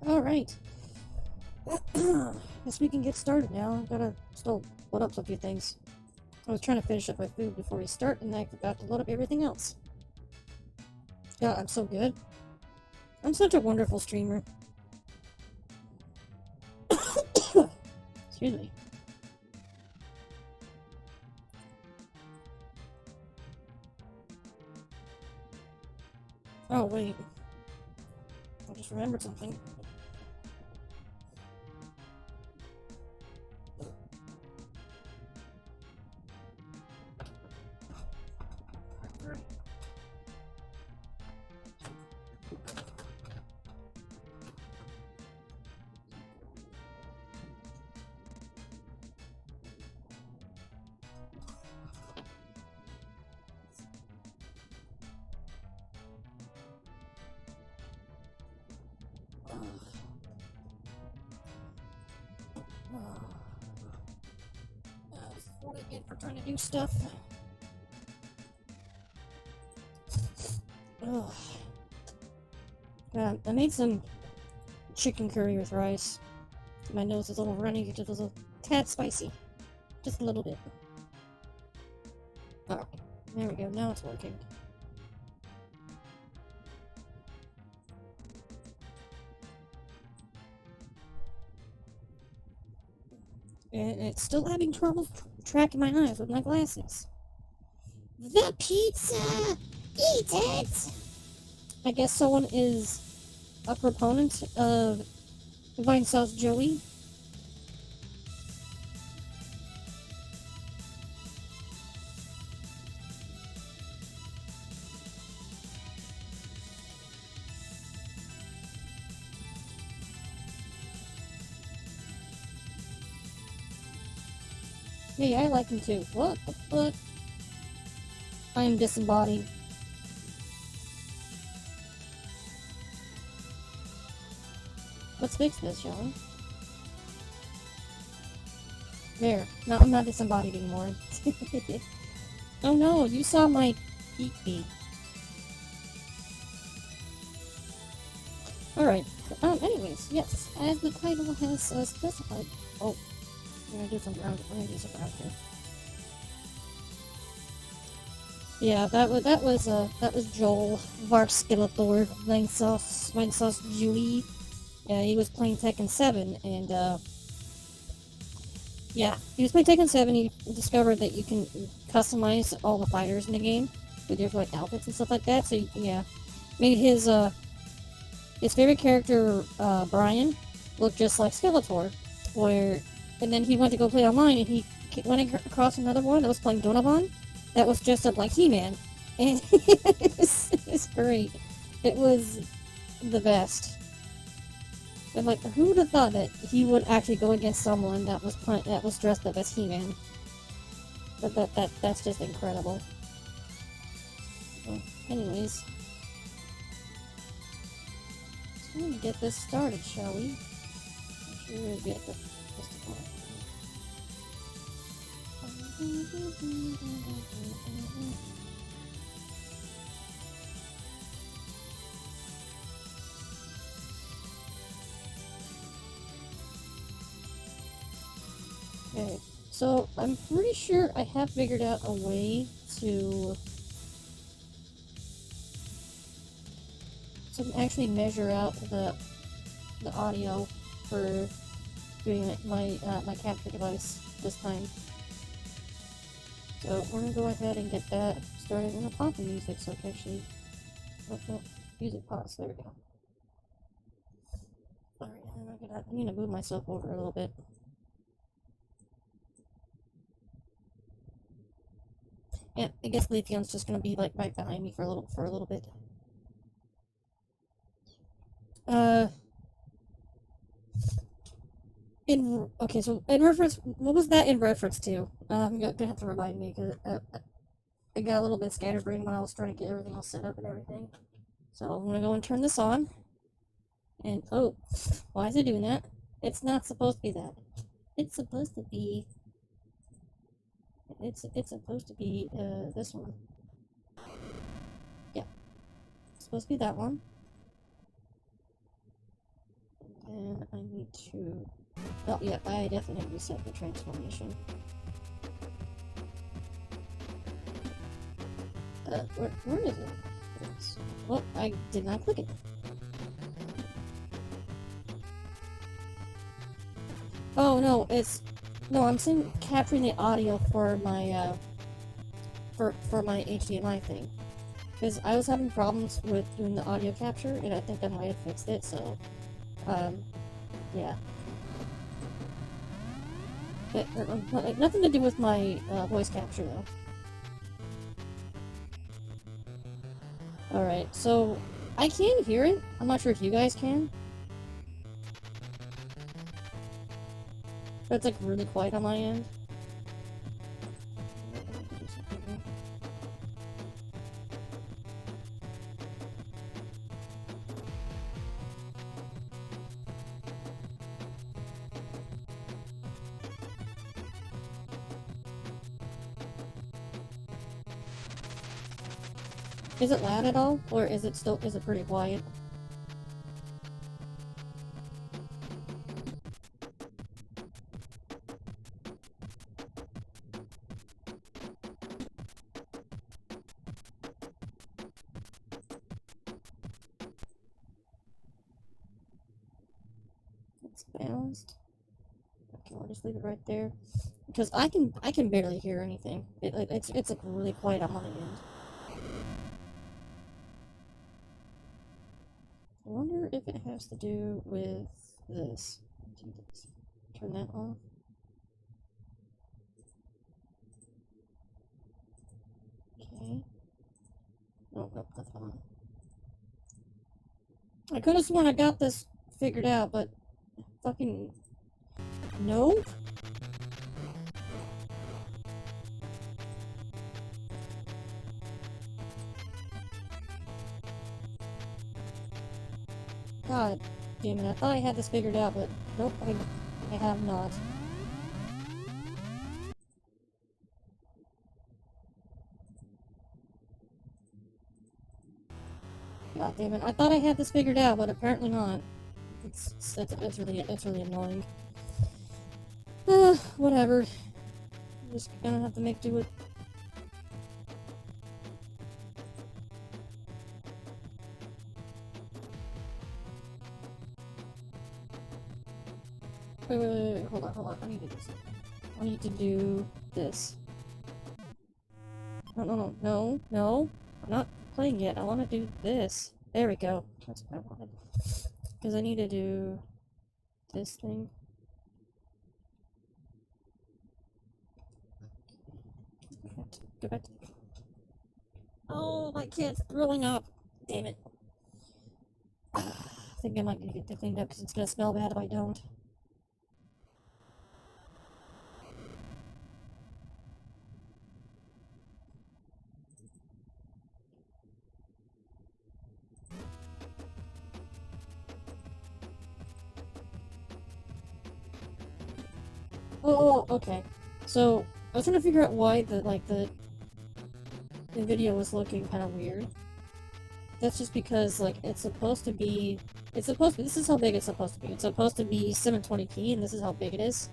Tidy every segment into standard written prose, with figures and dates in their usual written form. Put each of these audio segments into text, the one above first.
Alright. Guess we can get started now. I gotta still load up a few things. I was trying to finish up my food before we start, and I forgot to load up everything else. Yeah, I'm so good. I'm such a wonderful streamer. Excuse me. Oh, wait. I just remembered something. That's what I get for trying to do stuff. Ugh. I made some chicken curry with rice. My nose is a little runny, it was a tad spicy. Just a little bit. Oh, there we go, now it's working. And it's still having trouble tracking my eyes with my glasses. The pizza! Eat it! I guess someone is a proponent of Vine Sauce Joey. Hey, I like him too. What the fuck? I am disembodied. Let's fix this, shall we? There. No, I'm not disembodied anymore. Oh no, you saw my peepee. Alright. Anyways, yes. As the title has specified. Oh, we're gonna do some ground. We're gonna do some ground here. Yeah, that was Joel Varskeletor, Wine Sauce Julie. Yeah, he was playing Tekken 7, and yeah, he was playing Tekken 7. He discovered that you can customize all the fighters in the game with your like outfits and stuff like that. So yeah, made his favorite character Brian look just like Skeletor. And then he went to go play online, and he went across another one that was playing Donovan. That was just up like He-Man, and it was great. It was the best. And like, who would have thought that he would actually go against someone that was dressed up as He-Man? That's just incredible. So, anyways, so we're gonna get this started, shall we? Make sure we get the Okay, so I'm pretty sure I have figured out a way to actually measure out the audio for doing my capture device this time. So we're gonna go ahead and get that started. I'm gonna pop the music so I can actually music pause. There we go. Alright, I need to move myself over a little bit. Yeah, I guess Leafeon's just gonna be like right behind me for a little bit. Okay, so in reference, what was that in reference to? You're gonna have to remind me because I got a little bit scatterbrained when I was trying to get everything all set up and everything. So I'm gonna go and turn this on. And oh, why is it doing that? It's not supposed to be that. It's supposed to be. It's supposed to be this one. Yeah, it's supposed to be that one. to... Oh, yeah, I definitely reset the transformation. Where is it? Well, I did not click it. Oh, no, it's... No, I'm saying capturing the audio for my, for my HDMI thing. Because I was having problems with doing the audio capture, and I think I might have fixed it, so... yeah. Nothing to do with my, voice capture, though. Alright, so... I can hear it. I'm not sure if you guys can. But it's, like, really quiet on my end. Is it loud at all? Or is it pretty quiet? It's balanced. Okay, I'll just leave it right there. Because I can barely hear anything. It's like really quiet on my end. I wonder if it has to do with this. Turn that off. Okay. Oh, nope, that's on. I could have sworn I got this figured out, but fucking nope. God damn it, I thought I had this figured out, but nope, I have not. God damn it, I thought I had this figured out, but apparently not. It's really annoying. Whatever. I'm just gonna have to make do with... Wait, hold on, I need to do this. I need to do this. No, I'm not playing yet, I wanna do this. There we go, that's what I wanted. Because I need to do this thing. Go back to... Oh, my kid's throwing up! Damn it. I think I might need to get that cleaned up because it's gonna smell bad if I don't. Oh, okay. So, I was trying to figure out why the video was looking kind of weird. That's just because, like, this is how big it's supposed to be. It's supposed to be 720p, and this is how big it is.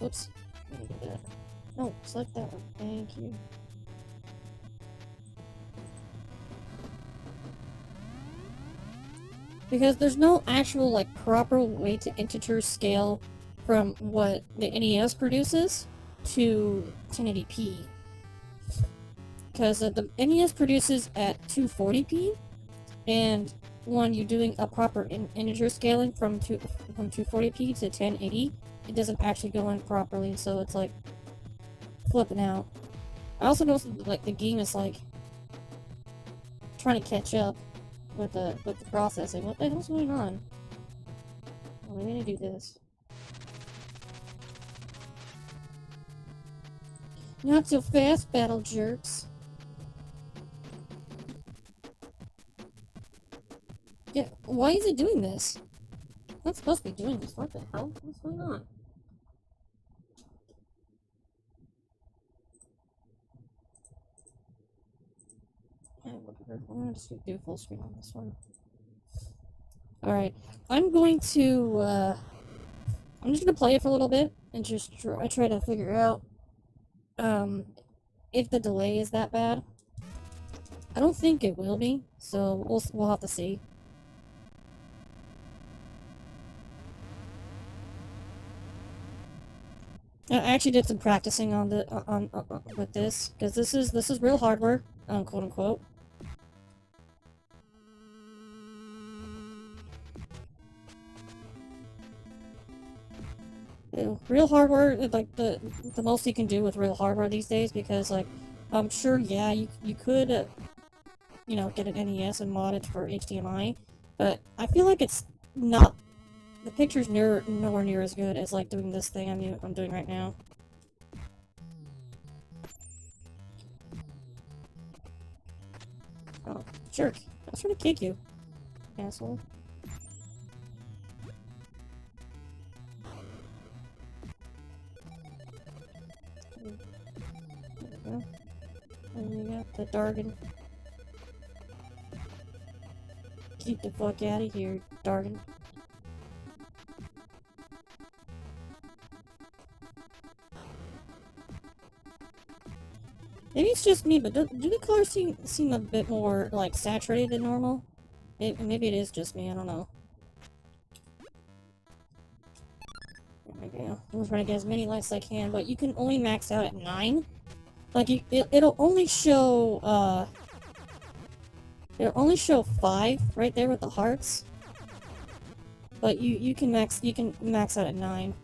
Oops. Let me do that. No, select that one. Thank you. Because there's no actual, like, proper way to integer scale from what the NES produces to 1080p. Because the NES produces at 240p, and when you're doing a proper integer scaling from 240p to 1080, it doesn't actually go in properly, so it's like flipping out. I also noticed that, like, the game is like trying to catch up with the processing. What the hell's going on? Well, I'm gonna do this. Not so fast, battle jerks. Yeah, why is it doing this? It's not supposed to be doing this. What the hell? What's going on? Yeah, whatever. I'm gonna just do full screen on this one. Alright, I'm going to, I'm just gonna play it for a little bit and just try to figure out, if the delay is that bad. I don't think it will be, so we'll have to see. I actually did some practicing on the with this because this is real hardware, quote unquote. Real hardware, like the most you can do with real hardware these days, because like I'm sure, yeah, you could you know, get an NES and mod it for HDMI, but I feel like it's not, the picture's nowhere near as good as like doing this thing I'm doing right now. Oh, jerk. I was trying to kick you, asshole. There we go. And we got the Dargan. Keep the fuck out of here, Dargan. Maybe it's just me, but do the colors seem a bit more, like, saturated than normal? Maybe it is just me, I don't know. There we go. I'm trying to get as many lights as I can, but you can only max out at 9? Like, it'll only show, it'll only show 5 right there with the hearts. But you can max out at 9.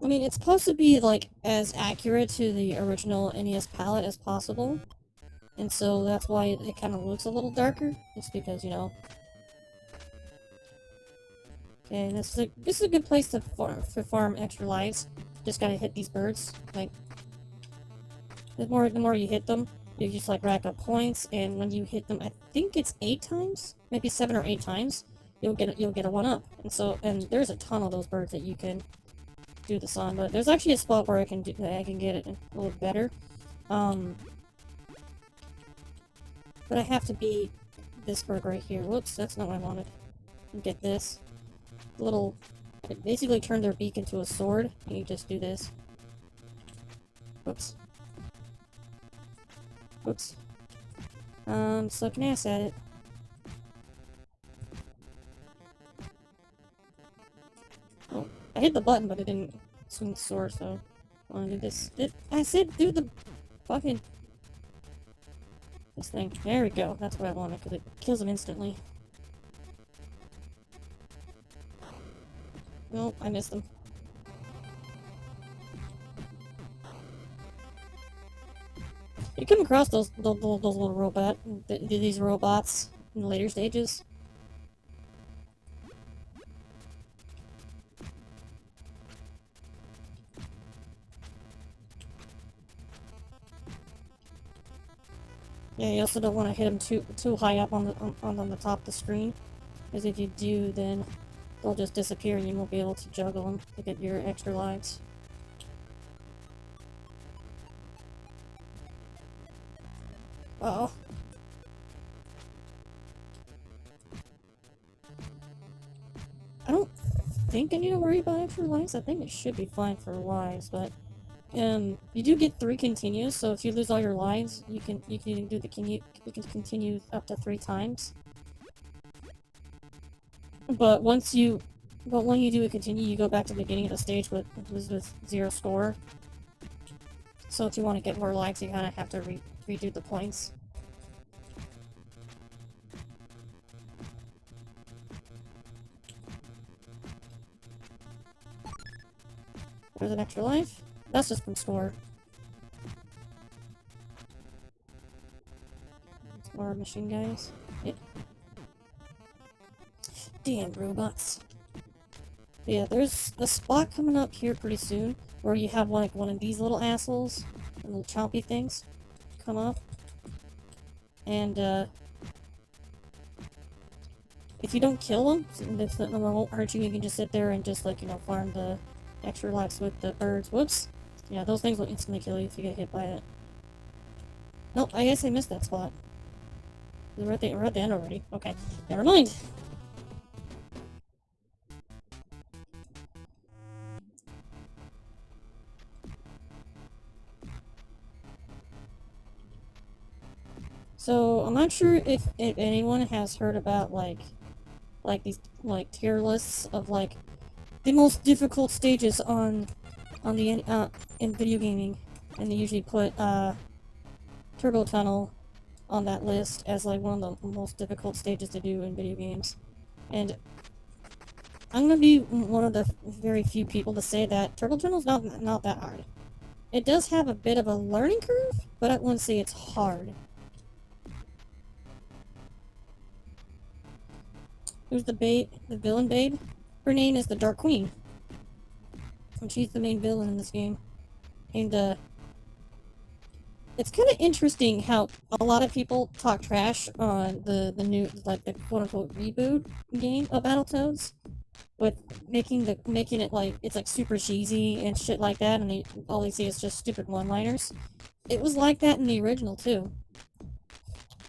I mean, it's supposed to be, like, as accurate to the original NES palette as possible. And so that's why it kind of looks a little darker. Just because, you know. Okay, this is a good place to farm extra lives. Just gotta hit these birds. Like, the more you hit them, you just, like, rack up points, and when you hit them, I think it's 8 times? Maybe 7 or 8 times, you'll get a 1-up. And there's a ton of those birds that you can do this on, but there's actually a spot where I can get it a little better. But I have to beat this bird right here. Whoops, that's not what I wanted. Get this. It basically turned their beak into a sword, and you just do this. Whoops. Whoops. Sucking ass at it. Oh, I hit the button, but it didn't swing the sword, so I want to do this. I said do the fucking... this thing. There we go. That's what I wanted, because it kills them instantly. Nope, I missed them. You come across those little these robots in the later stages. Yeah, you also don't want to hit them too high up on the top of the screen, because if you do, then they'll just disappear and you won't be able to juggle them to get your extra lives. Uh-oh. I don't think I need to worry about extra lives. I think it should be fine for lives, but you do get 3 continues, so if you lose all your lives, you can continue up to 3 times. But when you do a continue, you go back to the beginning of the stage with 0 score. So if you want to get more lives, you kind of have to redo the points. There's an extra life. That's just from score. More machine guys. Yeah. Damn robots. But yeah, there's a spot coming up here pretty soon where you have like one of these little assholes, little chompy things, come up. And if you don't kill them, they won't hurt you. You can just sit there and just, like, you know, farm the extra relaxed with the birds. Whoops. Yeah, those things will instantly kill you if you get hit by it. Nope, I guess I missed that spot. We're at the end already. Okay, never mind. So, I'm not sure if anyone has heard about, like these, like, tier lists of, like, the most difficult stages on the, in video gaming. And they usually put, Turbo Tunnel on that list as, like, one of the most difficult stages to do in video games. And I'm gonna be one of the very few people to say that Turbo Tunnel's not that hard. It does have a bit of a learning curve, but I wouldn't say it's hard. Who's the villain babe? Her name is the Dark Queen. And she's the main villain in this game. And, it's kind of interesting how a lot of people talk trash on the new, like, the quote-unquote reboot game of Battletoads. With making it like, it's like super cheesy and shit like that, and all they see is just stupid one-liners. It was like that in the original, too.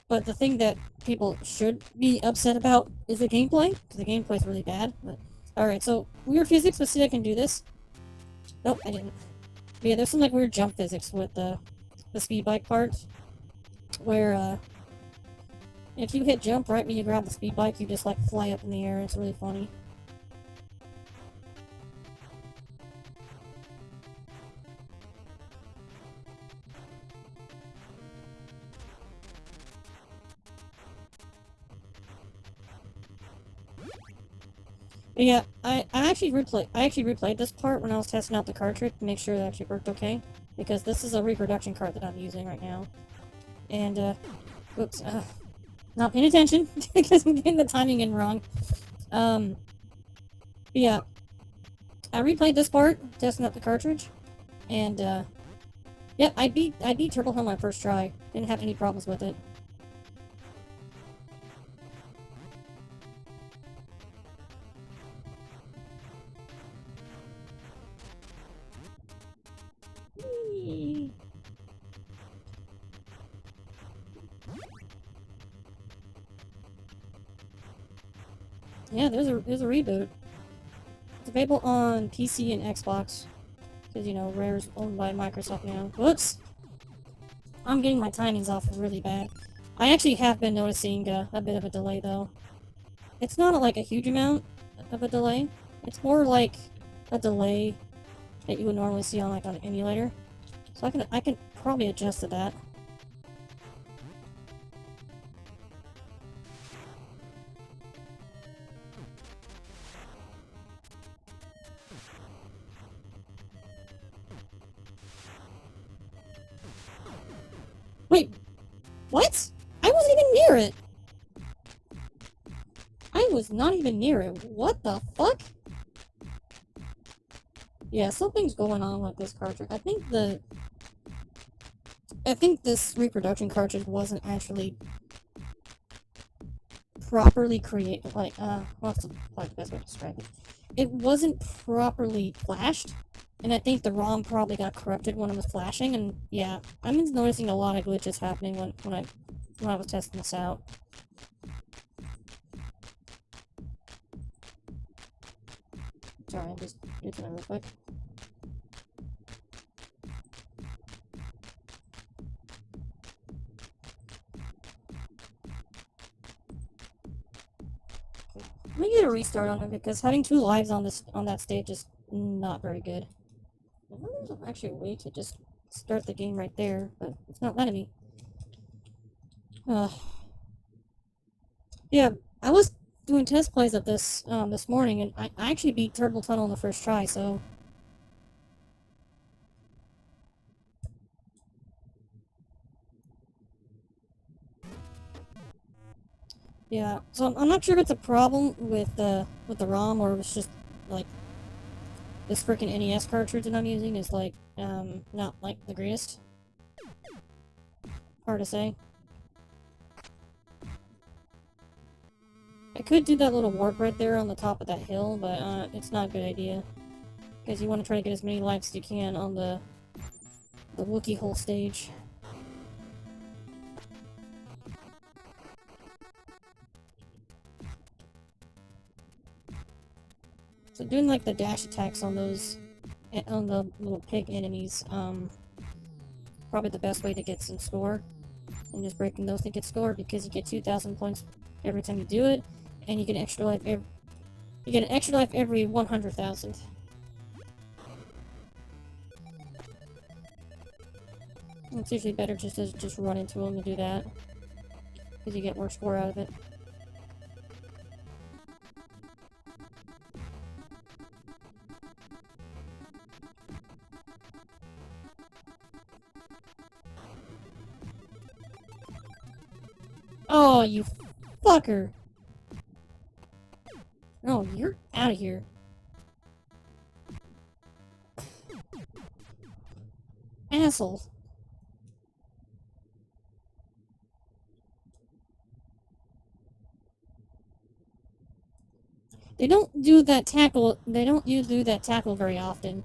But the thing that people should be upset about is the gameplay, because the gameplay's really bad. But alright, so weird physics, let's see if I can do this. Nope, I didn't. But yeah, there's some like weird jump physics with the speed bike part, where if you hit jump right when you grab the speed bike, you just like fly up in the air. It's really funny. But yeah, I actually replayed this part when I was testing out the cartridge to make sure that actually worked okay, because this is a reproduction card that I'm using right now. And oops, not paying attention because I'm getting the timing in wrong. But yeah, I replayed this part testing out the cartridge, and yeah, I beat Turbo on my first try. Didn't have any problems with it. Yeah, there's a reboot. It's available on PC and Xbox, because you know Rare's owned by Microsoft now. Whoops, I'm getting my timings off really bad. I actually have been noticing a bit of a delay though. It's not like a huge amount of a delay. It's more like a delay that you would normally see on like on an emulator. So I can probably adjust to that. Wait, what? I wasn't even near it! I was not even near it. What the fuck? Yeah, something's going on with this cartridge. I think this reproduction cartridge wasn't actually properly created. Like, what's the best way to describe it? It wasn't properly flashed, and I think the ROM probably got corrupted when it was flashing. And yeah, I've been noticing a lot of glitches happening when I was testing this out. Sorry, I'm just doing something real quick. Let me get a restart on it because having 2 lives on that stage is not very good. There's actually a way to just start the game right there, but it's not letting me. Yeah, I was doing test plays of this this morning, and I actually beat Turtle Tunnel on the first try. So yeah, so I'm not sure if it's a problem with the ROM or if it's just like this freaking NES cartridge that I'm using is like not like the greatest. Hard to say. I could do that little warp right there on the top of that hill, but it's not a good idea. because you want to try to get as many lives as you can on the Wookiee hole stage. So doing like the dash attacks on those, on the little pig enemies, probably the best way to get some score. And just breaking those to get score, because you get 2,000 points every time you do it, and you get an extra life every 100,000. It's usually better just to just run into them and do that, because you get more score out of it. Oh, you fucker! No, you're out of here. Asshole. They don't do that tackle very often.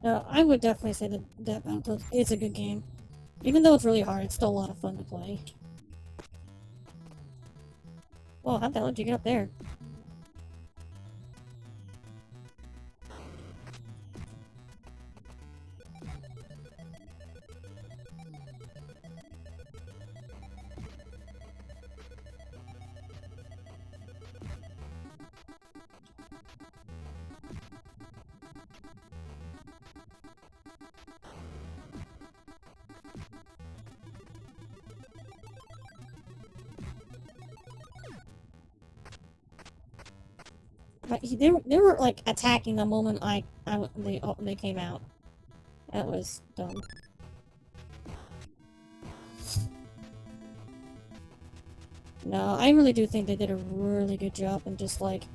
I would definitely say that Battletoads is a good game. Even though it's really hard, it's still a lot of fun to play. Whoa, how the hell did you get up there? But they were like attacking the moment they came out. That was dumb. No, I really do think they did a really good job in just like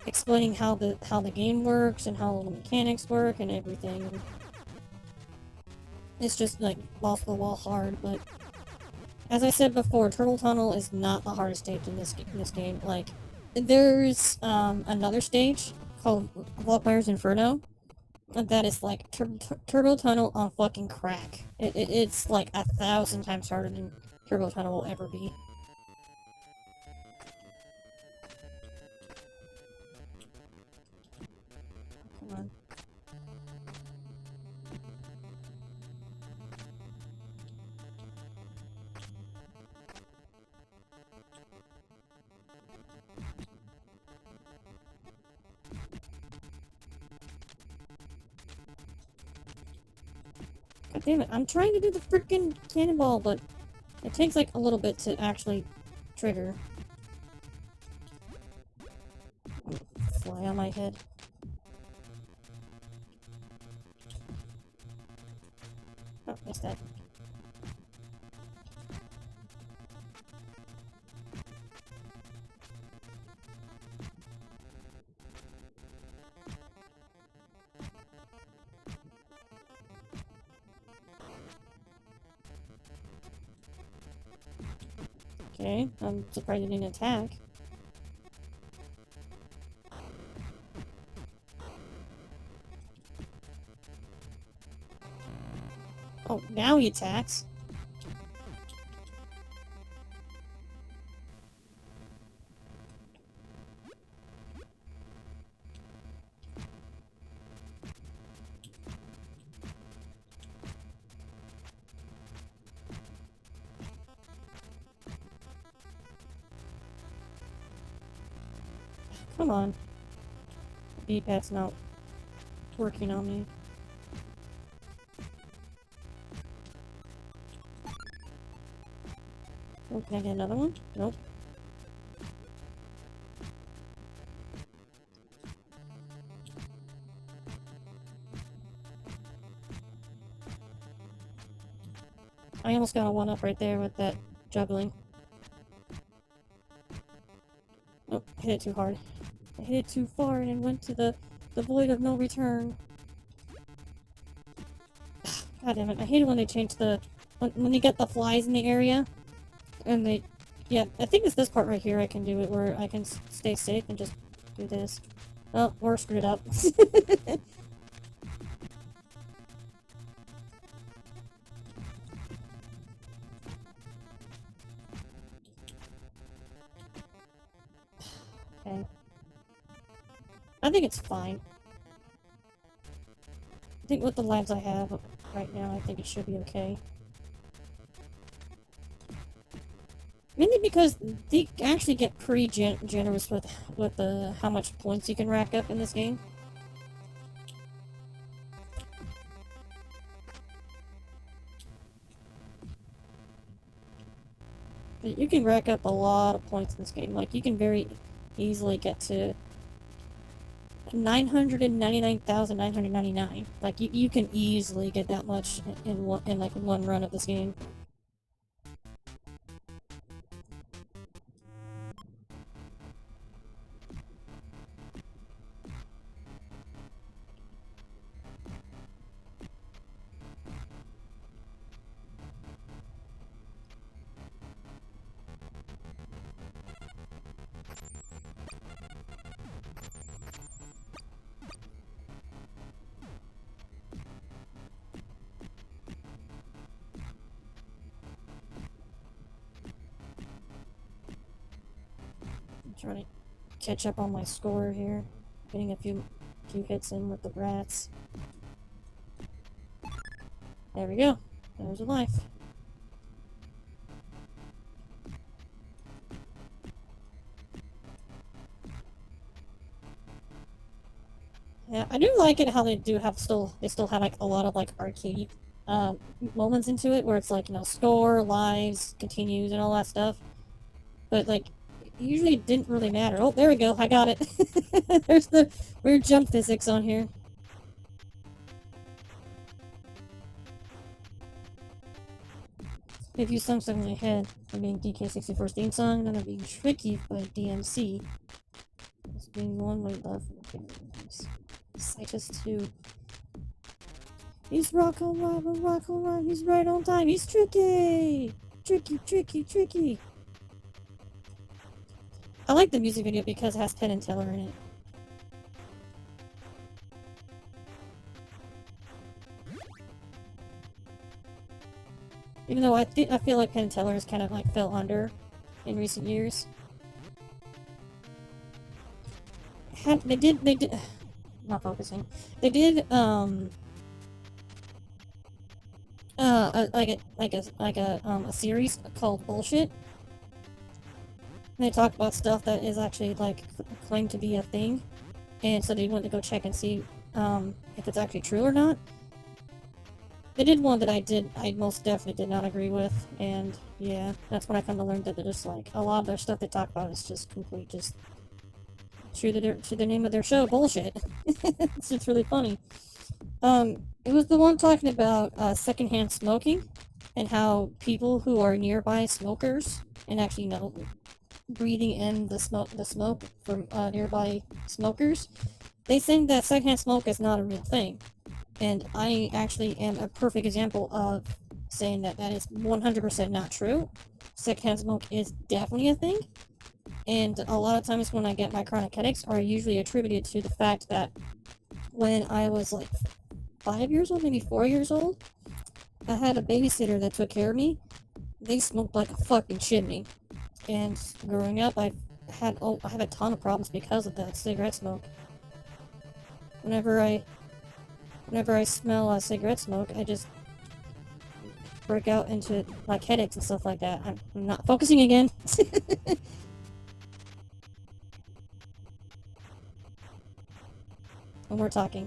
explaining how the game works and how the mechanics work and everything. It's just like off the wall hard, but as I said before, Turtle Tunnel is not the hardest stage in this game. Like, there's another stage called Vaultfire's Inferno that is like Turbo Tunnel on fucking crack. It's like 1,000 times harder than Turbo Tunnel will ever be. Come on. God damn it, I'm trying to do the freaking cannonball, but it takes like a little bit to actually trigger. Fly on my head. Oh, missed that. Okay, I'm surprised it didn't attack. Oh, now he attacks. Come on. B-pad's not working on me. Oh, can I get another one? Nope. I almost got a 1-up right there with that juggling. Oh, I hit it too hard. I hit it too far and went to the void of no return. God damn it, I hate it when they change the... When you get the flies in the area, and they... Yeah, I think it's this part right here I can do it, where I can stay safe and just do this. Oh, we're screwed up. Okay. I think it's fine. I think with the lives I have right now, I think it should be okay. Mainly because they actually get pretty generous with how much points you can rack up in this game. But you can rack up a lot of points in this game. Like, you can very easily get to 999,999. Like, you can easily get that much in one run of this game. I'm trying to catch up on my score here. Getting a few hits in with the rats. There we go. There's a life. Yeah, I do like it how they still have like a lot of like arcade moments into it where it's like, you know, score, lives, continues, and all that stuff. But like, usually it didn't really matter. Oh, there we go, I got it. There's the weird jump physics on here. If you sung something in my head, I'm being DK64's theme song, and I'm being Tricky by DMC. It's being one way love from the Citus 2. He's rock on rhyme, he's right on time, he's tricky! Tricky. I like the music video because it has Penn and Teller in it. Even though I feel like Penn and Teller has kind of like fell under in recent years. They did not focusing. They did a series called Bullshit. And they talk about stuff that is actually like claimed to be a thing, and so they went to go check and see if it's actually true or not. They did one that I most definitely did not agree with, and yeah, that's when I come to learn that they're just like a lot of their stuff they talk about is just complete, just true to the name of their show, bullshit. It's just really funny. It was the one talking about secondhand smoking and how people who are nearby smokers and actually, you know, breathing in the smoke from nearby smokers, they think that secondhand smoke is not a real thing. And I actually am a perfect example of saying that that is 100% not true. Secondhand smoke is definitely a thing. And a lot of times when I get my chronic headaches are usually attributed to the fact that when I was like 5 years old, maybe 4 years old, I had a babysitter that took care of me. They smoked like a fucking chimney. And growing up, I had a ton of problems because of that cigarette smoke. Whenever I smell cigarette smoke, I just break out into like headaches and stuff like that. I'm not focusing again. And we're talking.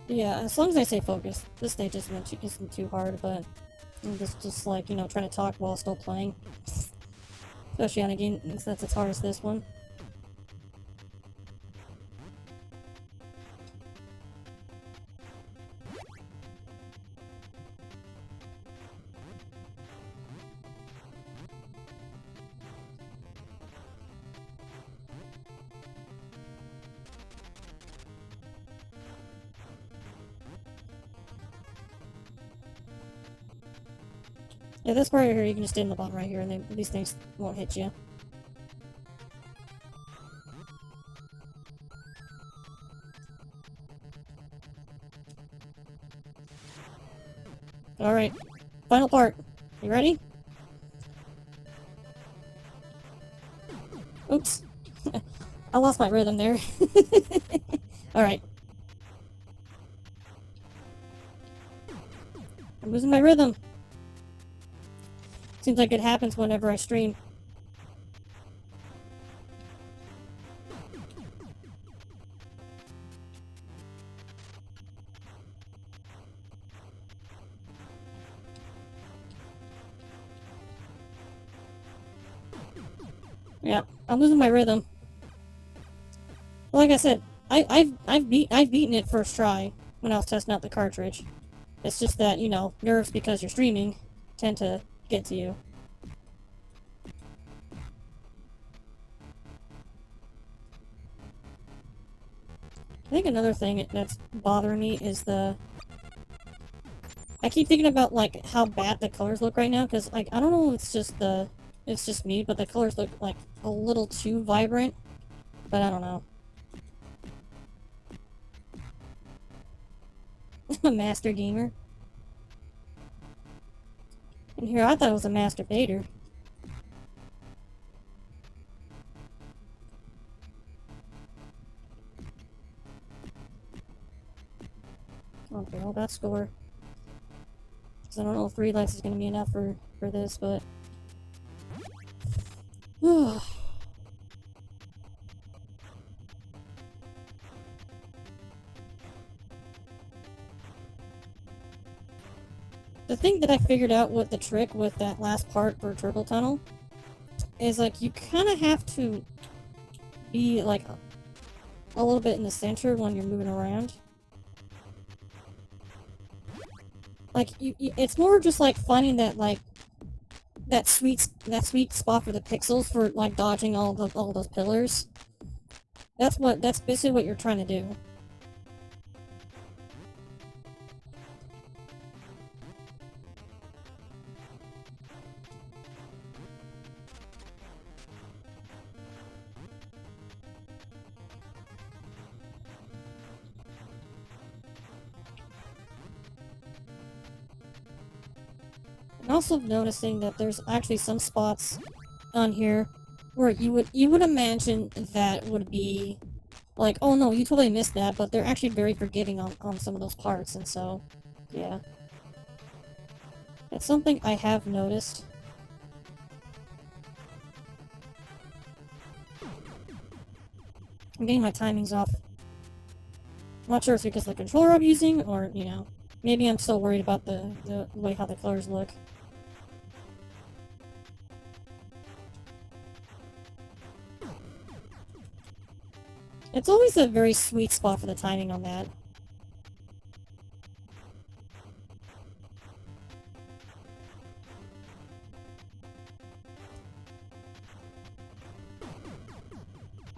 Yeah, as long as I stay focused. This stage isn't too hard, but I'm just like, you know, trying to talk while still playing. Especially on a game that's as hard as this one. Yeah, this part right here, you can just stay in the bottom right here, and these things won't hit you. Alright, final part. You ready? Oops. I lost my rhythm there. Alright. I'm losing my rhythm. Seems like it happens whenever I stream. Yeah, I'm losing my rhythm. Like I said, I've beaten it first try when I was testing out the cartridge. It's just that, you know, nerves because you're streaming tend to get to you. I think another thing that's bothering me is I keep thinking about, like, how bad the colors look right now, because, like, I don't know if it's just me, but the colors look, like, a little too vibrant, but I don't know. I'm a master gamer. And here I thought it was a master baiter. Okay, well, that's score. Because I don't know if 3 lives is going to be enough for this, but... The thing that I figured out with the trick with that last part for Turtle Tunnel is, like, you kind of have to be, like, a little bit in the center when you're moving around. Like, it's more just, like, finding that, like, that sweet spot for the pixels for, like, dodging all those pillars. That's basically what you're trying to do. I'm also noticing that there's actually some spots on here where you would imagine that would be like, oh no, you totally missed that, but they're actually very forgiving on some of those parts, and so, yeah. It's something I have noticed. I'm getting my timings off. I'm not sure if it's because of the controller I'm using, or, you know, maybe I'm still worried about the way how the colors look. It's always a very sweet spot for the timing on that.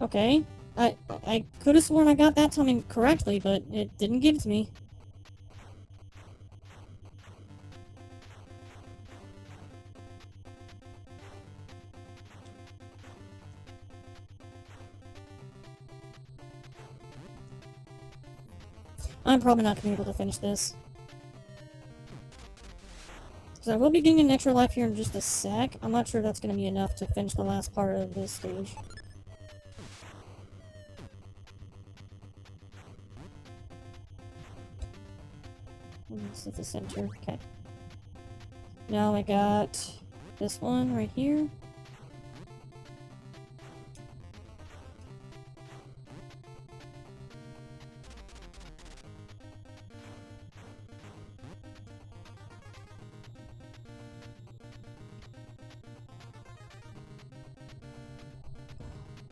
Okay. I could have sworn I got that timing correctly, but it didn't give it to me. I'm probably not going to be able to finish this. So I will be getting an extra life here in just a sec. I'm not sure that's going to be enough to finish the last part of this stage. This is the center. Okay. Now I got this one right here.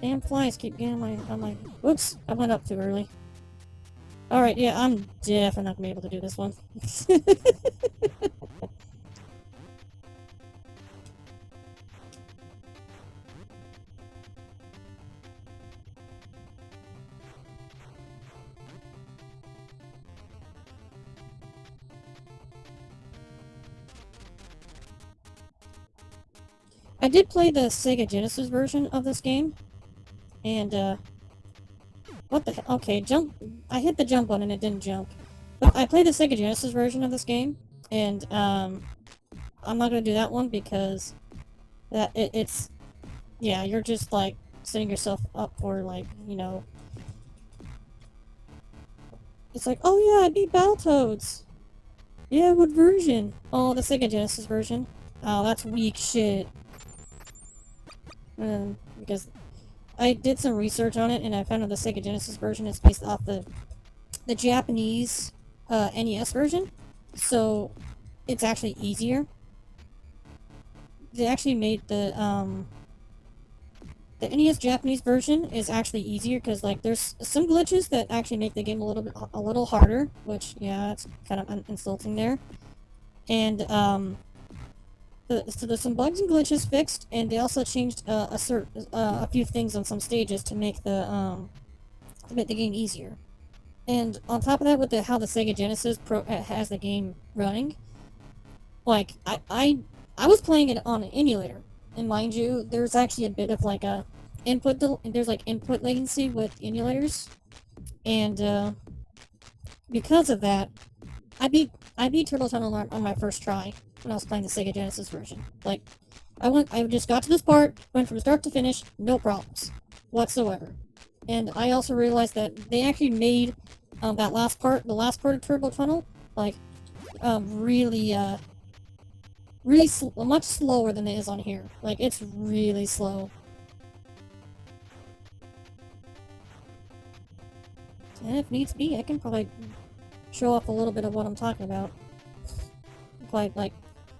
Damn flies keep getting on my... Whoops! I went up too early. Alright, yeah, I'm definitely not gonna be able to do this one. I did play the Sega Genesis version of this game, and, what the hell? Okay, jump. I hit the jump button and it didn't jump. But I played the Sega Genesis version of this game, and, I'm not gonna do that one because it's... Yeah, you're just, like, setting yourself up for, like, you know... It's like, oh yeah, I beat Battletoads! Yeah, what version? Oh, the Sega Genesis version. Oh, that's weak shit. Because I did some research on it and I found out the Sega Genesis version is based off the Japanese NES version, so it's actually easier. They actually made the NES Japanese version is actually easier because like there's some glitches that actually make the game a little harder, which yeah, it's kind of insulting there. And so there's some bugs and glitches fixed, and they also changed a few things on some stages to make the game easier. And on top of that, with how the Sega Genesis has the game running, like I was playing it on an emulator, and mind you, there's actually a bit of like a there's like input latency with emulators, and because of that, I beat Turtle Tunnel on my first try when I was playing the Sega Genesis version. Like, I just got to this part, went from start to finish, no problems whatsoever. And I also realized that they actually made that last part, the last part of Turtle Tunnel, like really much slower than it is on here. Like, it's really slow. And if needs be, I can probably show off a little bit of what I'm talking about. Probably, like,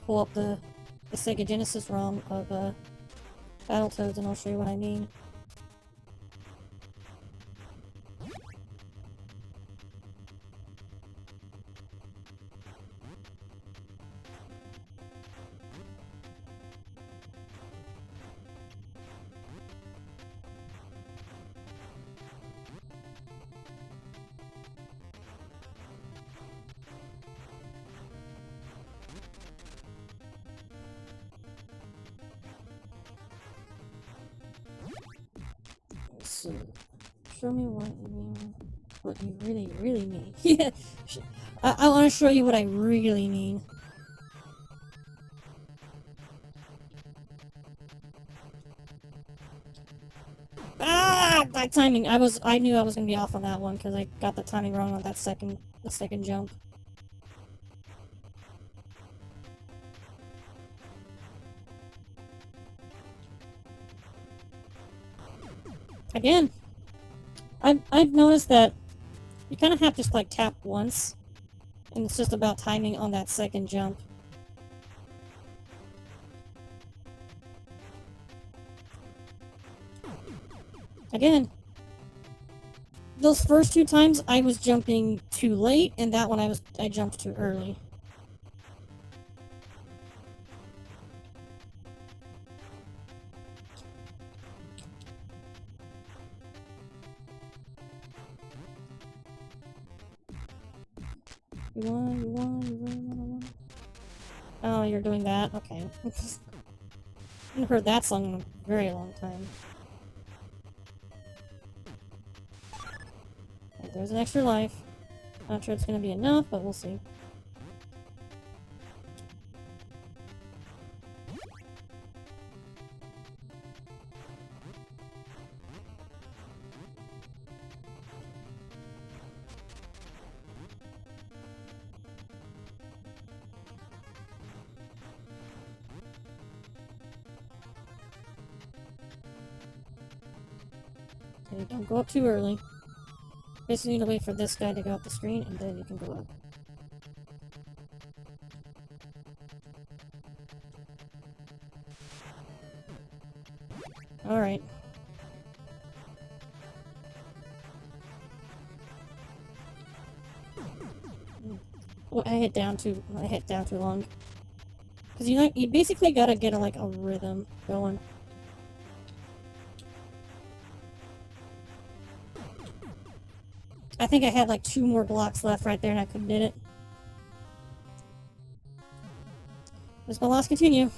pull up the Sega Genesis ROM of Battletoads and I'll show you what I mean. So, show me what you mean. What you really mean. Yeah, I want to show you what I really mean. Ah, that timing! I knew I was gonna be off on that one because I got the timing wrong on the second jump. Again, I've noticed that you kind of have to just like tap once, and it's just about timing on that second jump. Again, those first two times I was jumping too late, and that one I jumped too early. You want. Oh, you're doing that? Okay. I haven't heard that song in a very long time. Right, there's an extra life. Not sure it's gonna be enough, but we'll see. Okay, don't go up too early. Basically, you need to wait for this guy to go up the screen, and then you can go up. Alright. hit down too long. Cause you basically gotta get like a rhythm going. I think I had like 2 more blocks left right there and I couldn't get it. Let's go, let's continue.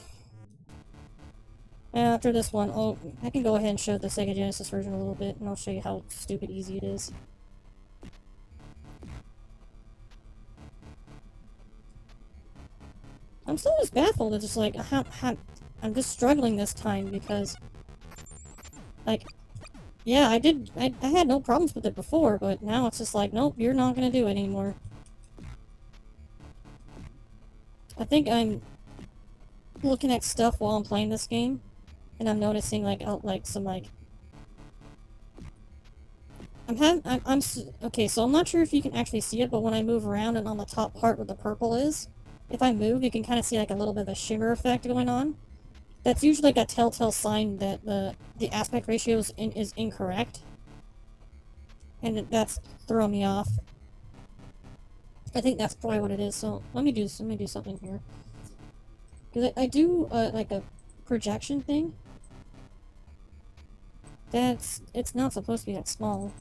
After this one, oh, I can go ahead and show the Sega Genesis version a little bit, and I'll show you how stupid easy it is. I'm still just baffled. It's just like, I'm just struggling this time because, like, yeah, I had no problems with it before, but now it's just like, nope, you're not gonna do it anymore. I think I'm looking at stuff while I'm playing this game, and I'm noticing like some like okay, so I'm not sure if you can actually see it, but when I move around and on the top part where the purple is, if I move, you can kind of see like a little bit of a shimmer effect going on. That's usually like a telltale sign that the aspect ratio is incorrect, and that's throwing me off. I think that's probably what it is. So let me do something here, because I do like a projection thing. It's not supposed to be that small.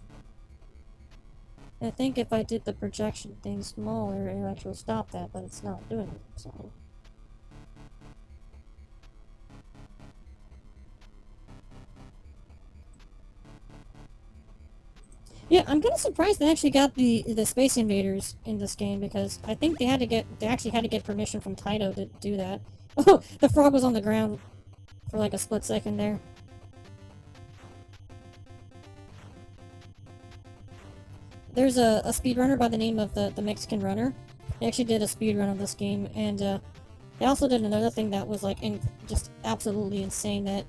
I think if I did the projection thing smaller, it would actually stop that, but it's not doing it, so. Yeah, I'm kind of surprised they actually got the Space Invaders in this game, because I think they actually had to get permission from Taito to do that. Oh, the frog was on the ground for like a split second there. There's a speedrunner by the name of the Mexican Runner. He actually did a speedrun of this game, and he also did another thing that was like just absolutely insane that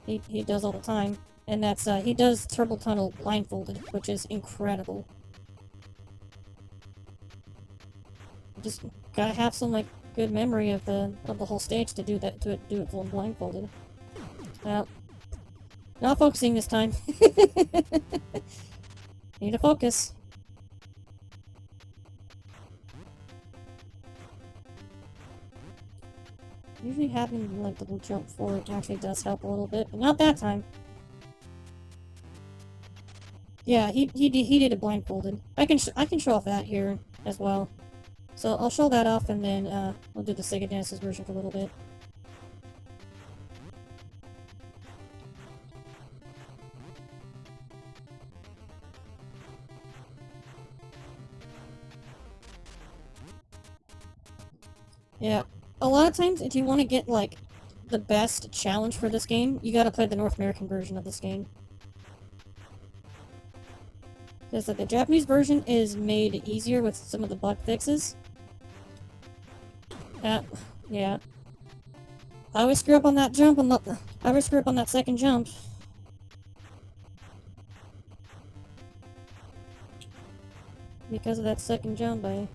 he does all the time, and that's he does Turbo Tunnel blindfolded, which is incredible. You just gotta have some like good memory of the whole stage to do that, to do it full blindfolded. Well, not focusing this time. Need to focus. Usually having like the jump forward actually does help a little bit, but not that time. Yeah, he did it blindfolded. I can show off that here as well. So I'll show that off, and then we'll do the Sega Genesis version for a little bit. Yeah, a lot of times if you want to get like the best challenge for this game, you gotta play the North American version of this game. Because the Japanese version is made easier with some of the bug fixes. Yeah. I always screw up on that jump. I always screw up on that second jump. Because of that second jump, I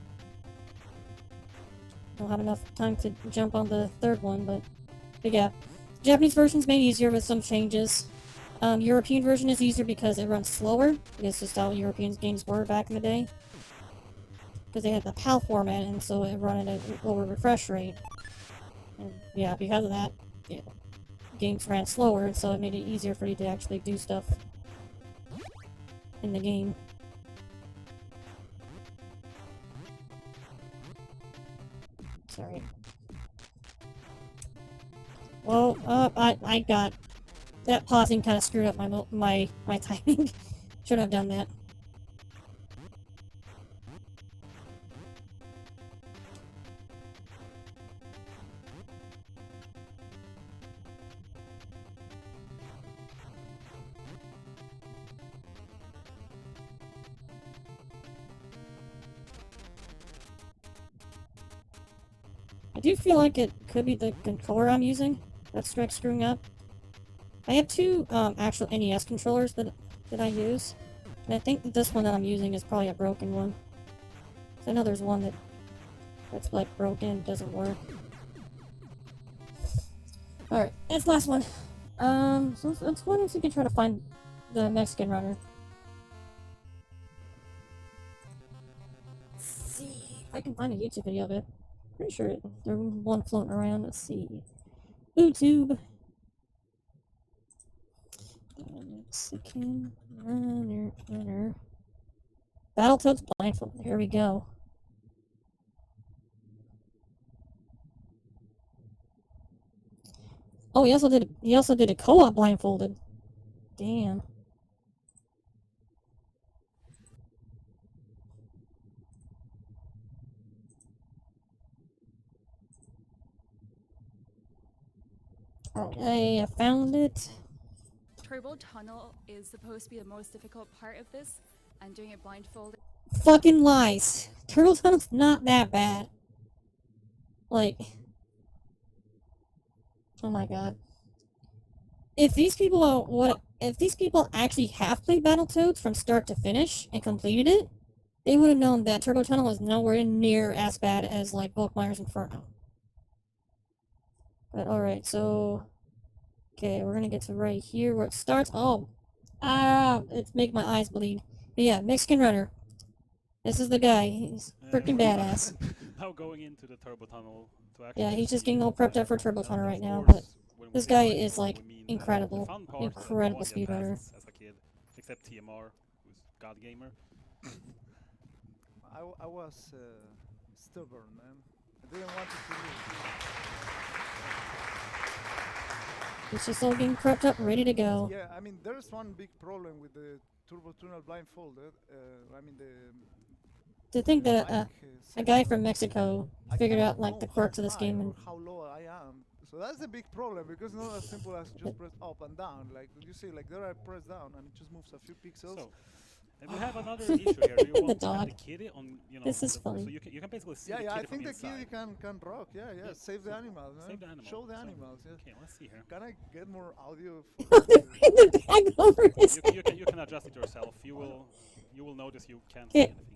don't have enough time to jump on the third one, but yeah. Japanese version's made easier with some changes. European version is easier because it runs slower. It's just how European games were back in the day. Because they had the PAL format, and so it ran at a lower refresh rate. And yeah, because of that, yeah, games ran slower, and so it made it easier for you to actually do stuff in the game. Sorry. Well, I got that pausing kind of screwed up my timing. Should have done that. I do feel like it could be the controller I'm using that's screwing up. I have 2 actual NES controllers that I use, and I think this one that I'm using is probably a broken one. So I know there's one that's like broken and doesn't work. Alright, that's the last one. So let's go ahead and see if we can try to find the Mexican runner. Let's see if I can find a YouTube video of it. Pretty sure there's one floating around. Let's see. YouTube. Mexican runner. Battletoads blindfolded. Here we go. Oh, he also did a co-op blindfolded. Damn. Okay, I found it. Turbo Tunnel is supposed to be the most difficult part of this, and doing it blindfolded. Fucking lies. Turtle Tunnel's not that bad. Like, oh my god. If these people actually have played Battletoads from start to finish and completed it, they would have known that Turbo Tunnel is nowhere near as bad as like Volkmeyer's Inferno. But alright, so okay, we're gonna get to right here where it starts. Oh, it's making my eyes bleed. But yeah, Mexican runner. This is the guy. He's freaking badass. Now going into the turbo tunnel to actually. Yeah, he's just getting all prepped up for turbo tunnel right now. But this guy is like incredible, incredible speedrunner. As a kid, except TMR, who's God Gamer. I was stubborn, man. I didn't want it to leave. He's just all getting prepped up and ready to go. Yeah, I mean, there's one big problem with the Turbo Tunnel blindfolded. I mean, To think that a guy from Mexico figured out like the quirks of this game and how low I am. So that's a big problem because it's not as simple as just press up and down. Like you see, like there I press down and it just moves a few pixels. So, and we have another issue here. You want The to dog. have the kitty on, you know, This is funny. so you can basically see Yeah, the yeah, I kitty from think the inside. kitty can rock. Yeah, yeah. Yeah, Save the animals, man. Save the animal. Show the So, animals. Yeah. Okay, let's see here. Can I get more audio? in the back over his You can adjust it yourself. You will notice you can't see Yeah. anything.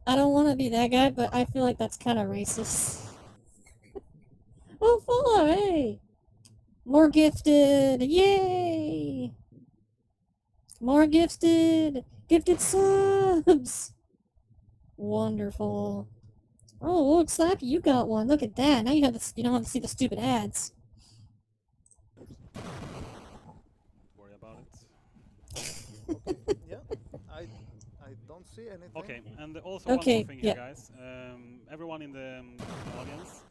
I don't want to be that guy, but I feel like that's kind of racist. Oh, follow, hey! More gifted! Yay! More gifted! Gifted subs! Wonderful. Oh, look, Slappy, you got one. Look at that. Now you have this. You don't have to see the stupid ads. Don't worry about it. Yeah, I don't see anything. Okay, and also Okay, one more thing yeah. here, guys. Everyone in the audience,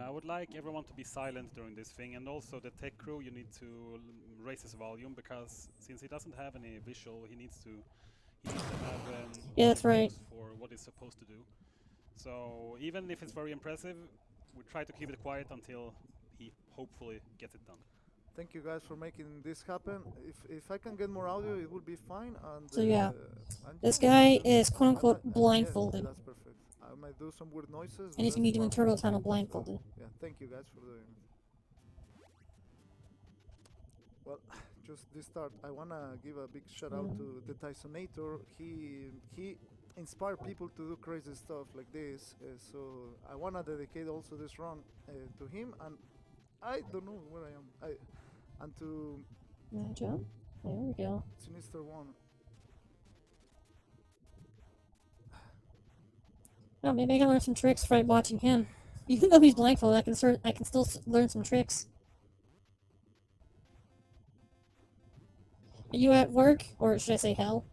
I would like everyone to be silent during this thing, and also the tech crew, you need to raise his volume because since he doesn't have any visual, he needs to have Yeah, that's right. cues for what he's supposed to do. So even if it's very impressive, we try to keep it quiet until he hopefully gets it done. Thank you guys for making this happen. If I can get more audio, it will be fine. And So, yeah, and this yeah, guy then is quote-unquote yes, blindfolded. that's perfect. I might do some weird noises. And he's gonna be doing Turbo Tunnel blindfolded. Yeah, thank you guys for doing it. Well, just this start, I wanna give a big shout out to the Tysonator. He inspired people to do crazy stuff like this. So I wanna dedicate also this run to him. And I don't know where I am. And to Jump. There we go. Sinister One. Oh, maybe I can learn some tricks by watching him. Even though he's blindfolded, I can still learn some tricks. Are you at work, or should I say hell?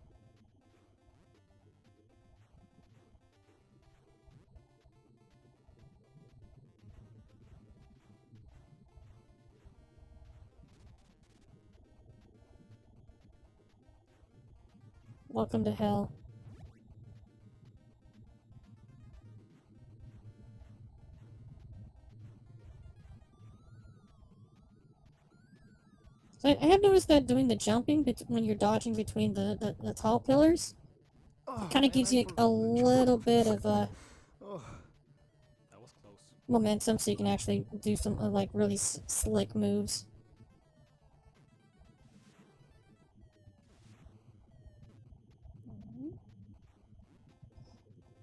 Welcome to hell. So I have noticed that doing the jumping when you're dodging between the tall pillars, Oh, kind of gives you a little bit of Oh, That was close. momentum, so you can actually do some like really slick moves.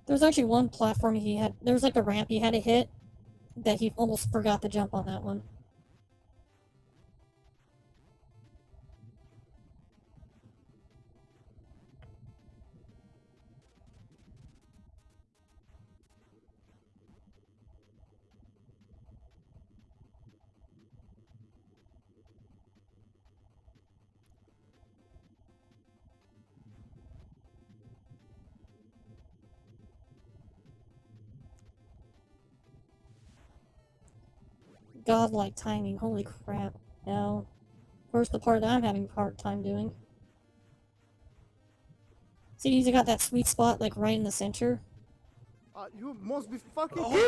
There's actually one platform there was like a ramp he had to hit that he almost forgot to jump on that one. godlike timing. Holy crap. Now, of course, the part that I'm having a hard time doing. See, he's got that sweet spot, like, right in the center. You must be fucking amazing.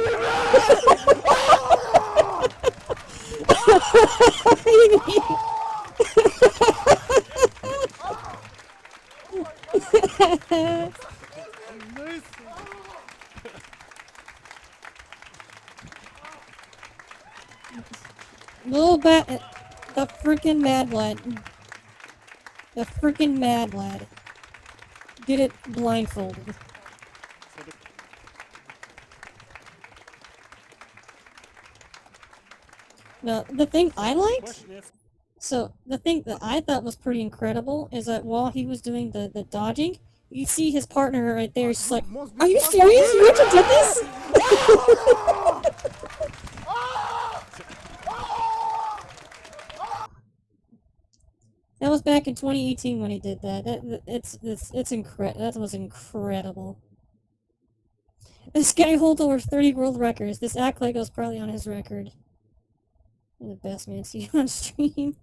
Little bat, the freaking mad lad. The freaking mad lad. Did it blindfolded. So the Now, the thing I liked, question is, so the thing that I thought was pretty incredible is that while he was doing the dodging, you see his partner right there. He's just like, Must be "Are you fucking serious? You actually did this?" That was back in 2018 when he did that. It's incredible. That was incredible. This guy holds over 30 world records. This act like was probably on his record. You're the best man to see on stream.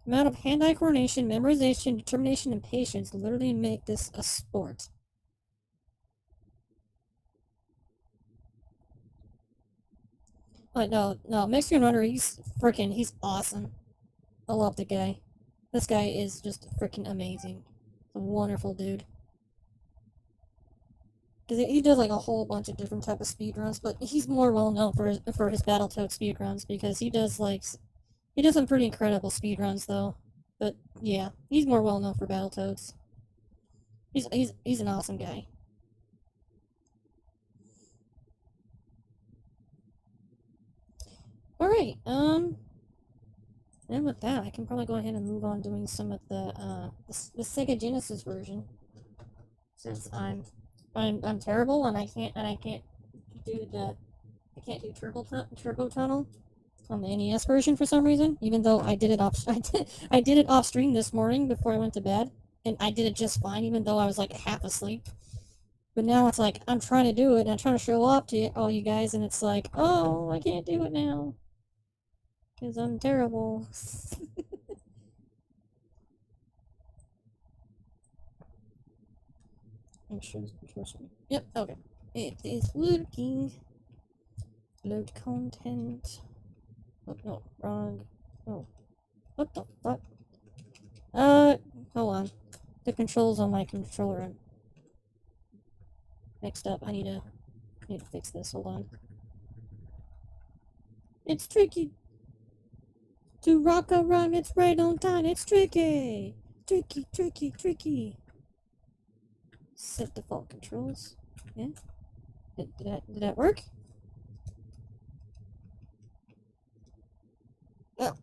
Amount of hand-eye coordination, memorization, determination, and patience literally make this a sport. No, Mexican Runner, he's awesome. I love the guy. This guy is just freaking amazing. A wonderful dude. Because he does like a whole bunch of different type of speedruns, but he's more well known for his Battletoads speedruns because he does some pretty incredible speedruns though. But yeah, he's more well known for Battletoads. He's an awesome guy. Alright, and with that, I can probably go ahead and move on doing some of the Sega Genesis version. Since I'm terrible and I can't do Turbo Tunnel on the NES version for some reason, even though I did it off stream this morning before I went to bed, and I did it just fine, even though I was like half asleep. But now it's like I'm trying to do it and I'm trying to show off to all you guys, and it's like, oh, I can't do it now because I'm terrible. Make sure it's Yep, okay. It is working. Load content. Oh, no, wrong. Oh. What the fuck? Hold on. The controls on my controller are mixed up. I need to fix this. Hold on. It's tricky to rock a rhyme. It's right on time. It's tricky. Tricky. Set default controls. Yeah. Did that work? Oh.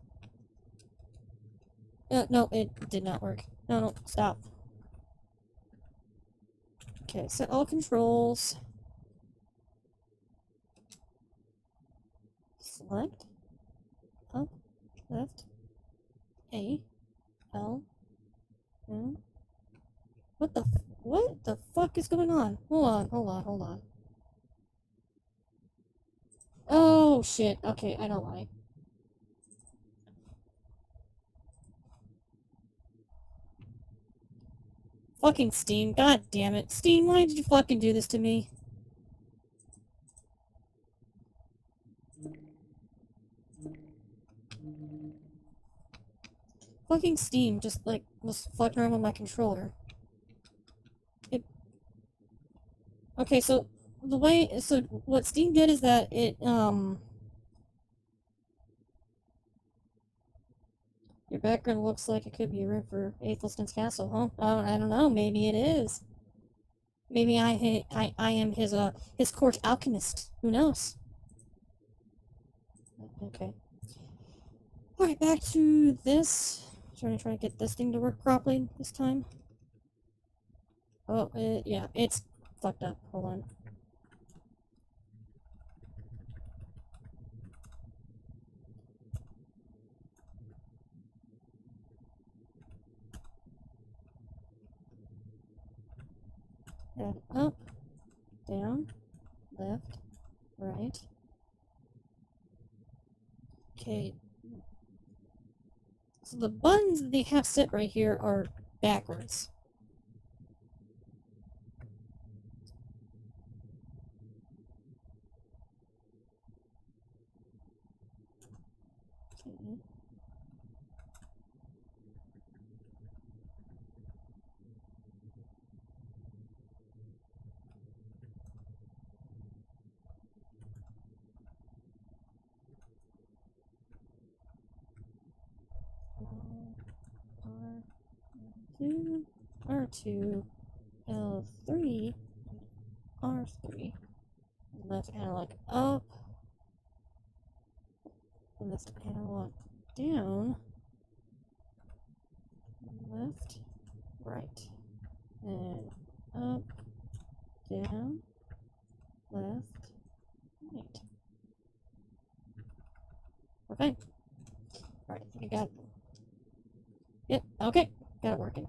No, it did not work. No, stop. Okay, set all controls. Select. Up. Left. A. L. N. What the fuck is going on? Hold on. Oh, shit. Okay, I don't like. Fucking Steam. God damn it. Steam, why did you fucking do this to me? Fucking Steam just, like, was fucking around with my controller. Okay, so what Steam did is that it, your background looks like it could be a room for Aethelstan's castle, huh? I don't know, maybe it is. Maybe I am his court alchemist. Who knows? Okay. Alright, back to this. Trying to get this thing to work properly this time. Oh, yeah, it's fucked up. Hold on. Add up. down, left, right. Okay. So the buttons that they have set right here are backwards. Okay. R2, R2, L3, R3. Left analog up. Left analog down. Left, right. And up, down, left, right. Okay. Alright, I think I got it. Yep, okay. Got it working.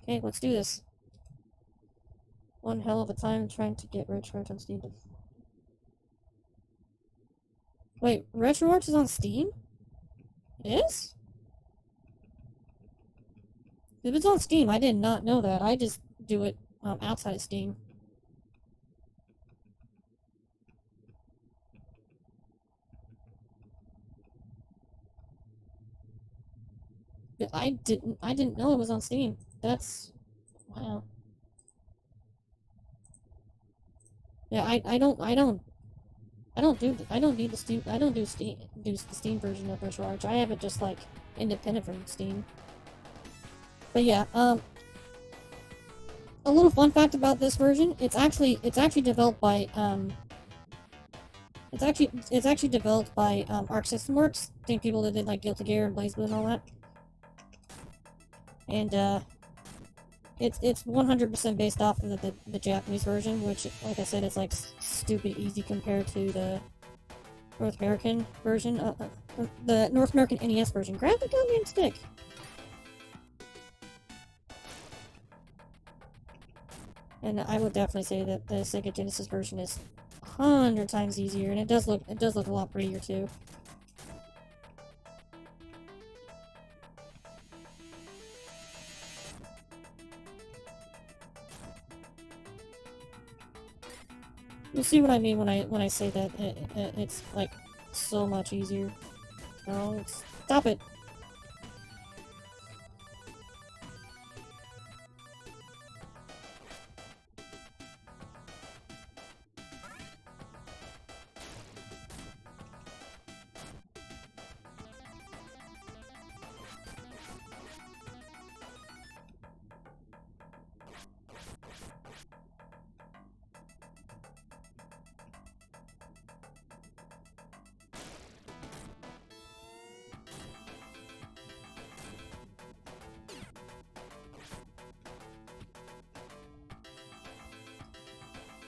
Okay, let's do this. One hell of a time trying to get RetroArch on Steam. Wait, RetroArch is on Steam? It is? If it's on Steam, I did not know that. I just do it outside of Steam. But I didn't know it was on Steam. That's wow. Yeah, I don't need the Steam. I don't do the Steam version of RetroArch. I have it just like independent from Steam. But yeah, a little fun fact about this version: it's actually developed by it's actually developed by Arc System Works, same people that did like Guilty Gear and BlazBlue and all that. And it's 100% based off of the Japanese version, which, like I said, is like stupid easy compared to the North American version, the North American NES version. Grab the goddamn stick. And I would definitely say that the Sega Genesis version is 100 times easier, and it does look a lot prettier too. You'll see what I mean when I say that it's like so much easier. Oh, stop it!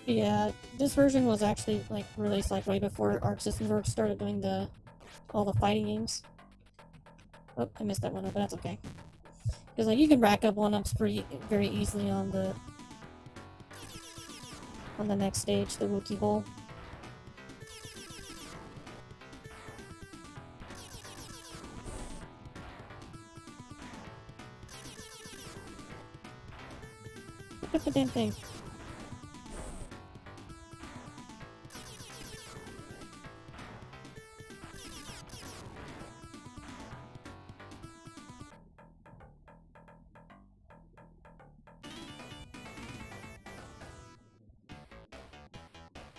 Yeah, this version was actually like released like way before Arc System Works started doing all the fighting games. Oh, I missed that one up, but that's okay. Because like you can rack up one-ups very easily on the next stage, the Wookiee Bowl. Pick up the damn thing.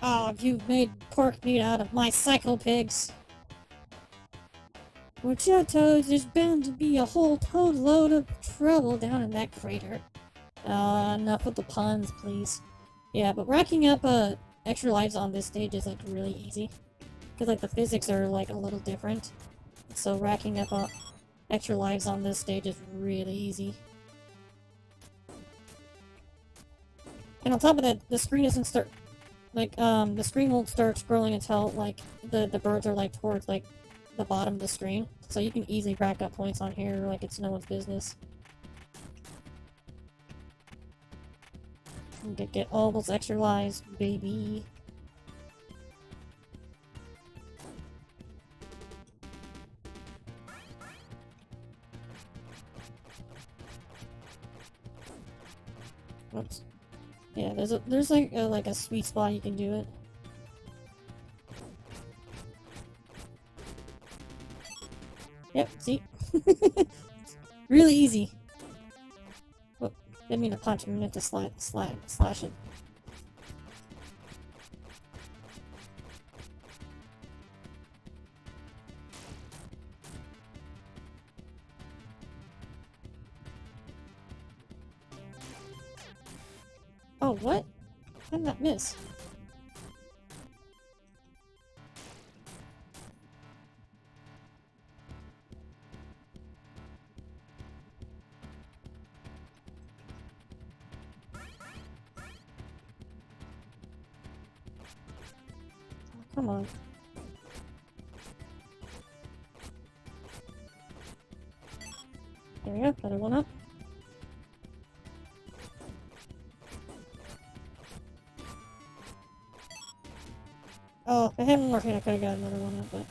Oh, you've made pork meat out of my cycle pigs. With Battletoads, there's bound to be a whole toad load of trouble down in that crater. Enough with the puns, please. Yeah, but racking up extra lives on this stage is like really easy. Because like the physics are like a little different. So racking up extra lives on this stage is really easy. And on top of that, the screen doesn't start... Like, the screen won't start scrolling until, like, the birds are, like, towards, like, the bottom of the screen. So you can easily rack up points on here like it's no one's business. Get all those extra lives, baby. Oops. Yeah, there's like a sweet spot you can do it. Yep, see? Really easy. Whoop, didn't mean to punch him, I meant to slash it. Oh, what? How did that miss? Come on. There we go, another one up. Oh, if I had one more hit, I could have got another one up, but...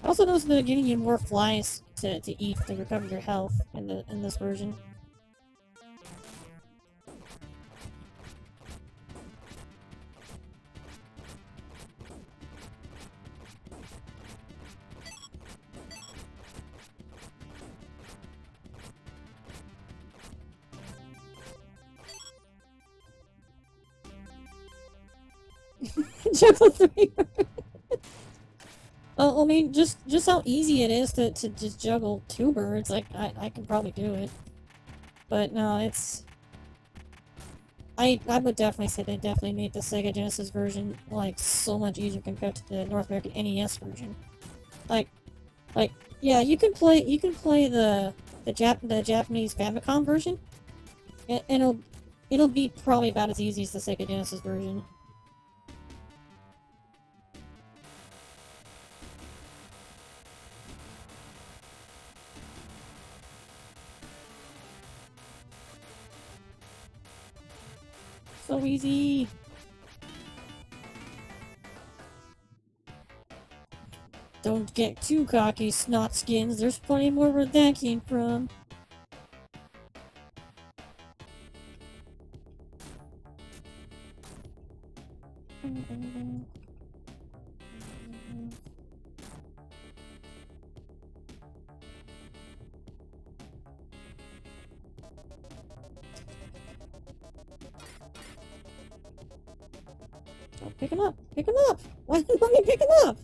I also noticed that they're giving you more flies to eat to recover your health in this version. Juggle 3. I mean, just how easy it is to just juggle 2 birds. Like, I can probably do it. But no, it's... I would definitely say they definitely made the Sega Genesis version, like, so much easier compared to the North American NES version. Like, yeah, you can play the Japanese Famicom version, and it'll be probably about as easy as the Sega Genesis version. So easy! Don't get too cocky, snot skins. There's plenty more where that came from. Oh, pick him up! Pick him up! Why didn't you let me pick him up?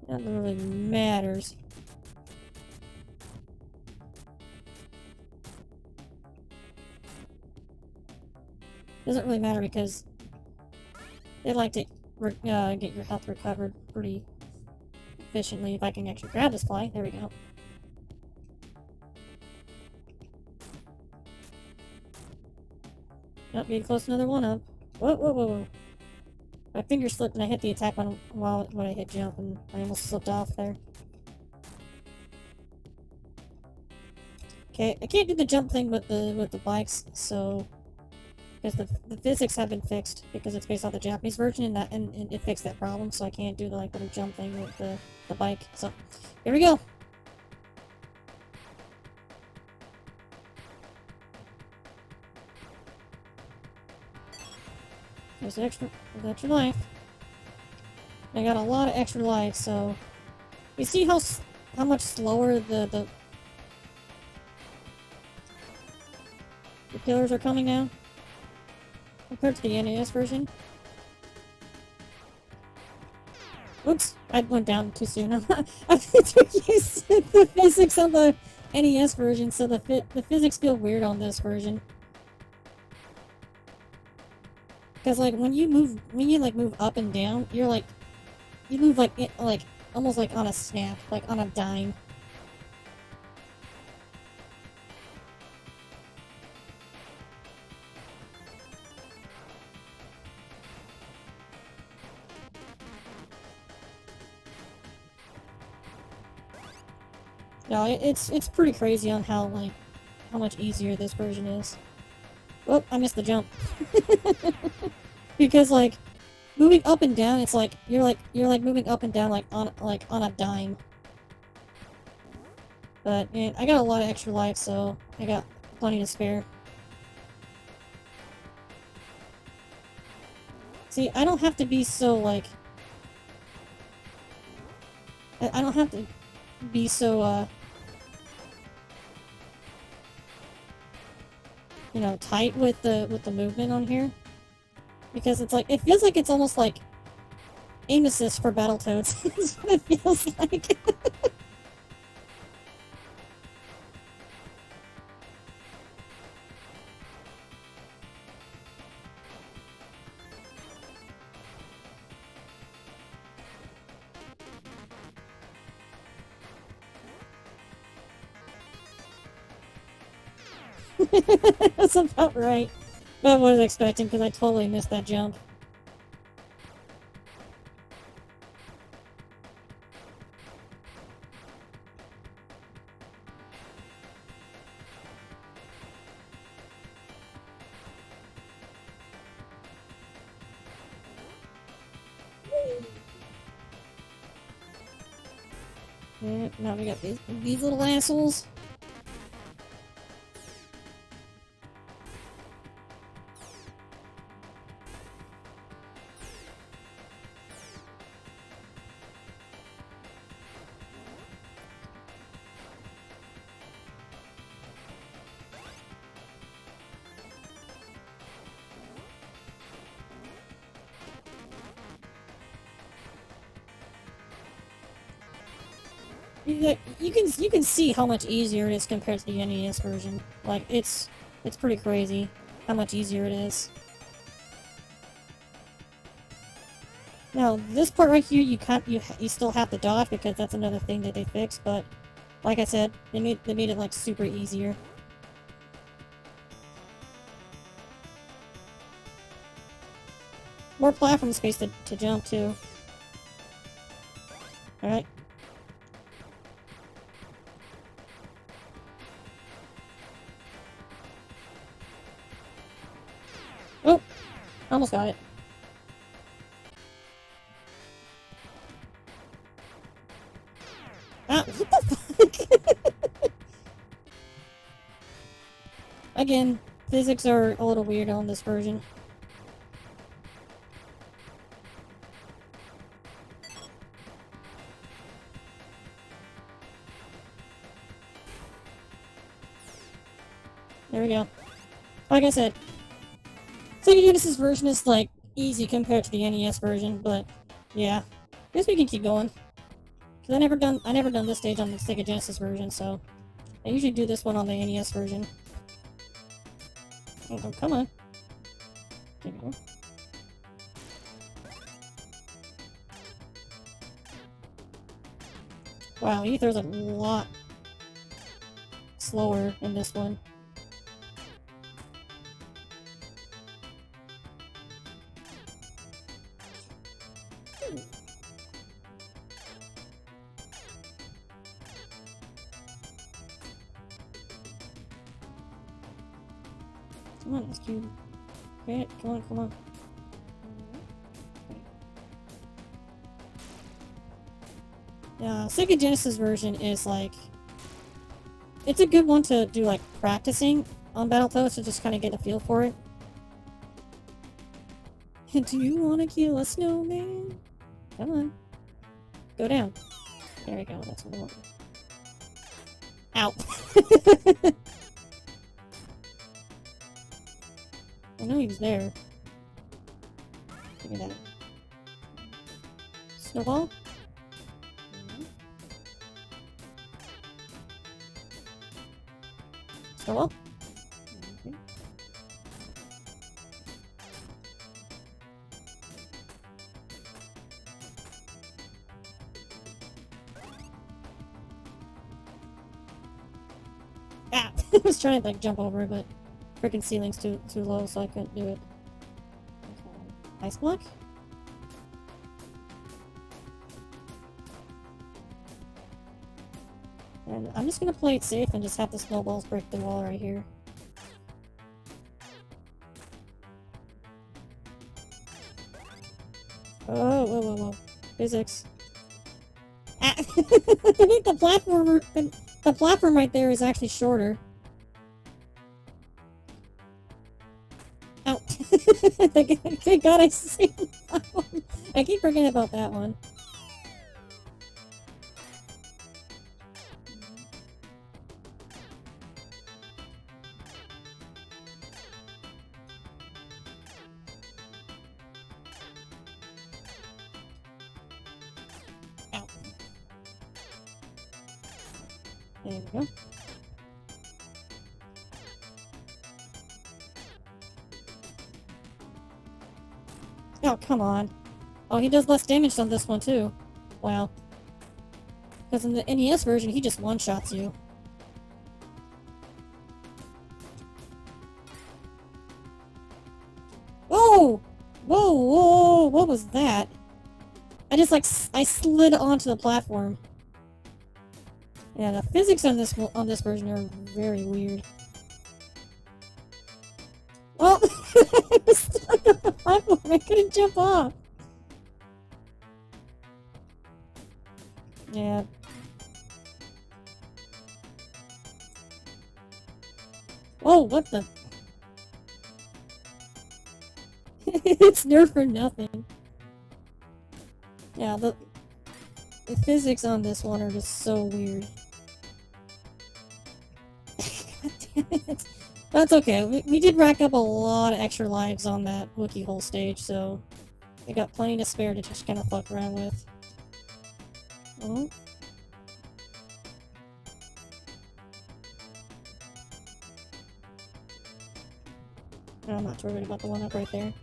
That really matters. Doesn't really matter because they like to get your health recovered pretty efficiently. If I can actually grab this fly, there we go. Yep, getting close to another one up. Whoa, whoa, whoa, whoa. My finger slipped and I hit the attack button when I hit jump and I almost slipped off there. Okay, I can't do the jump thing with the bikes, so because the physics have been fixed because it's based off the Japanese version and it fixed that problem, so I can't do the little jump thing with the bike. So here we go. There's extra life. I got a lot of extra life, so you see how much slower the the pillars are coming now. Compared to the NES version. Oops, I went down too soon. I'm too used to the physics of the NES version, so the physics feel weird on this version. Because like when you move up and down, you move like almost like on a snap, like on a dime. No, it's pretty crazy on how much easier this version is. Oh, I missed the jump. Because like moving up and down, it's like you're moving up and down like on a dime. But man, I got a lot of extra life, so I got plenty to spare. See, I don't have to be so like I don't have to be so you know, tight with the movement on here, because it's like it feels like it's almost like aim assist for Battletoads. Is what it feels like. That's about right. That's what I was expecting, because I totally missed that jump. Yeah, now we got these little assholes. You can see how much easier it is compared to the NES version. Like it's pretty crazy how much easier it is. Now this part right here, you still have to dodge, because that's another thing that they fixed. But like I said, they made it like super easier. More platform space to jump too. All right. Oh, almost got it. Ah, what the fuck? Again, physics are a little weird on this version. There we go. Like I said, Sega Genesis version is like easy compared to the NES version, but yeah, guess we can keep going. Cause I never done this stage on the Sega Genesis version, so I usually do this one on the NES version. Oh, come on. There we go. Wow, Ether's a lot slower in this one. Come on, this cube. Okay, come on, come on. Yeah, Sega Genesis version is like... It's a good one to do like practicing on Battletoads to just kind of get a feel for it. Do you want to kill a snowman? Come on. Go down. There we go, that's what I want. Ow! I know he was there. Give me that. Snowball? Snowball? Okay. Ah! I was trying to like jump over it, but freaking ceiling's too low, so I couldn't do it. Okay. Ice block? And I'm just gonna play it safe and just have the snowballs break the wall right here. Oh, whoa, whoa, whoa. Physics. Ah! I think the platform right there is actually shorter. Ow. Thank God I saved that one. I keep forgetting about that one. Ow. There we go. Oh, come on. Oh, he does less damage on this one, too. Wow. Because in the NES version, he just one-shots you. Whoa! Whoa, whoa, what was that? I just, like, I slid onto the platform. Yeah, the physics on this version are very weird. Oh! I was stuck on the platform. I couldn't jump off. Yeah. Whoa, what the? It's nerf for nothing. Yeah, the physics on this one are just so weird. God damn it. That's okay. We did rack up a lot of extra lives on that Wookiee hole stage, so we got plenty to spare to just kind of fuck around with. Oh. I'm not too worried about the one up right there.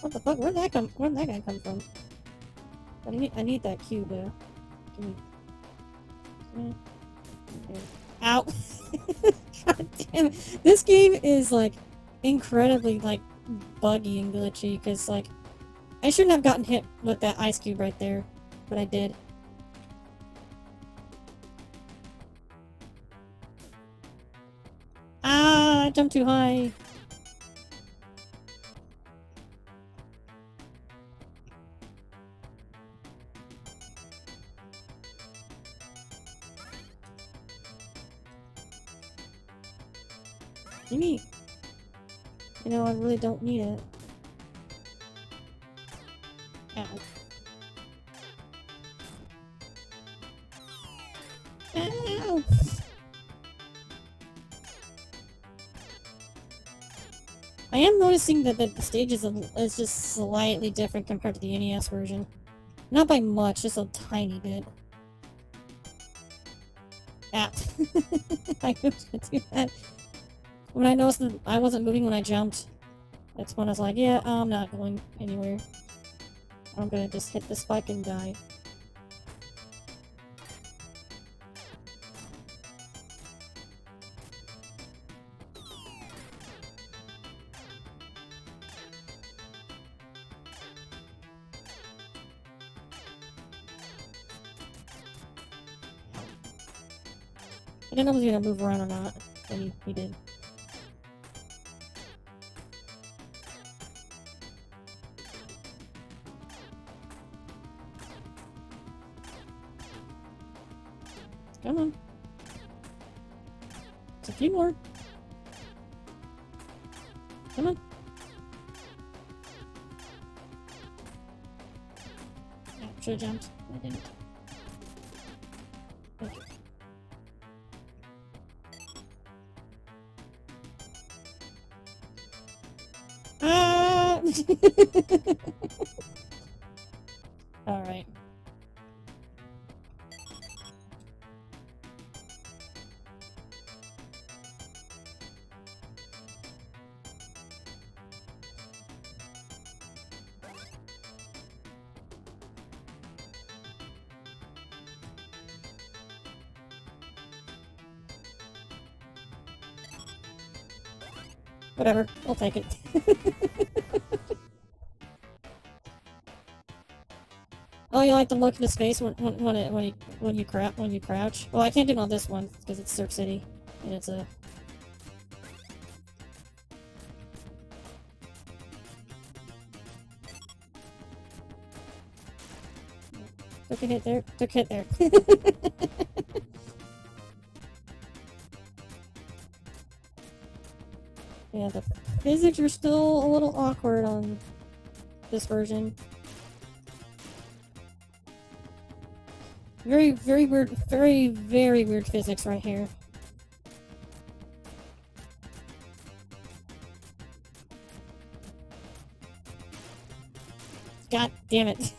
What the fuck? Where'd that guy come from? But I need that cube though. Give me. Okay. Ow! God damn it. This game is like incredibly like buggy and glitchy because like I shouldn't have gotten hit with that ice cube right there, but I did. Ah! I jumped too high. Gimme! You know, I really don't need it. Ow. Ow! I am noticing that the stage is just slightly different compared to the NES version. Not by much, just a tiny bit. Ah. I was gonna do that. When I noticed that I wasn't moving when I jumped, that's when I was like, yeah, I'm not going anywhere. I'm gonna just hit the spike and die. I didn't know if he was gonna move around or not, but he did. Come on. It's a few more. Come on. Yeah, should've jumped. I didn't. Thank you. Ah! Alright. Whatever, I'll take it. Oh, you like to look in his face when you crouch. Well, I can't do it on this one because it's Surf City, and it's a. Took a hit there. Took a hit there. Yeah, the physics are still a little awkward on this version. Very, very weird, very weird physics right here. God damn it.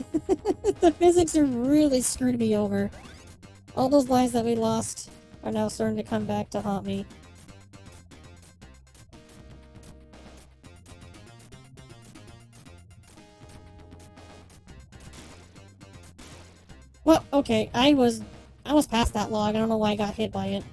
The physics are really screwed me over. All those lives that we lost are now starting to come back to haunt me. Well, okay, I was past that log. I don't know why I got hit by it.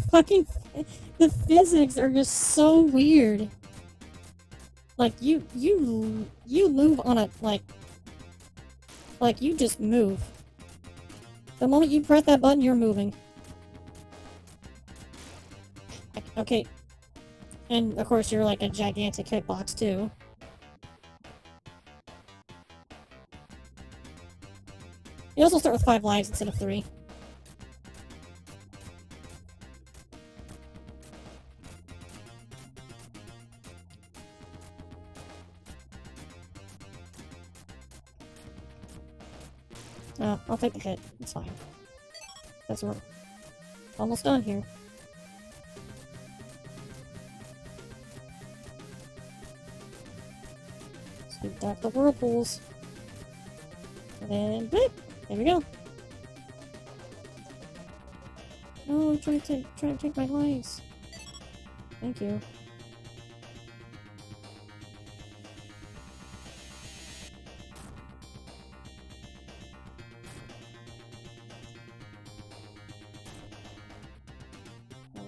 Fucking the physics are just so weird. Like you move on a like you just move. The moment you press that button, you're moving. Okay. And, of course, you're like a gigantic hitbox, too. You also start with 5 lives instead of 3. Oh, I'll take the hit. It's fine. That's we're almost done here. Scoop back the whirlpools. And then, boop! There we go. No, I'm trying to take my lives. Thank you.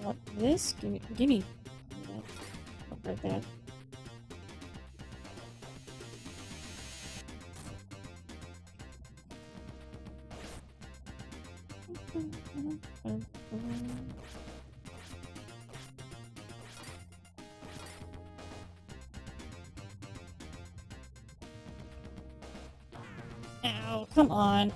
What this? Gimme. Right there. Ow, come on.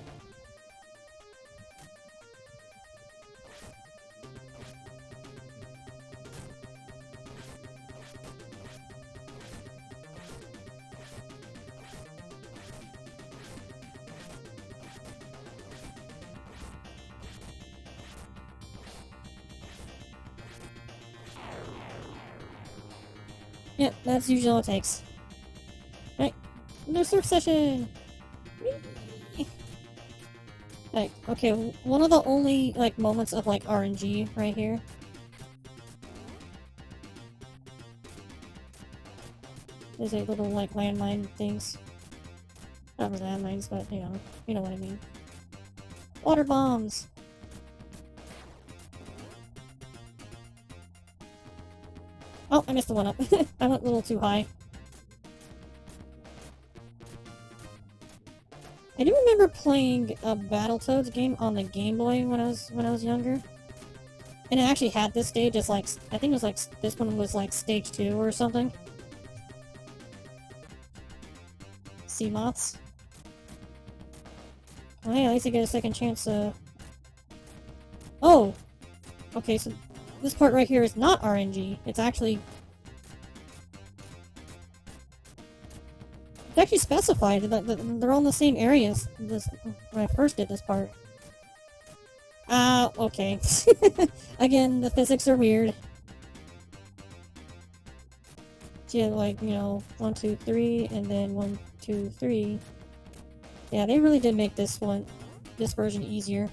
Yeah, that's usually all it takes. Right, no surf session! Whee! Like, okay, one of the only, like, moments of, like, RNG right here. There's a little, like, landmine things. Not really landmines, but, you know what I mean. Water bombs! Oh, I missed the one up. I went a little too high. I do remember playing a Battletoads game on the Game Boy when I was younger. And it actually had this stage as like, I think it was like, this one was like stage 2 or something. sea moths. Well, hey, at least I get a second chance, Oh! Okay, so this part right here is not RNG. It's actually... It's actually specified that they're all in the same areas when I first did this part. Okay. Again, the physics are weird. So you have like, 1, 2, 3, and then 1, 2, 3. Yeah, they really did make this version easier.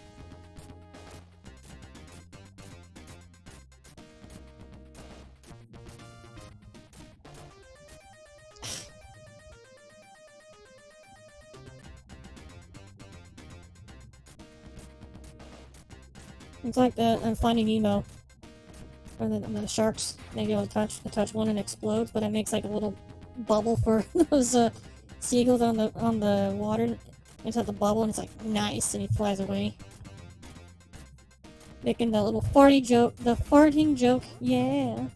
It's like that I'm Finding Nemo. Or the sharks, they go to touch one and explodes, but it makes like a little bubble for those seagulls on the water. It's at the bubble and it's like nice, and he flies away. Making that little farty joke, the farting joke, yeah.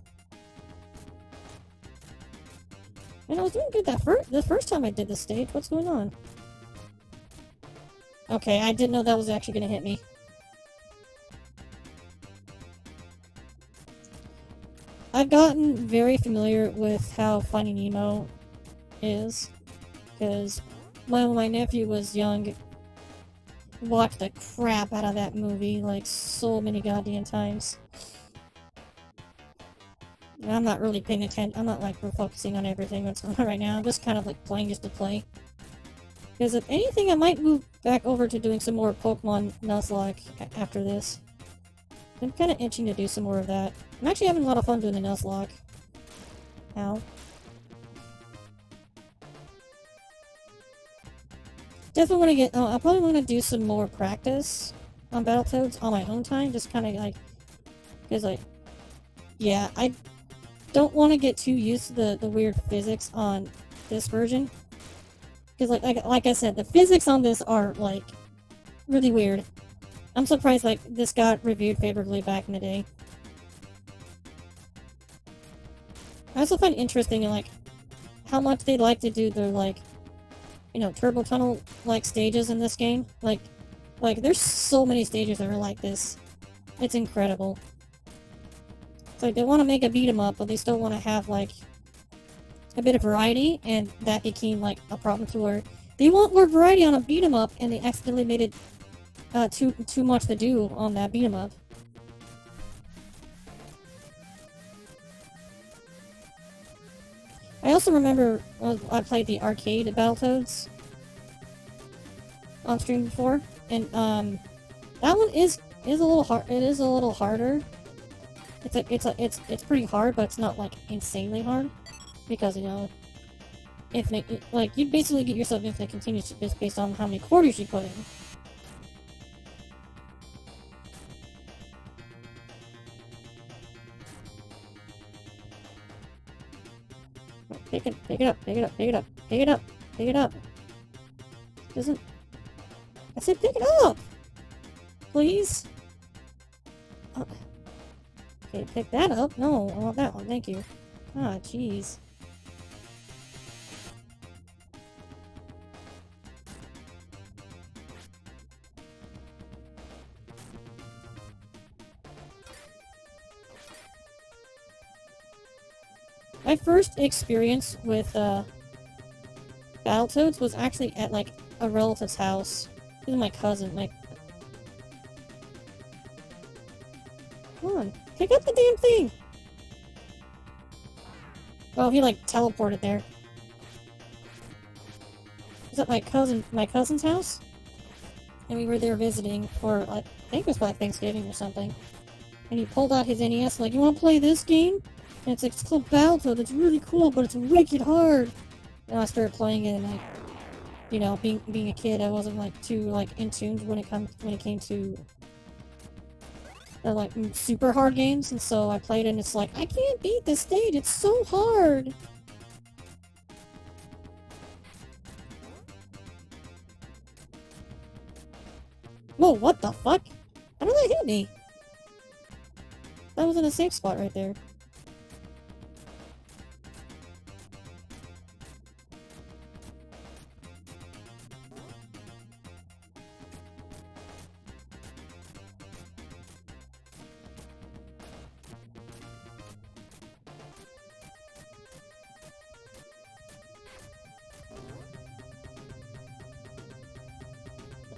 And I was doing good the first time I did this stage. What's going on? Okay, I didn't know that was actually gonna hit me. I've gotten very familiar with how Finding Nemo is, because when my nephew was young, watched the crap out of that movie like so many goddamn times. And I'm not really paying attention. I'm not like focusing on everything that's going on right now. I'm just kind of like playing just to play. Because if anything, I might move back over to doing some more Pokemon Nuzlocke after this. I'm kind of itching to do some more of that. I'm actually having a lot of fun doing the Nuzlocke. Ow. Definitely want to get... I probably want to do some more practice on Battletoads on my own time. Just kind of like... Because like... Yeah, I don't want to get too used to the weird physics on this version. Because like I said, the physics on this are like... really weird. I'm surprised like this got reviewed favorably back in the day. I also find interesting like how much they like to do their like turbo tunnel like stages in this game. Like there's so many stages that are like this. It's incredible. It's like they want to make a beat 'em up, but they still want to have like a bit of variety, and that became like a problem to where they want more variety on a beat 'em up, and they accidentally made it too much to do on that beat 'em up. I also remember I played the arcade Battletoads on stream before, and that one is a little hard. It is a little harder. It's pretty hard, but it's not like insanely hard because infinite, like you basically get yourself infinite continues just based on how many quarters you put in. Pick it up, pick it up, pick it up, pick it up, pick it up. Doesn't... I said pick it up! Please? Okay, pick that up? No, I want that one, thank you. Ah, jeez. My first experience with Battletoads was actually at like a relative's house. This is my cousin. Come on, pick up the damn thing! Oh, he like teleported there. Is that my cousin's house? And we were there visiting for I think it was like Thanksgiving or something. And he pulled out his NES like, you wanna play this game? And it's like, it's called Battletoads, it's really cool, but it's wicked hard. And I started playing it, and like, being a kid, I wasn't like too like in tune when it came to like super hard games, and so I played it, and it's like, I can't beat this stage, it's so hard. Whoa, what the fuck? How did that hit me? That was in a safe spot right there.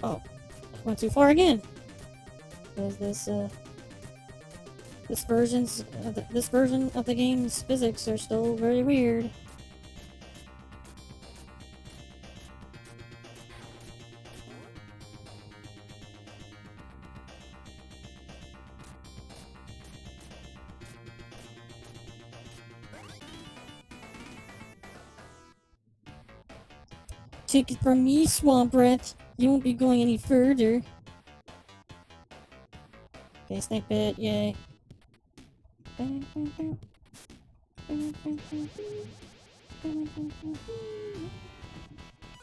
Oh, went too far again. Because this version of the game's physics are still very weird. Take it from me, Swamp Rat. You won't be going any further. Okay, snake bit, yay.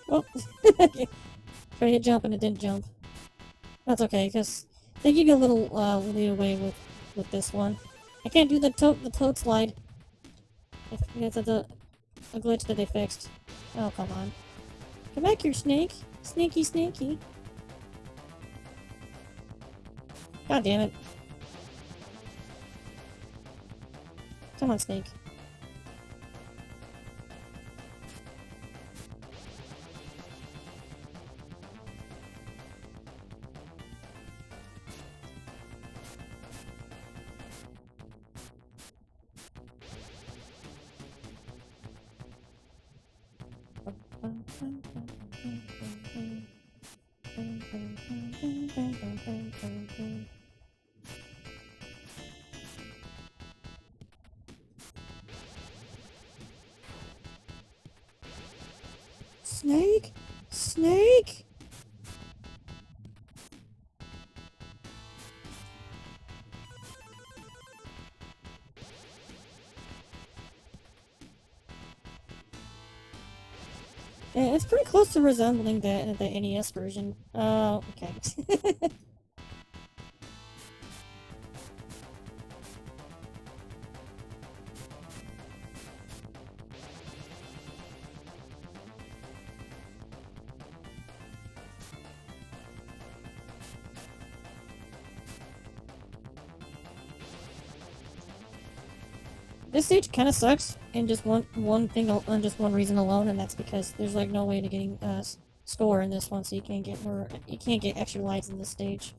Oh, okay. Tried to hit jump and it didn't jump. That's okay, because they give you a little leeway with this one. I can't do the toad slide. I think that's a glitch that they fixed. Oh, come on. Come back here, snake. Snaky, snaky. God damn it. Come on, snake. Snake? Snake? Yeah, it's pretty close to resembling the NES version. Oh, okay. This stage kind of sucks, and just one thing, on just one reason alone, and that's because there's like no way to getting score in this one, so you can't get extra lives in this stage.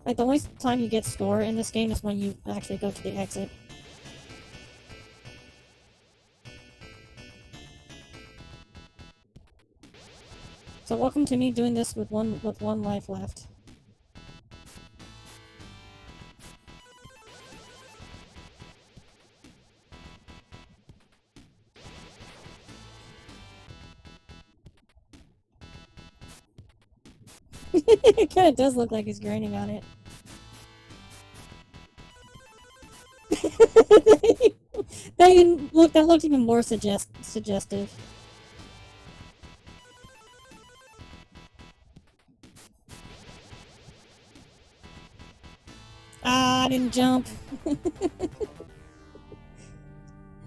Like the only time you get score in this game is when you actually go to the exit. So welcome to me doing this with one life left. It kind of does look like he's grinding on it. That looked even more suggestive. Ah, I didn't jump.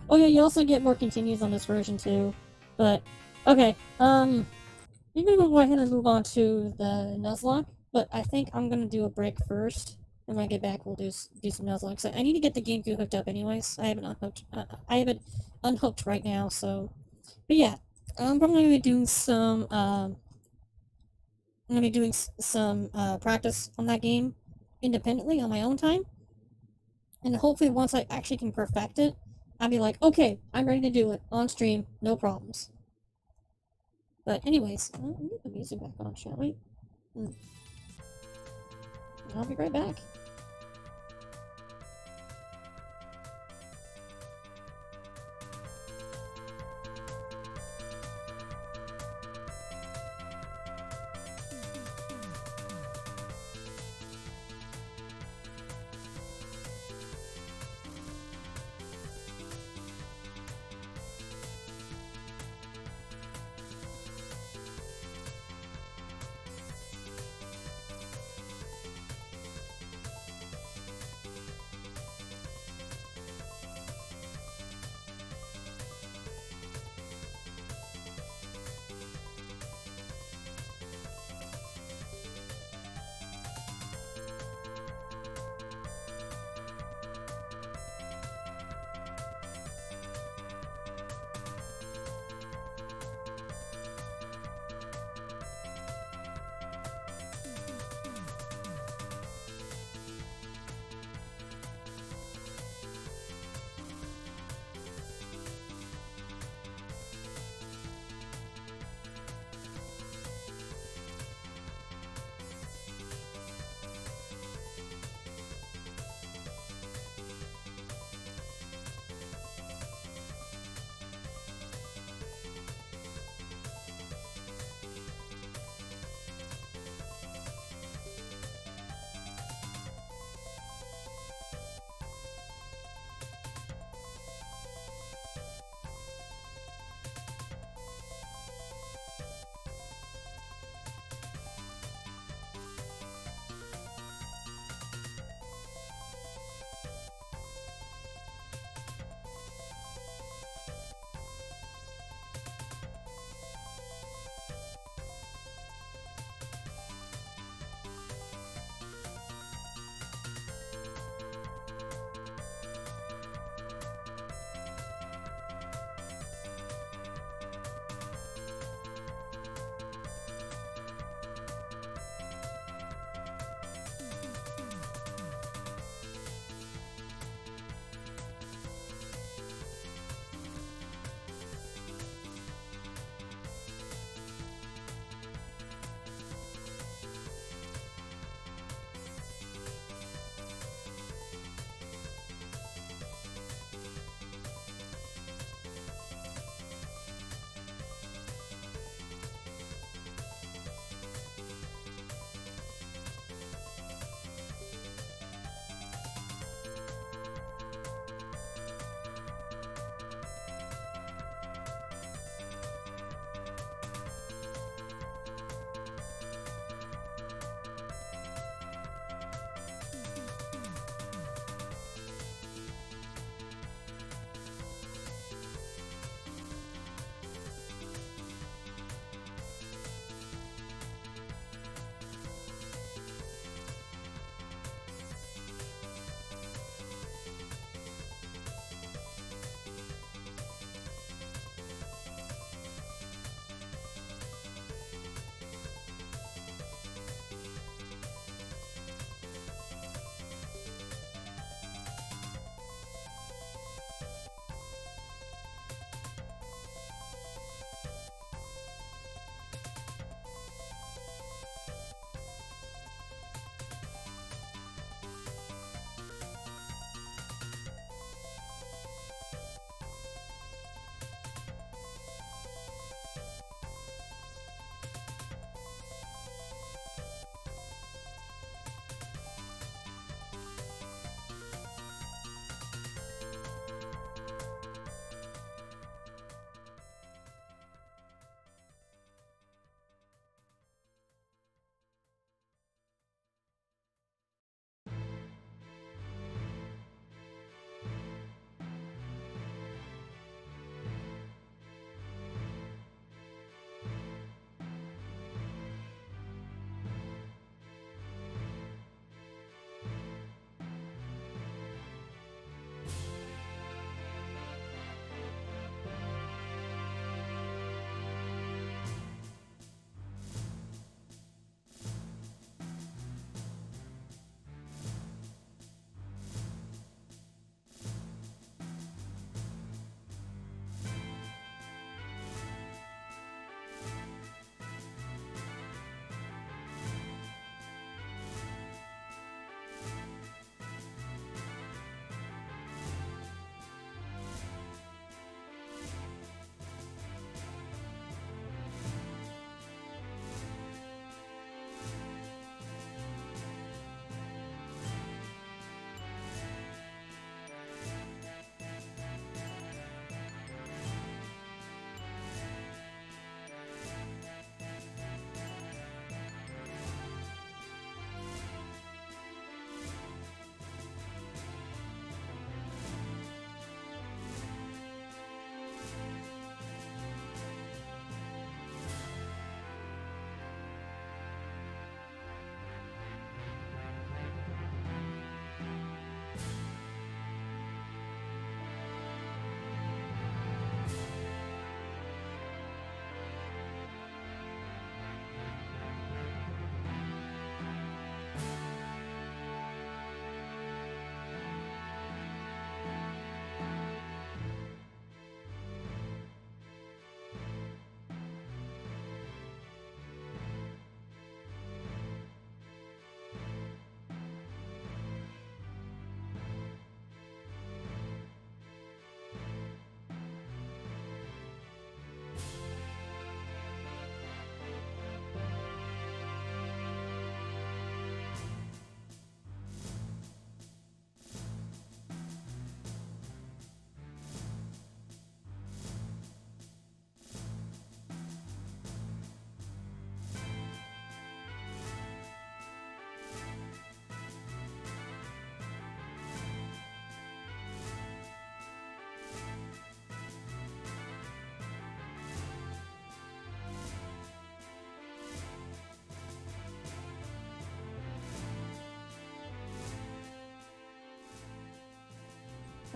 Oh yeah, you also get more continues on this version too. But okay, you're gonna go ahead and move on to the Nuzlocke, but I think I'm gonna do a break first. And when I get back, we'll do some Nuzlocke. So I need to get the GameCube hooked up, anyways. I have it unhooked right now. So, but yeah, I'm probably gonna be doing some. I'm gonna be doing some practice on that game independently on my own time, and hopefully once I actually can perfect it, I'll be like, okay, I'm ready to do it on stream, no problems. But anyways, we'll get the music back on, shall we? I'll be right back.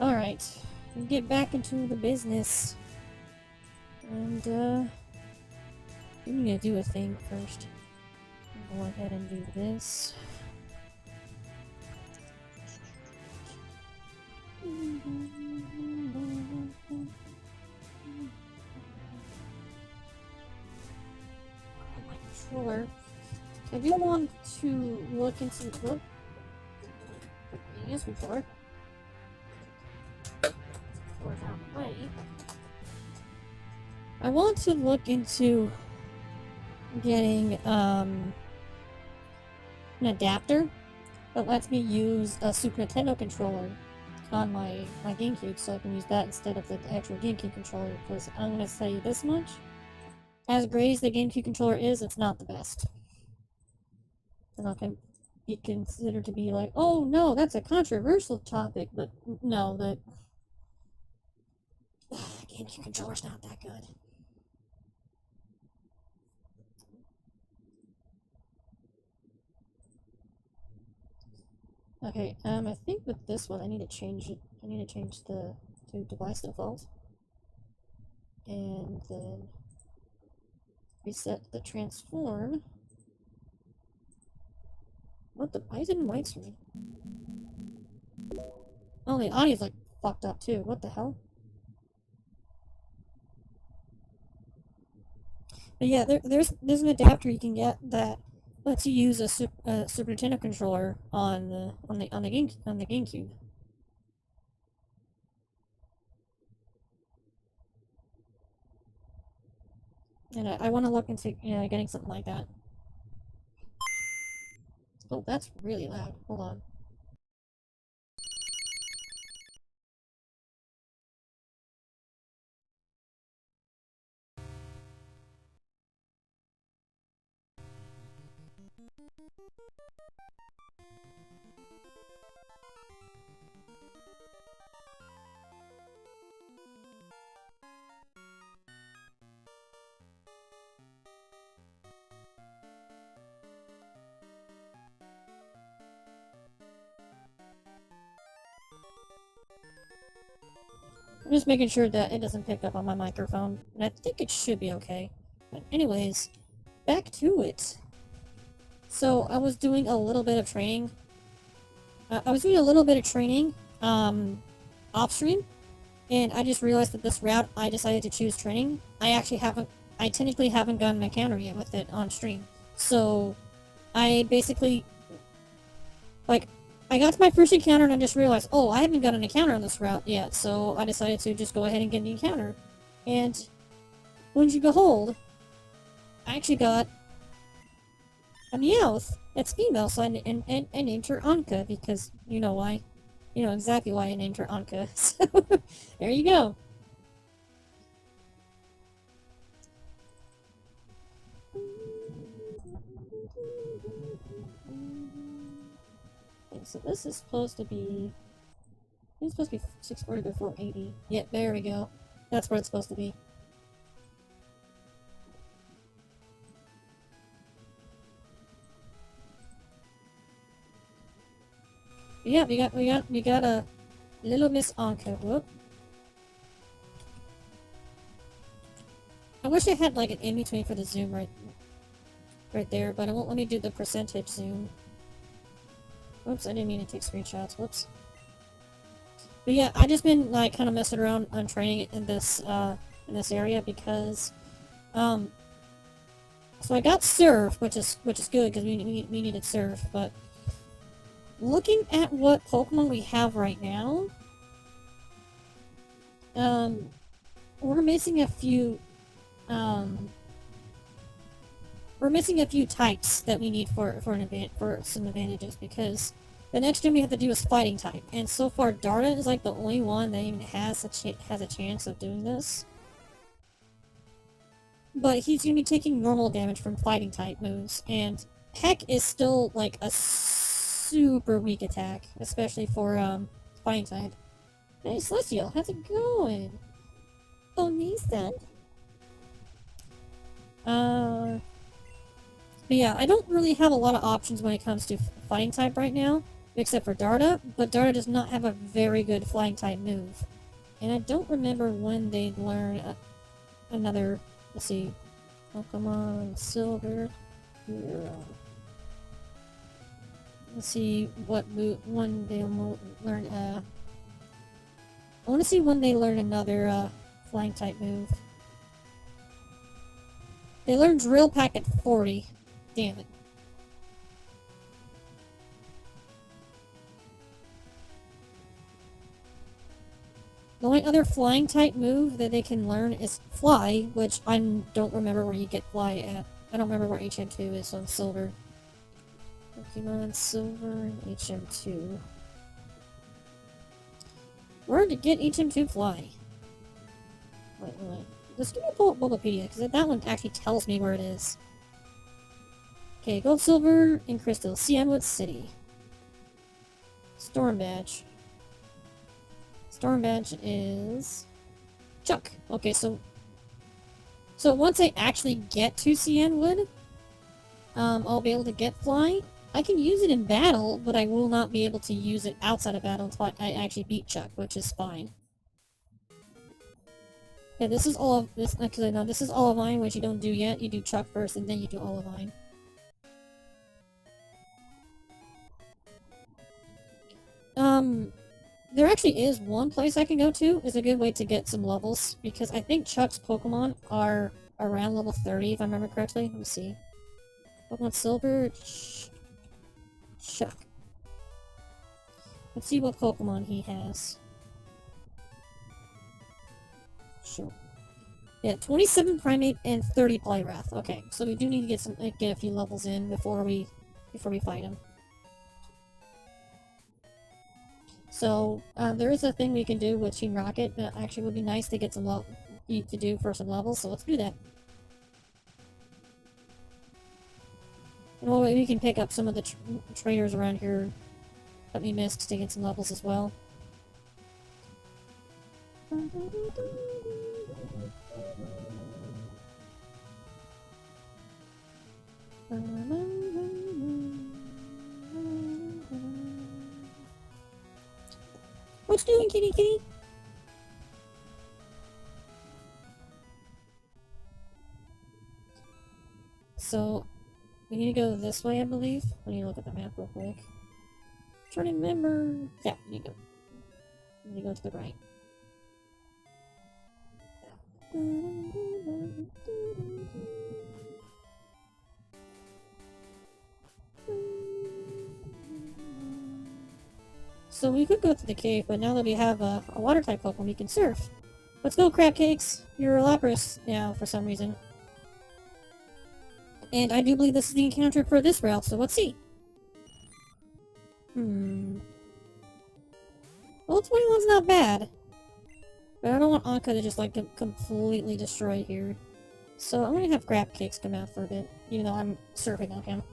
Alright, get back into the business. And, we need to do a thing first. Go ahead and do this. Controller. I do want to look into the use controller. I want to look into getting an adapter that lets me use a Super Nintendo controller on my GameCube, so I can use that instead of the actual GameCube controller, because I'm going to tell you this much. As great as the GameCube controller is, it's not the best. It's not going to be considered to be like, oh no, that's a controversial topic, but no, the GameCube controller's not that good. Okay, I think with this one I need to change it. I need to change the to device default. And then reset the transform. What the? Why is it in widescreen? Oh, the audio's like fucked up too. What the hell? But yeah, there's an adapter you can get that lets you use a Super Nintendo controller on the GameCube. And I want to look into getting something like that. Oh, that's really loud. Hold on. I'm just making sure that it doesn't pick up on my microphone, and I think it should be okay. But anyways, back to it. So I was doing a little bit of training. Off stream, and I just realized that this route I decided to choose training. I technically haven't gotten an encounter yet with it on stream. So I basically, like, I got to my first encounter and I just realized, oh, I haven't got an encounter on this route yet, so I decided to just go ahead and get an encounter. And, wouldn't you behold, I actually got a Meowth that's female, so I named her Anka, because you know why. You know exactly why I named her Anka, so there you go. Okay, so this is supposed to be... It's supposed to be 640 by 480. Yep, there we go. That's where it's supposed to be. Yeah, we got a little Miss Anka. Whoop. I wish I had like an in-between for the zoom right there, but it won't let me do the percentage zoom. Whoops, I didn't mean to take screenshots. Whoops. But yeah, I just been like kind of messing around on training in this area because so I got Surf, which is good because we needed Surf, but looking at what Pokemon we have right now, we're missing a few types that we need for some advantages, because the next gym we have to do is fighting type, and so far Darda is like the only one that even has a chance of doing this. But he's gonna be taking normal damage from fighting type moves, and Heck is still like a super weak attack, especially for fighting type. Hey Celestial, how's it going? Oh, Nathan. But yeah, I don't really have a lot of options when it comes to fighting type right now, except for Darda, but Darda does not have a very good flying type move. And I don't remember when they learn another, let's see, Pokemon Silver. Here, let's see what when they learn, I want to see when they learn another, flying type move. They learn Drill Pack at 40. Damn it. The only other flying type move that they can learn is Fly, which I don't remember where you get Fly at. I don't remember where HM2 is on Silver. Pokemon Silver and HM2. Where to get HM2 Fly? Wait. Just give me a pull up Bulbapedia, because that one actually tells me where it is. Okay, Gold, Silver, and Crystal. Cianwood City. Storm Badge. Storm Badge is... Chuck. Okay, so once I actually get to Cianwood, I'll be able to get Fly. I can use it in battle, but I will not be able to use it outside of battle until I actually beat Chuck, which is fine. Yeah, this is all of this. Actually, no, this is Olivine, which you don't do yet. You do Chuck first, and then you do Olivine. There actually is one place I can go to. Is a good way to get some levels, because I think Chuck's Pokemon are around level 30, if I remember correctly. Let me see. Pokemon Silver, Chuck. Let's see what Pokemon he has. Sure. Yeah, 27 Primate and 30 Poliwrath. Okay, so we do need to get a few levels in before we fight him. So there is a thing we can do with Team Rocket that actually would be nice to get to do for some levels. So let's do that. And well, we can pick up some of the trainers around here that we missed to get some levels as well. What's doing, kitty kitty? So, we need to go this way, I believe. Let me look at the map real quick. Trying to remember. Yeah, we need to go to the right. So we could go to the cave, but now that we have a water type Pokemon, we can surf. Let's go, Crab Cakes! You're a Lapras now, for some reason. And I do believe this is the encounter for this route, so let's see. Well, 21's not bad. But I don't want Anka to just, like, completely destroy here. So I'm gonna have Crab Cakes come out for a bit, even though I'm surfing on him.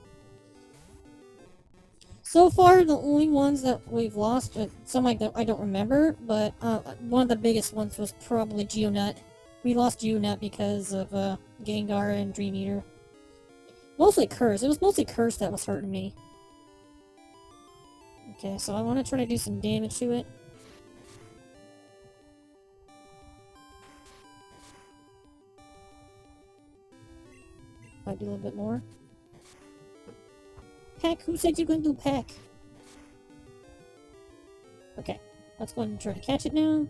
So far, the only ones that we've lost, some like that I don't remember, but one of the biggest ones was probably Geonut. We lost Geonut because of Gengar and Dream Eater. Mostly Curse. It was mostly Curse that was hurting me. Okay, so I want to try to do some damage to it. Might do a little bit more. Peck? Who said you're going to do Peck? Okay, let's go ahead and try to catch it now.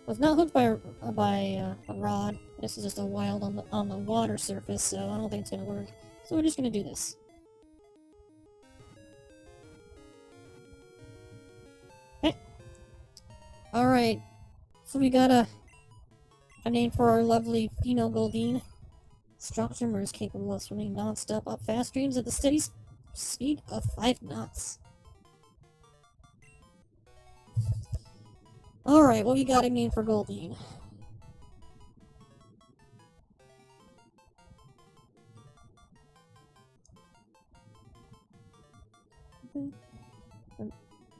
Was not hooked by a rod. This is just a wild on the water surface, so I don't think it's gonna work. So we're just gonna do this. Okay. All right. So we got a name for our lovely female Goldeen. Strong swimmer is capable of swimming non-stop up fast streams at the steady speed of 5 knots. Alright, what we got a name for Goldeen?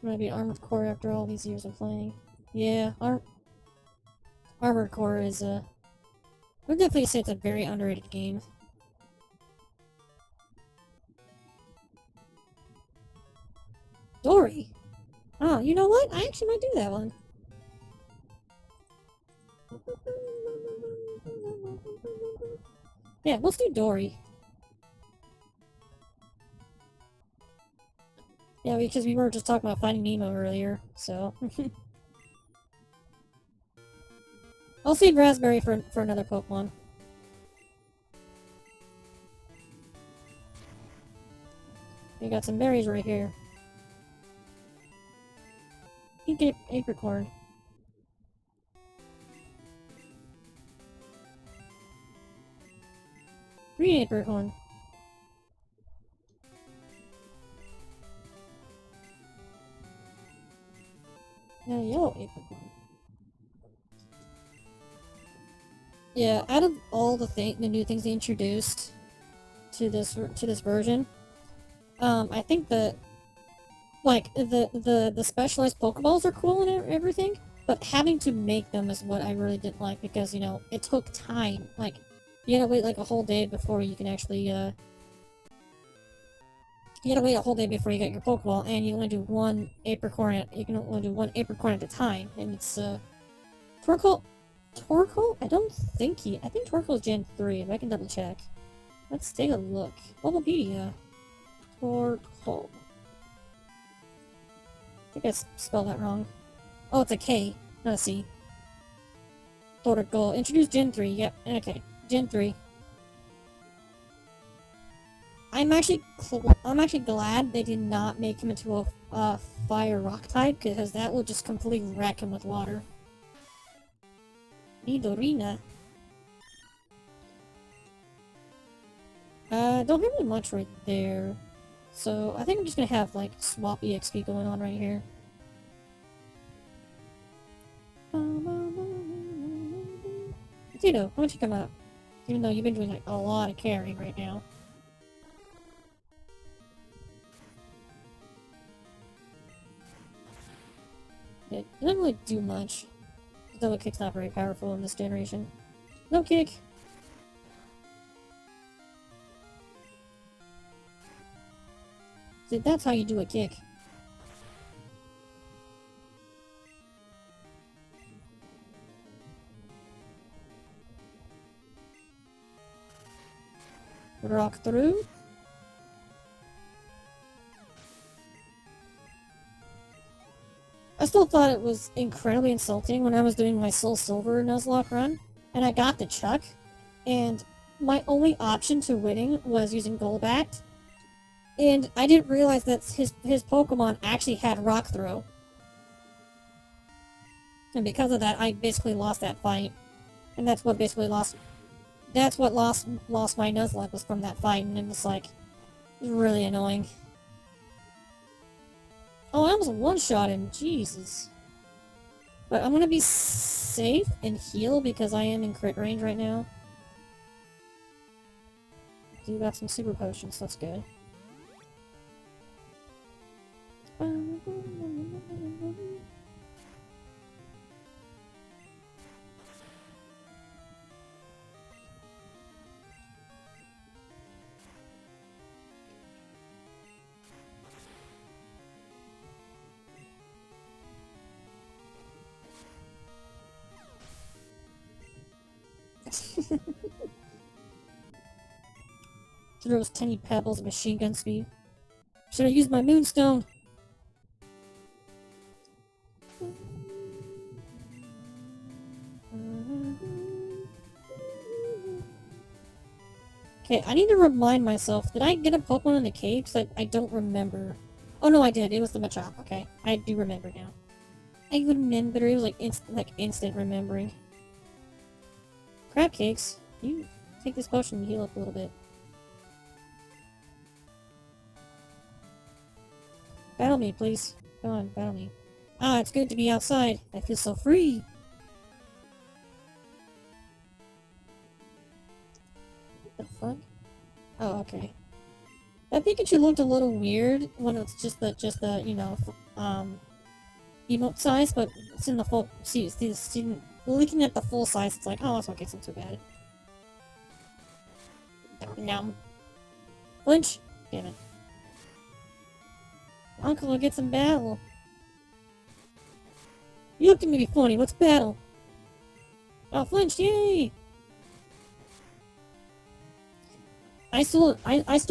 Might be Armored Core after all these years of playing. Yeah, Armored Core is I would definitely say it's a very underrated game. Dory. Oh, you know what? I actually might do that one. Yeah, let's do Dory. Yeah, because we were just talking about Finding Nemo earlier, so... I'll save Raspberry for another Pokemon. We got some berries right here. Pink apricorn. Green apricorn. And a yellow apricorn. Yeah, out of all the new things they introduced to this version, I think that like the specialized Pokeballs are cool and everything, but having to make them is what I really didn't like because, you know, it took time. Like, you had to wait like a whole day before you can actually you had to wait a whole day before you got your Pokeball, and you only do one apricorn. You can only do one apricorn at a time, and it's Torkoal. Torkoal? I think Torkoal is Gen 3, but I can double check. Let's take a look. Bulbapedia. Torkoal. I think I spelled that wrong. Oh, it's a K, not a C. Torkoal. Introduced Gen 3, yep, okay. Gen 3. I'm actually glad they did not make him into a fire rock type, because that would just completely wreck him with water. Nidorina. Don't have much right there. So, I think I'm just gonna have, like, swap EXP going on right here. Tito, why don't you come up? Even though you've been doing, like, a lot of carrying right now. It doesn't really do much. Double Kick's not very powerful in this generation. No kick! See, that's how you do a kick. Rock through. I still thought it was incredibly insulting when I was doing my Soul Silver Nuzlocke run, and I got the Chuck, and my only option to winning was using Golbat, and I didn't realize that his Pokemon actually had Rock Throw. And because of that, I basically lost that fight. And that's what basically lost my Nuzlocke was from that fight, and it was like, really annoying. Oh, I almost one-shot him, Jesus. But I'm gonna be safe and heal because I am in crit range right now. Do got some super potions, that's good. Throws tiny pebbles at machine gun speed. Should I use my Moonstone? Okay, I need to remind myself. Did I get a Pokemon in the cave? Because I don't remember. Oh no, I did. It was the Machop. Okay, I do remember now. I remember. It was like instant remembering. Crab cakes. You take this potion and heal up a little bit. Battle me, please. Come on, battle me. Ah, it's good to be outside. I feel so free. What the fuck? Oh, okay. That Pikachu looked a little weird when it's just the you know, emote size, but it's in the full. See, looking at the full size, it's like, oh, it's okay, it's not too bad. Nom. Flinch. Damn it. Uncle gets in battle. You looked at me funny. What's battle? Oh, flinched! Yay! I still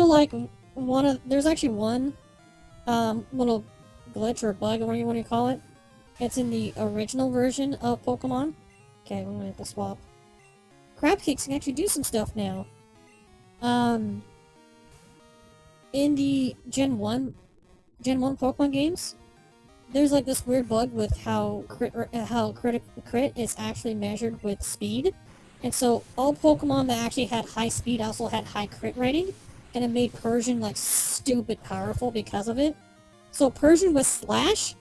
like one of. There's actually one little glitch or bug, or whatever you want to call it. It's in the original version of Pokemon. Okay, we're gonna have to swap. Crab Cakes can actually do some stuff now. In the Gen 1 Pokemon games, there's like this weird bug with how crit is actually measured with speed. And so all Pokemon that actually had high speed also had high crit rating, and it made Persian like stupid powerful because of it. So Persian with Slash,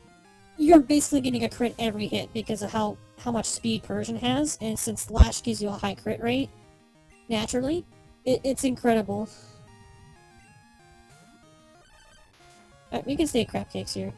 you're basically getting a crit every hit because of how much speed Persian has, and since Slash gives you a high crit rate, naturally, it's incredible. Alright, we can stay Crab Cakes here.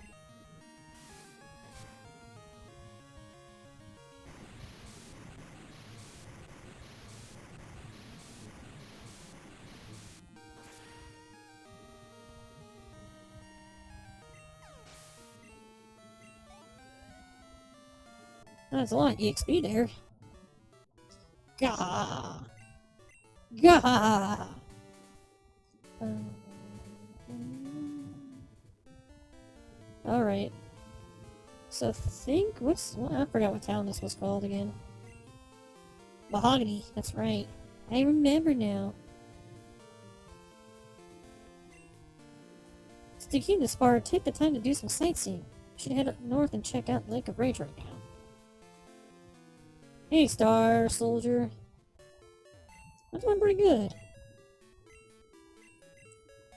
That's a lot of EXP there. Gah! Gah! Alright. So I think, I forgot what town this was called again. Mahogany, that's right. I remember now. To keep the spar, take the time to do some sightseeing. You should head up north and check out Lake of Rage right now. Hey, Star Soldier. I'm doing pretty good.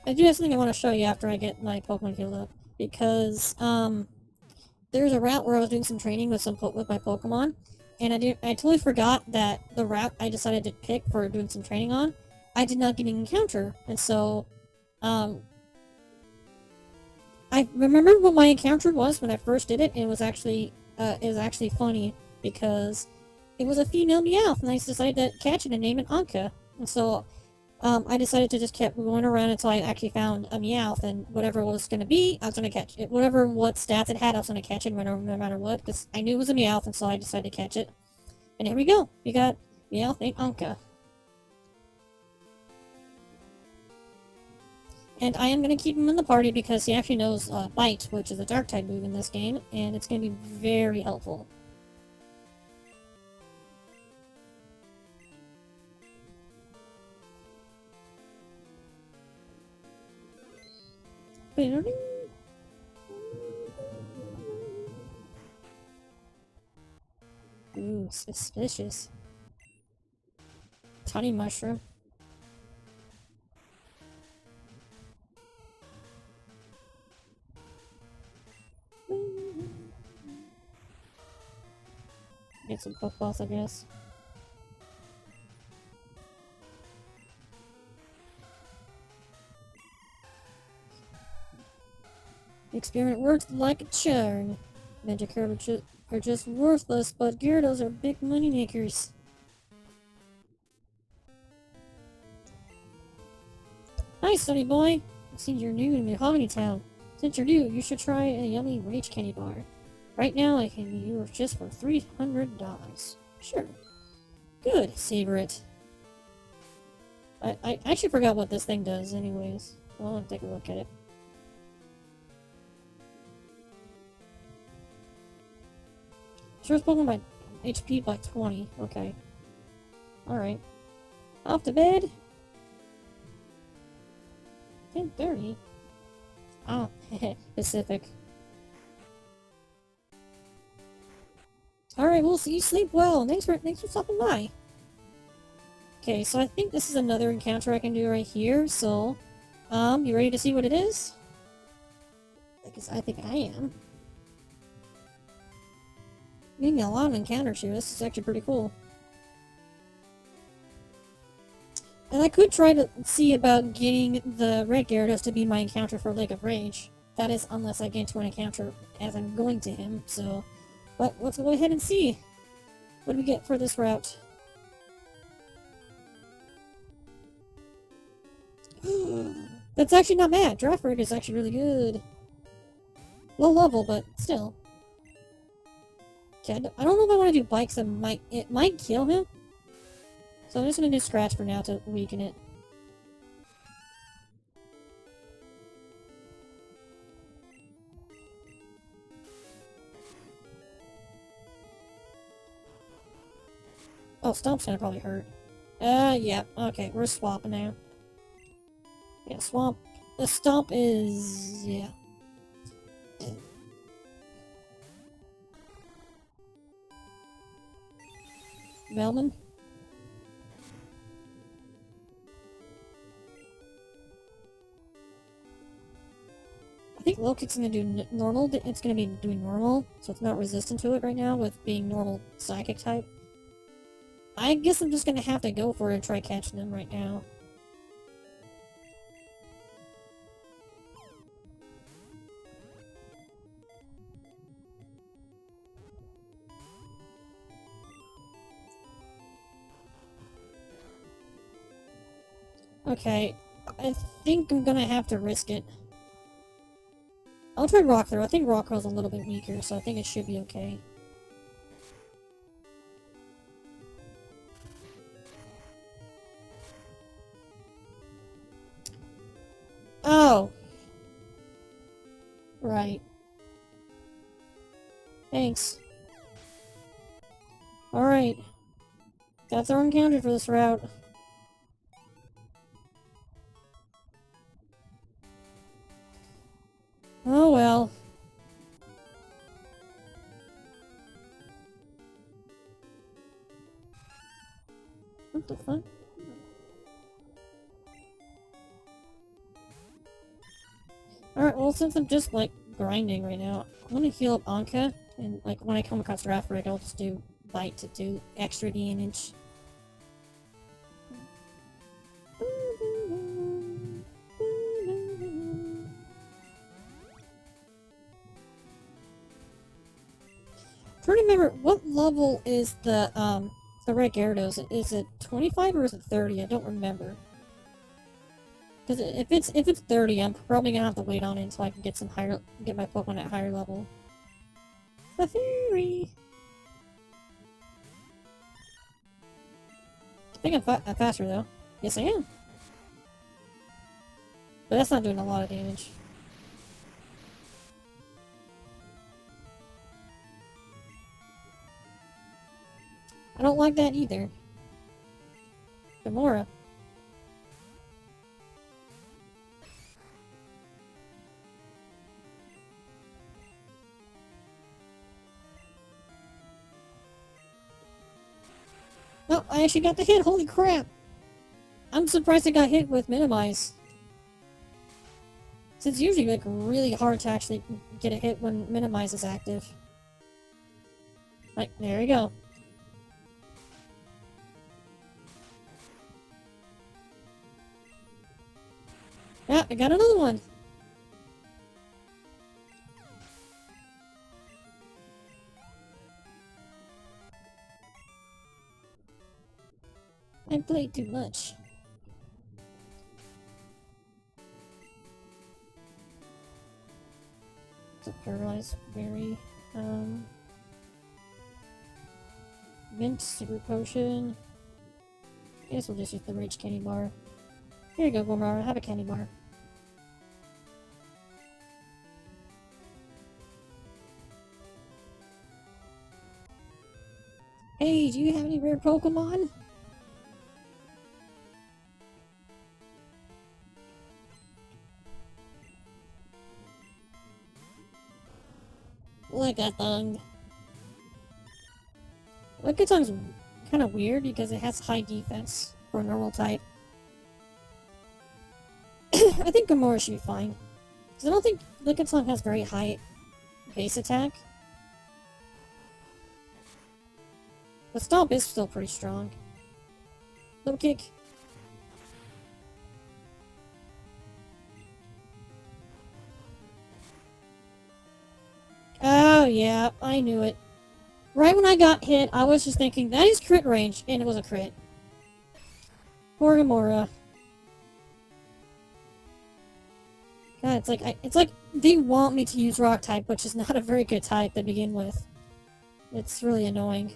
I do have something I want to show you after I get my Pokemon healed up. Because, there's a route where I was doing some training with my Pokemon. And I totally forgot that the route I decided to pick for doing some training on, I did not get an encounter. And so, I remember what my encounter was when I first did it, and it was actually funny because it was a female Meowth, and I decided to catch it and name it Anka. And so, I decided to just keep going around until I actually found a Meowth, and whatever it was going to be, I was going to catch it. What stats it had, I was going to catch it no matter what, because I knew it was a Meowth, and so I decided to catch it. And here we go. We got Meowth named Anka. And I am going to keep him in the party because he actually knows Bite, which is a Dark-type move in this game, and it's going to be very helpful. Ooh, suspicious. Tiny mushroom. Get some Pokeballs, I guess. The experiment worked like a charm. Magic herbs are just worthless, but Gyarados are big money makers. Hi, Sunny Boy! It seems you're new in Mahogany Town. Since you're new, you should try a yummy Rage Candy Bar. Right now, I can be yours just for $300. Sure. Good, savor it. I actually forgot what this thing does anyways. Well, I'll take a look at it. Sure, spoken by HP by 20. Okay. Alright. Off to bed. 10:30. Ah, Pacific. Alright, we'll see you sleep well. Thanks for stopping by. Okay, so I think this is another encounter I can do right here, so you ready to see what it is? Because I think I am. Getting a lot of encounters here. This is actually pretty cool. And I could try to see about getting the Red Gyarados to be my encounter for Lake of Rage. That is, unless I get into an encounter as I'm going to him, so... But let's go ahead and see. What do we get for this route? That's actually not bad. Draft rate is actually really good. Low level, but still. Okay, I don't know if I want to do bikes. It might kill him. So I'm just gonna do scratch for now to weaken it. Oh, Stomp's gonna probably hurt. Yeah. Okay, we're swapping now. Yeah, swamp. The Stomp is... yeah. Velman? I think low kick's gonna do normal. It's gonna be doing normal, so it's not resistant to it right now with being normal psychic type. I guess I'm just gonna have to go for it and try catching them right now. Okay, I think I'm gonna have to risk it. I'll try Rock Throw. I think Rock Throw's a little bit weaker, so I think it should be okay. Oh! Right. Thanks. Alright. That's our encounter for this route. Oh well. What the fuck? Alright, well since I'm just like grinding right now, I'm gonna heal up Anka, and like when I come across Rathrig, I'll just do Bite to do extra damage. Trying to remember what level is the red Gyarados. Is it 25 or is it 30? I don't remember. Because if it's 30, I'm probably gonna have to wait on it until I can get my Pokemon at higher level. Safari. I think I'm faster though. Yes, I am. But that's not doing a lot of damage. I don't like that either. Gamora. No, I actually got the hit. Holy crap! I'm surprised I got hit with Minimize. It's usually like really hard to actually get a hit when Minimize is active. Right, there we go. Yeah, I got another one. I played too much. It's a paralyzed berry. Mint super potion. I guess we'll just use the rage candy bar. Here you go, Gomara. Have a candy bar. Hey, do you have any rare Pokemon? Lickitung. Lickitung's kind of weird because it has high defense for a normal type. I think Gamora should be fine. Because I don't think Lickitung has very high base attack. But Stomp is still pretty strong. Low kick. Oh yeah, I knew it. Right when I got hit, I was just thinking, that is crit range, and it was a crit. Poor Gamora. God, it's like they want me to use rock type, which is not a very good type to begin with. It's really annoying.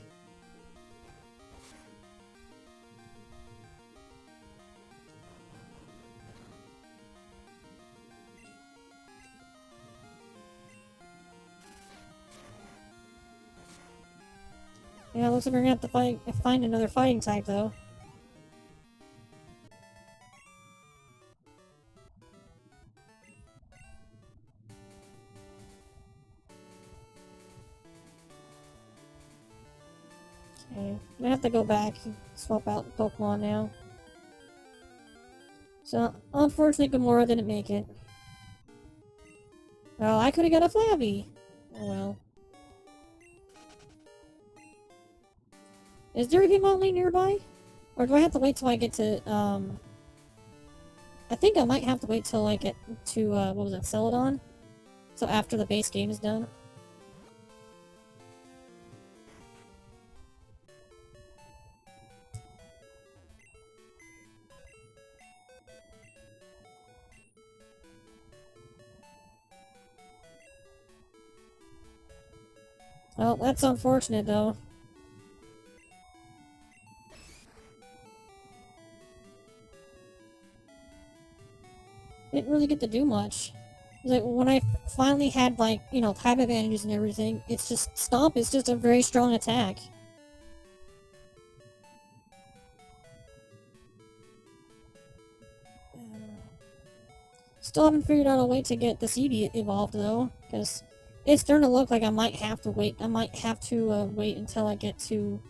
Yeah, looks like we're gonna have to find another fighting type though. Okay, I'm gonna have to go back and swap out the Pokemon now. So, unfortunately, Gamora didn't make it. Well, I could've got a Flabby! Oh well. Is there a Hitmonlee nearby? Or do I have to wait till I get to, I think I might have to wait till I get to, what was it, Celadon? So after the base game is done. Well, that's unfortunate, though. Didn't really get to do much. Like, when I finally had, like, you know, type advantages and everything, it's just, Stomp is just a very strong attack. Still haven't figured out a way to get this Eevee evolved, though, because it's starting to look like I might have to wait. I might have to wait until I get to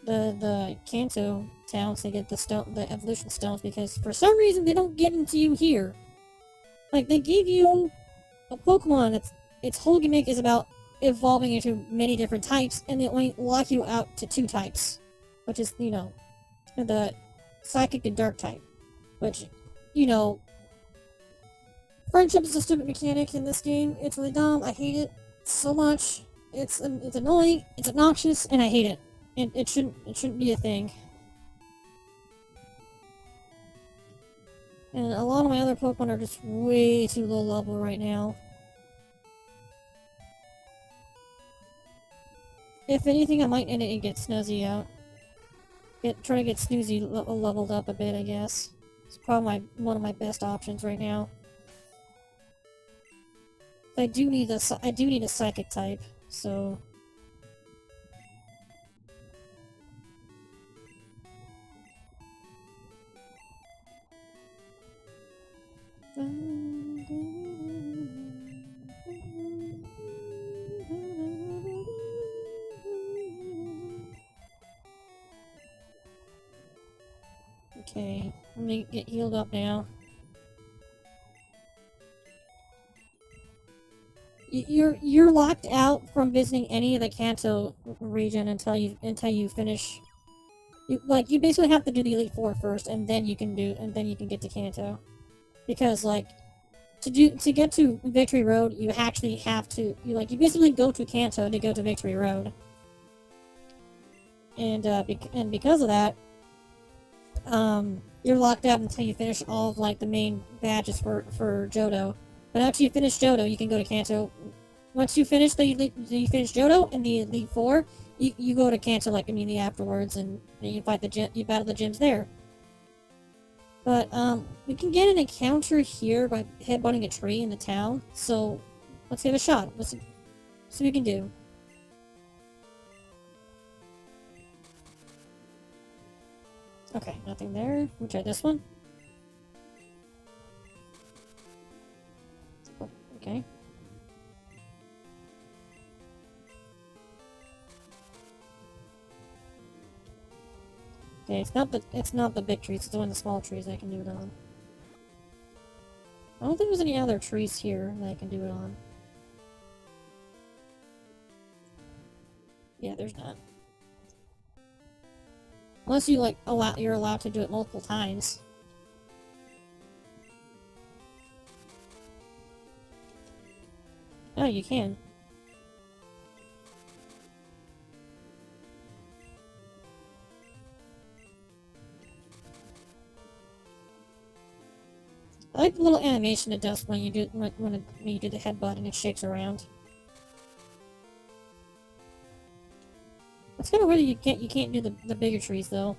the Kanto town to get the evolution stones, because for some reason they don't get into you here. Like, they give you a Pokemon its whole gimmick is about evolving into many different types, and they only lock you out to 2 types, which is, you know, the Psychic and Dark type, which, you know, friendship is a stupid mechanic in this game. It's really dumb. I hate it so much. It's annoying, it's obnoxious, and I hate it. It shouldn't be a thing. And a lot of my other Pokemon are just way too low level right now. If anything, I might end it and get Snuzzy out. Try to get Snoozy leveled up a bit, I guess. It's probably one of my best options right now. I do need a Psychic type, so. Okay, let me get healed up now. You're locked out from visiting any of the Kanto region until you finish. You basically have to do the Elite Four first, and then you can get to Kanto. Because like to get to Victory Road, you actually have to you basically go to Kanto to go to Victory Road. And because of that, you're locked out until you finish all of like the main badges for Johto. But after you finish Johto, you can go to Kanto. Once you finish you finish Johto and the Elite Four, you go to Kanto like immediately afterwards, and you fight you battle the gyms there. But we can get an encounter here by headbutting a tree in the town. So let's give it a shot. Let's see what we can do. Okay, nothing there. We'll try this one. Okay. Okay, it's not the big trees, it's only the small trees I can do it on. I don't think there's any other trees here that I can do it on. Yeah, there's not. Unless you you're allowed to do it multiple times. Oh, you can. I like the little animation it does when you do when you do the headbutt and it shakes around. It's kind of weird that you can't do the bigger trees though.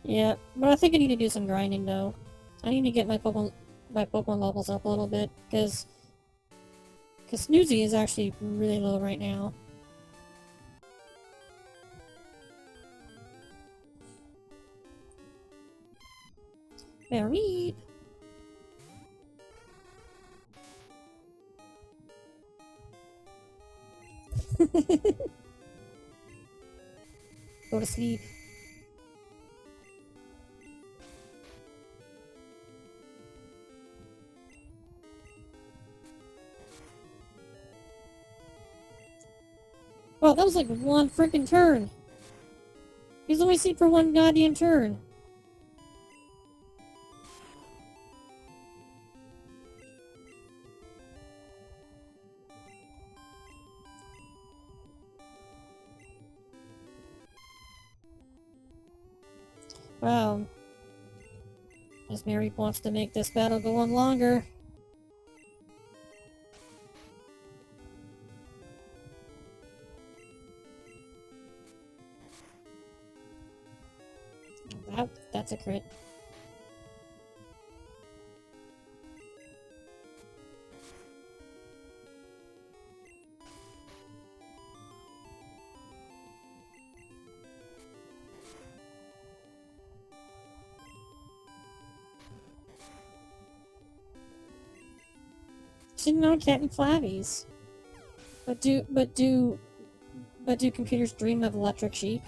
Yeah, but I think I need to do some grinding though. I need to get my Pokemon levels up a little bit because Snoozy is actually really low right now. Very. Go to sleep. Wow, that was like one freaking turn. He's only seen for one goddamn turn. Wow. As Mary wants to make this battle go on longer. That's a crit. Should know Captain Flabbies. But do computers dream of electric sheep?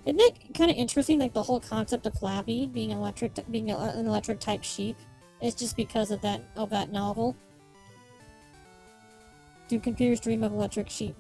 Isn't that kind of interesting? Like the whole concept of Flabby being electric, being an electric type sheep, is just because of that novel. Do computers dream of electric sheep?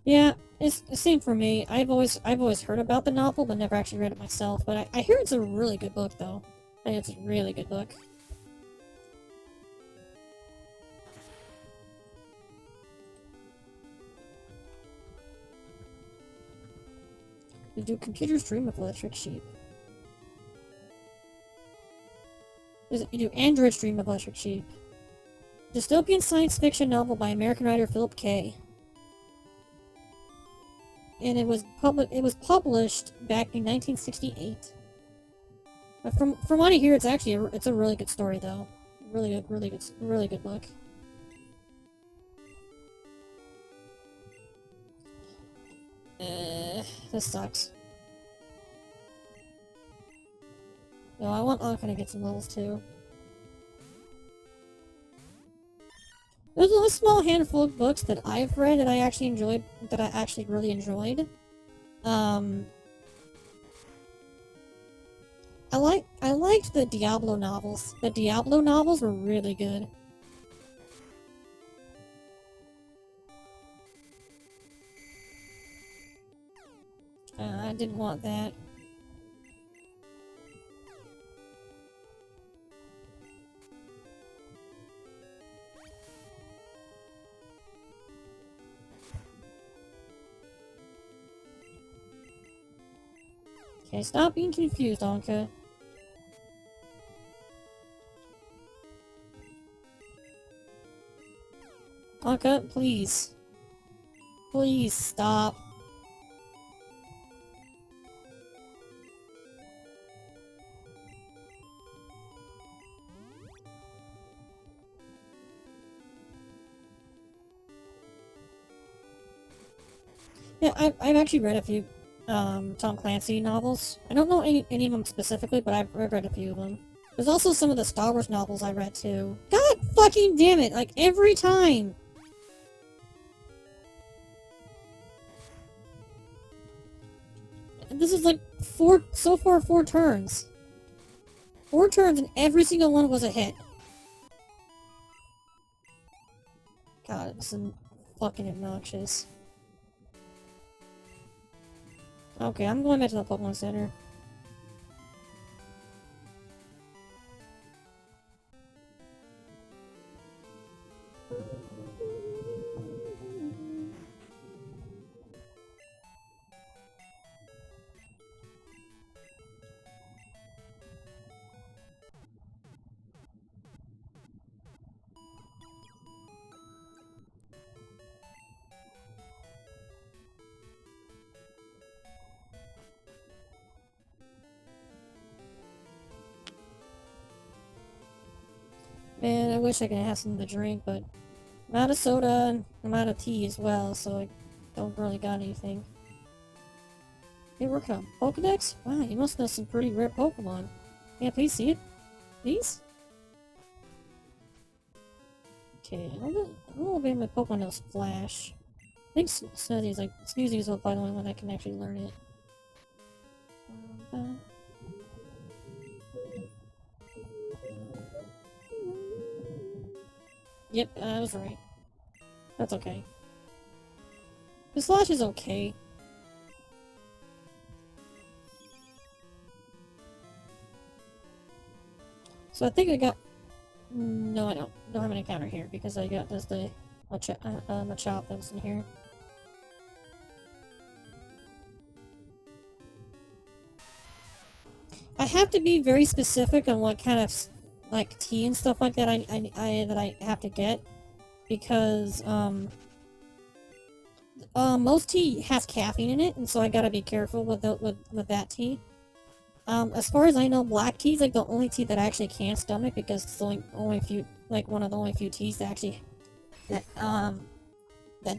Yeah, it's the same for me. I've always heard about the novel, but never actually read it myself. But I hear it's a really good book, though. I think it's a really good book. Do computers dream of electric sheep? Do androids dream of electric sheep? Dystopian science fiction novel by American writer Philip K. And it was published back in 1968. But from what I hear, it's a really good story though. Really good book. This sucks. No, I want Anka to get some levels too. There's a small handful of books that I've read that I actually enjoyed, that I actually really enjoyed. I liked the Diablo novels. The Diablo novels were really good. I didn't want that. Okay, stop being confused, Anka. Anka, please. Please stop. Yeah, I've actually read a few Tom Clancy novels. I don't know any of them specifically, but I've read a few of them. There's also some of the Star Wars novels I read too. God fucking damn it! Like every time. this is like so far 4 turns. 4 turns and every single one was a hit. God, it's fucking obnoxious. Okay, I'm going back to the Pokemon Center. Man, I wish I could have something to drink, but I'm out of soda and I'm out of tea as well, so I don't really got anything. Hey, working on Pokedex? Wow, you must know some pretty rare Pokemon. Yeah, please see it. Please? Okay, I don't know if my Pokemon knows Flash. I think Snoozy's probably the only one that can actually learn it. Yep, I was right. That's okay. The Slash is okay. So I think I got... No, I don't. Don't have an encounter here because I got just the Machop that was in here. I have to be very specific on what kind of like tea and stuff like that I have to get because most tea has caffeine in it, and so I gotta be careful with that tea. As far as I know, black tea is like the only tea that I actually can't stomach because it's one of the only few teas that actually that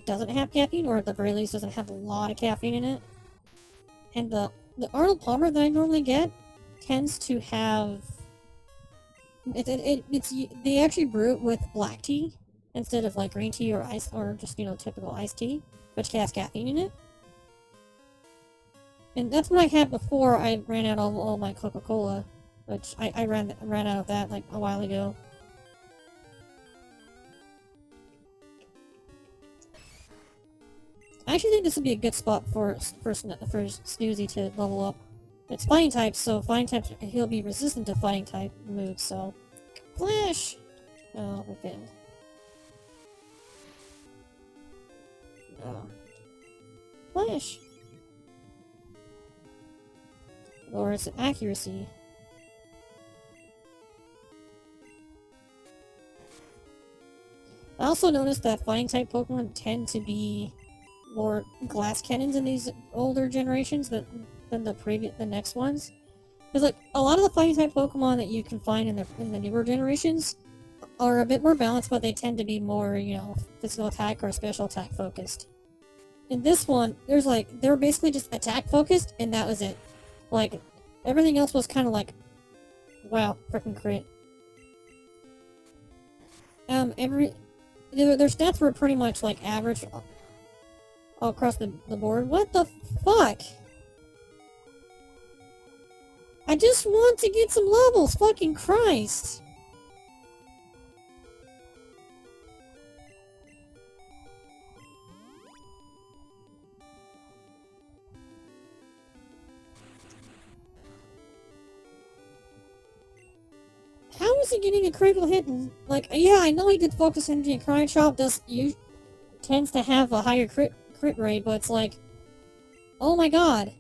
doesn't have caffeine, or at the very least doesn't have a lot of caffeine in it. And the Arnold Palmer that I normally get tends to have they actually brew it with black tea instead of like green tea or ice or just typical iced tea, which has caffeine in it. And that's what I had before I ran out of all my Coca-Cola, which I ran out of that like a while ago. I actually think this would be a good spot for Snoozy to level up. It's fighting type, so fighting type he'll be resistant to fighting type moves. So, Flash. Oh, I failed. Oh. Flash. Or its accuracy. I also noticed that fighting type Pokemon tend to be more glass cannons in these older generations than the next ones. Because like a lot of the fighting type Pokemon that you can find in the newer generations are a bit more balanced, but they tend to be more, physical attack or special attack focused. In this one, they're basically just attack focused, and that was it. Like, everything else was kind of like, wow, freaking crit. Their stats were pretty much like average all across the board. What the fuck? I just want to get some levels, fucking Christ. How is he getting a critical hit? Like, yeah, I know he did focus energy, and Crying Chop tends to have a higher crit rate, but it's like, oh my god.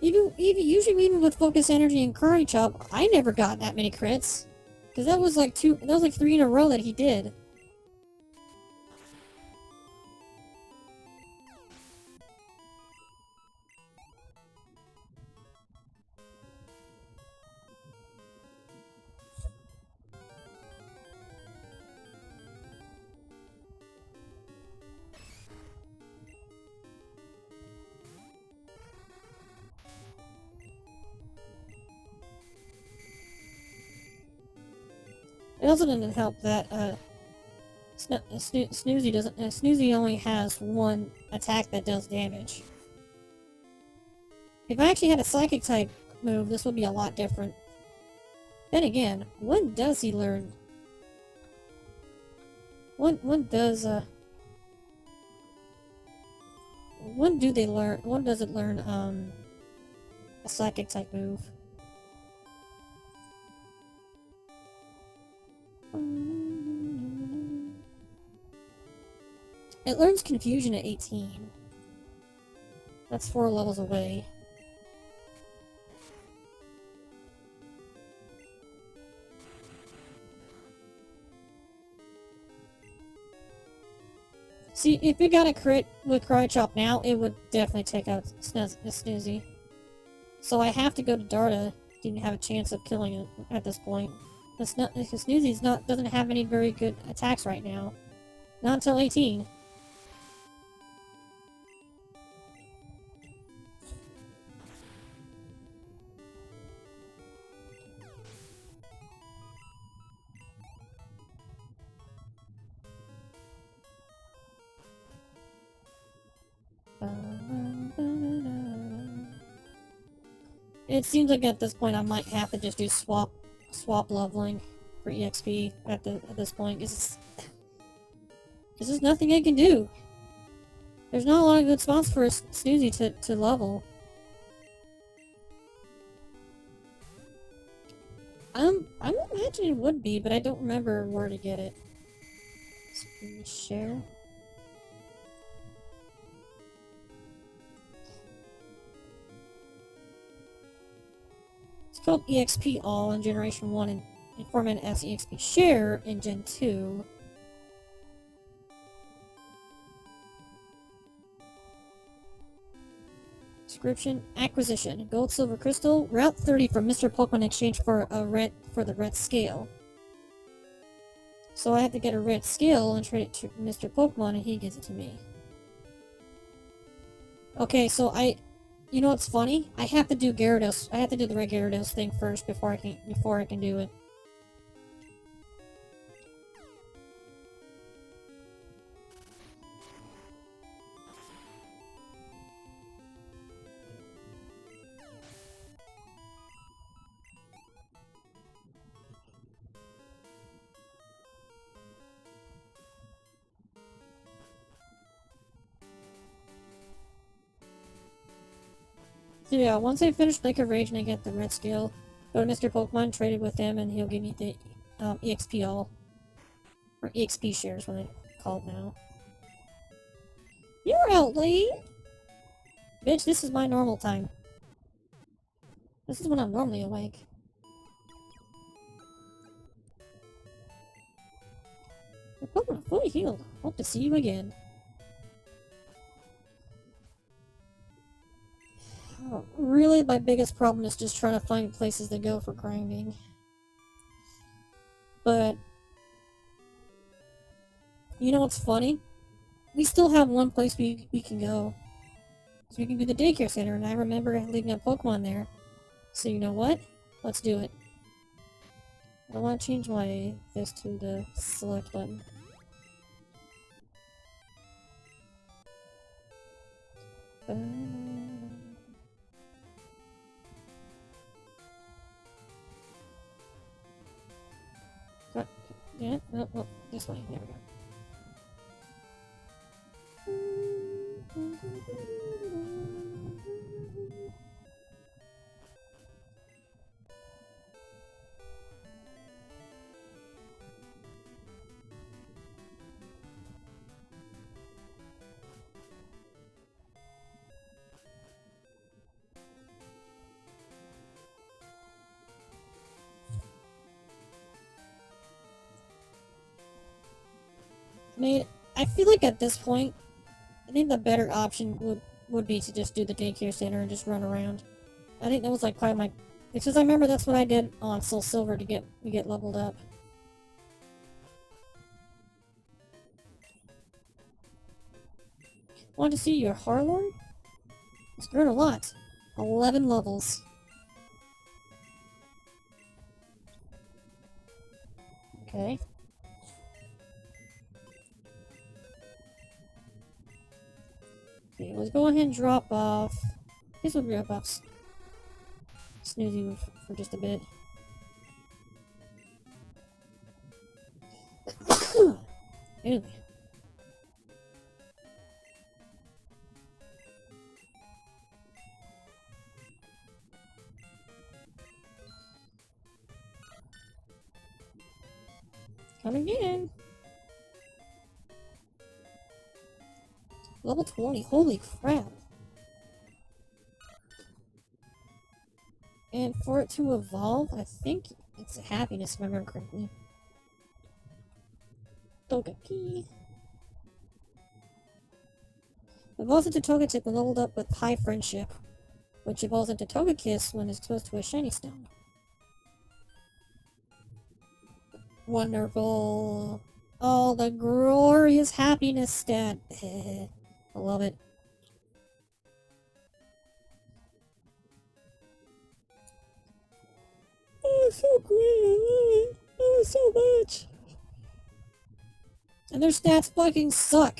Even with focus energy and Crying Chop, I never got that many crits. Because that was like 3 in a row that he did. It also didn't help that Snoozy only has one attack that does damage. If I actually had a psychic type move, this would be a lot different. Then again, when does he learn? When does when do they learn? When does it learn a psychic type move? It learns confusion at 18. That's 4 levels away. See, if it got a crit with Cry Chop now, it would definitely take out Snoozy. So I have to go to Darda to have a chance of killing it at this point. Snoozy's doesn't have any very good attacks right now. Not until 18. It seems like at this point I might have to just do swap leveling for EXP at this point. This is nothing I can do. There's not a lot of good spots for a Snoozy to level. I imagine it would be, but I don't remember where to get it. Screen share. It's called EXP All in Generation 1 and formatted as EXP Share in Gen 2. Description: Acquisition: Gold, Silver, Crystal. Route 30 from Mr. Pokemon in exchange for the red scale. So I have to get a red scale and trade it to Mr. Pokemon, and he gives it to me. Okay, so you know what's funny? I have to do Gyarados. I have to do the red Gyarados thing first before I can do it. So yeah, once I finish Lake of Rage and I get the red scale, go to Mr. Pokemon, trade it with him, and he'll give me the EXP all. Or EXP shares, what they call it now. You're out late! Bitch, this is my normal time. This is when I'm normally awake. Your Pokemon are fully healed. Hope to see you again. Really, my biggest problem is just trying to find places to go for grinding. But, you know what's funny? We still have one place we can go. So we can do the daycare center, and I remember leaving a Pokemon there. So you know what? Let's do it. I want to change this to the select button. Yeah, no, this way. There we go. I mean, I feel like at this point, I think the better option would be to just do the daycare center and just run around. I think that was like probably my... Because I remember that's what I did on Soul Silver to get leveled up. Want to see your Harlord? It's grown a lot. 11 levels. Okay. Okay, let's go ahead and drop off This will be our buffs. Snoozy for just a bit. Ew. Come again. Level 20. Holy crap. And for it to evolve, I think it's a happiness if I remember correctly. Togepi. Evolves into Togetic when leveled up with high friendship, which evolves into Togekiss when exposed to a shiny stone. Wonderful. Oh, the glorious happiness stat. I love it. Oh, so great. I love it. Oh, so much. And their stats fucking suck.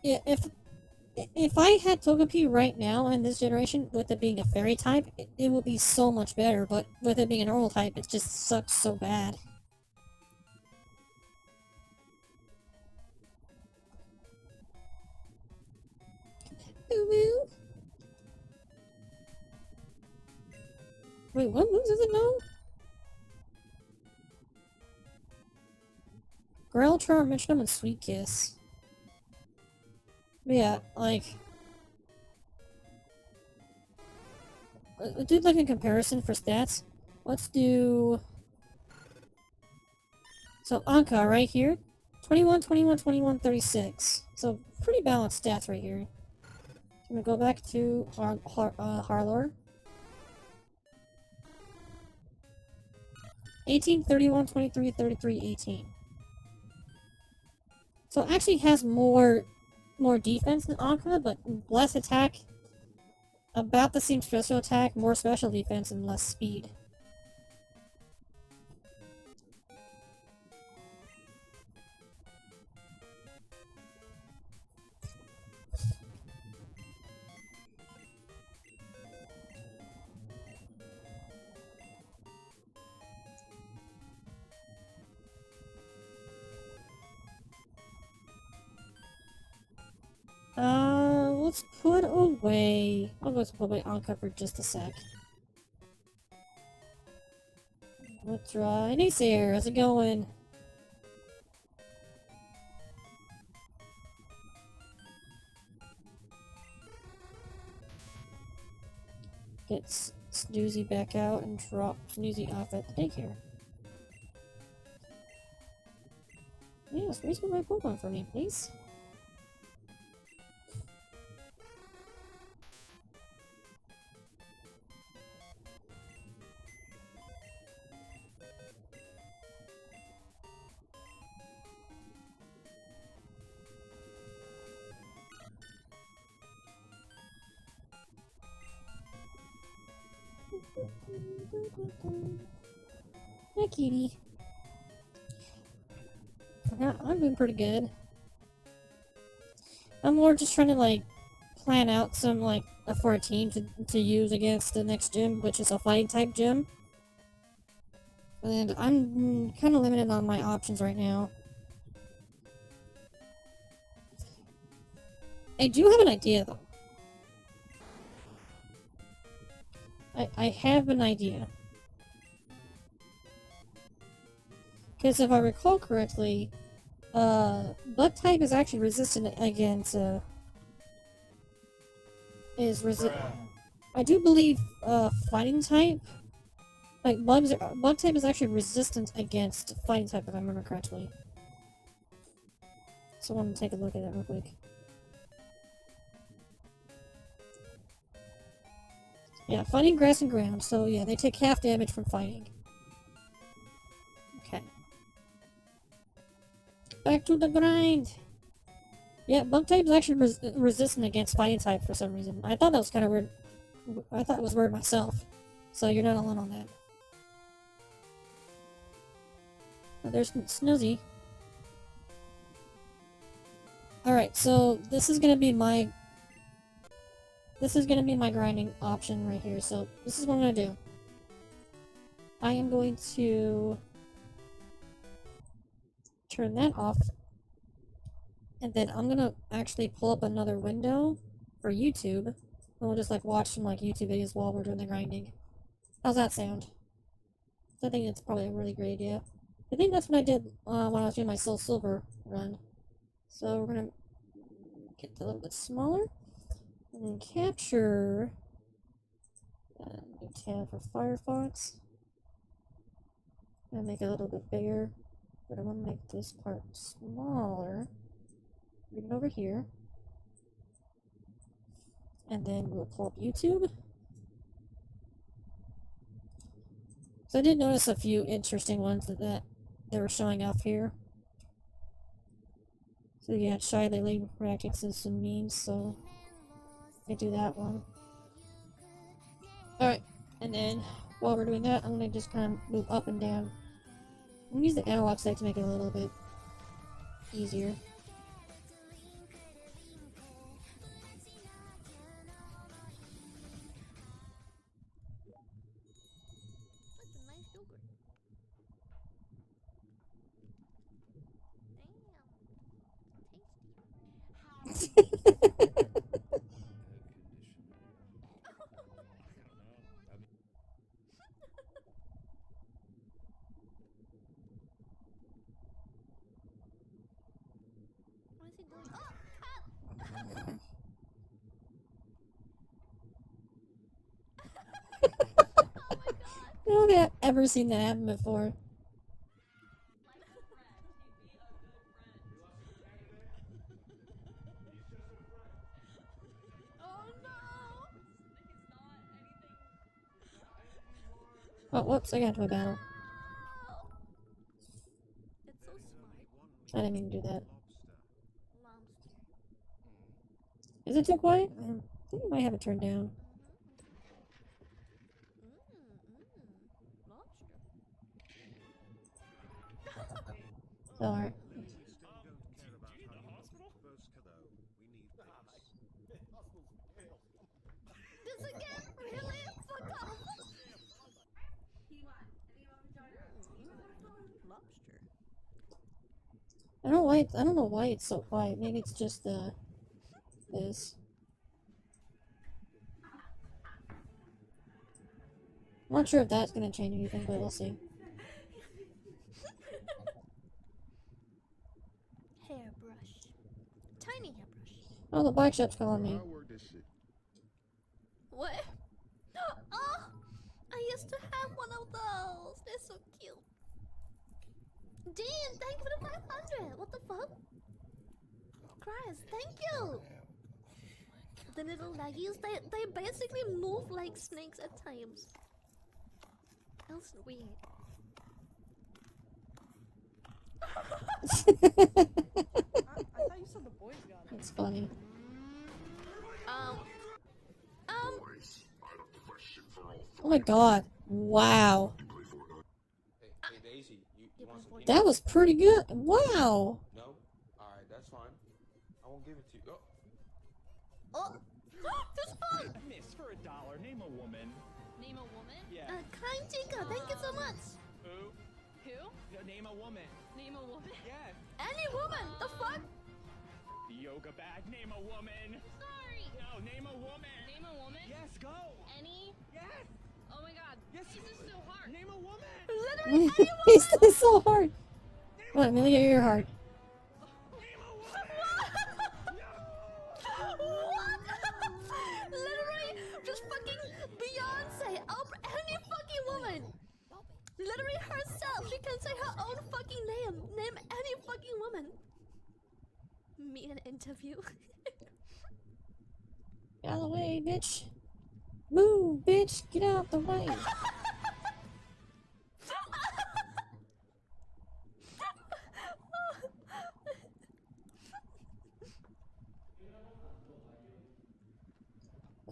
Yeah, if I had Togepi right now in this generation, with it being a fairy type, it would be so much better, but with it being a normal type, it just sucks so bad. Wait, what moves does it know? Growl, Charm, Metronome, and Sweet Kiss. But yeah, like... do like a comparison for stats. Let's do... So Anka right here. 21, 21, 21, 36. So pretty balanced stats right here. I'm gonna go back to Harlor. 18, 31, 23, 33, 18. So it actually has more defense than Anka, but less attack. About the same special attack, more special defense, and less speed. Let's put away... I'll go put away Anka for just a sec. Let's try Naysayer, how's it going? Get Snoozy back out and drop Snoozy off at the daycare. Yes, raise my Pokemon for me, please. Hi, kitty. Yeah, I'm doing pretty good. I'm more just trying to, like, plan out some, like, for a team to use against the next gym, which is a fighting type gym. And I'm kind of limited on my options right now. I do have an idea, though. I have an idea. Because if I recall correctly, Bug type is actually resistant against, I do believe, Fighting type, like, Bug type is actually resistant against Fighting type, if I remember correctly. So I want to take a look at that real quick. Yeah, Fighting, Grass, and Ground, so yeah, they take half damage from fighting. Okay. Back to the grind! Yeah, bug type is actually resistant against fighting type for some reason. I thought that was kind of weird. I thought it was weird myself. So you're not alone on that. Oh, there's Snoozy. Alright, so this is gonna be my grinding option right here. So this is what I'm gonna do. I am going to turn that off. And then I'm gonna actually pull up another window for YouTube. And we'll just like watch some like YouTube videos while we're doing the grinding. How's that sound? I think it's probably a really great idea. I think that's what I did when I was doing my Soul Silver run. So we're gonna get it a little bit smaller. And then capture new tab for Firefox. I'm gonna make it a little bit bigger. But I want to make this part smaller. Bring it over here. And then we'll pull up YouTube. So I did notice a few interesting ones that they were showing off here. So you had Shy Lily reacting to some memes, so I do that one. Alright, and then while we're doing that, I'm gonna just kind of move up and down. I'm gonna use the analog stick to make it a little bit easier. I don't think I've ever seen that happen before. Oh, whoops, I got into a battle. It's so smart. I didn't mean to do that. Is it too quiet? I think I might have it turned down. Alright. This again? Really? Fuck off! Lobster. I don't know why it's so quiet. Maybe it's just this. I'm not sure if that's gonna change anything, but we'll see. Hairbrush. Tiny hairbrush. Oh, the bike shop's calling me. What? Oh! I used to have one of those. They're so cute. Dean, thank you for the 500. What the fuck? Christ, thank you. The little leggies, they basically move like snakes at times. That's weird. I thought you said the boys got it. It's funny. Oh my god. Wow. Hey Daisy, you want some That was pretty good. Wow. No? Alright, that's fine. I won't give it to you. Oh! This fun! Miss, for $1, name a woman. Name a woman? Yeah. Kind Chica, thank you so much. Who? Who? Yeah, name a woman. Name a woman? Yeah. Any woman, the fuck? Yoga bag, name a woman. Sorry. No, name a woman. Name a woman? Yes, go. Any? Yes. Oh my god. Yes. This is so hard. Name a woman. Literally any woman! He's this so hard. What, Amelia, your heart. Name a woman. What? Literally, just fucking Beyonce, Oprah, any fucking woman. Literally herself, she can say her own fucking name. Name any fucking woman. Me an interview. Get out of the way, bitch. Move, bitch. Get out the way.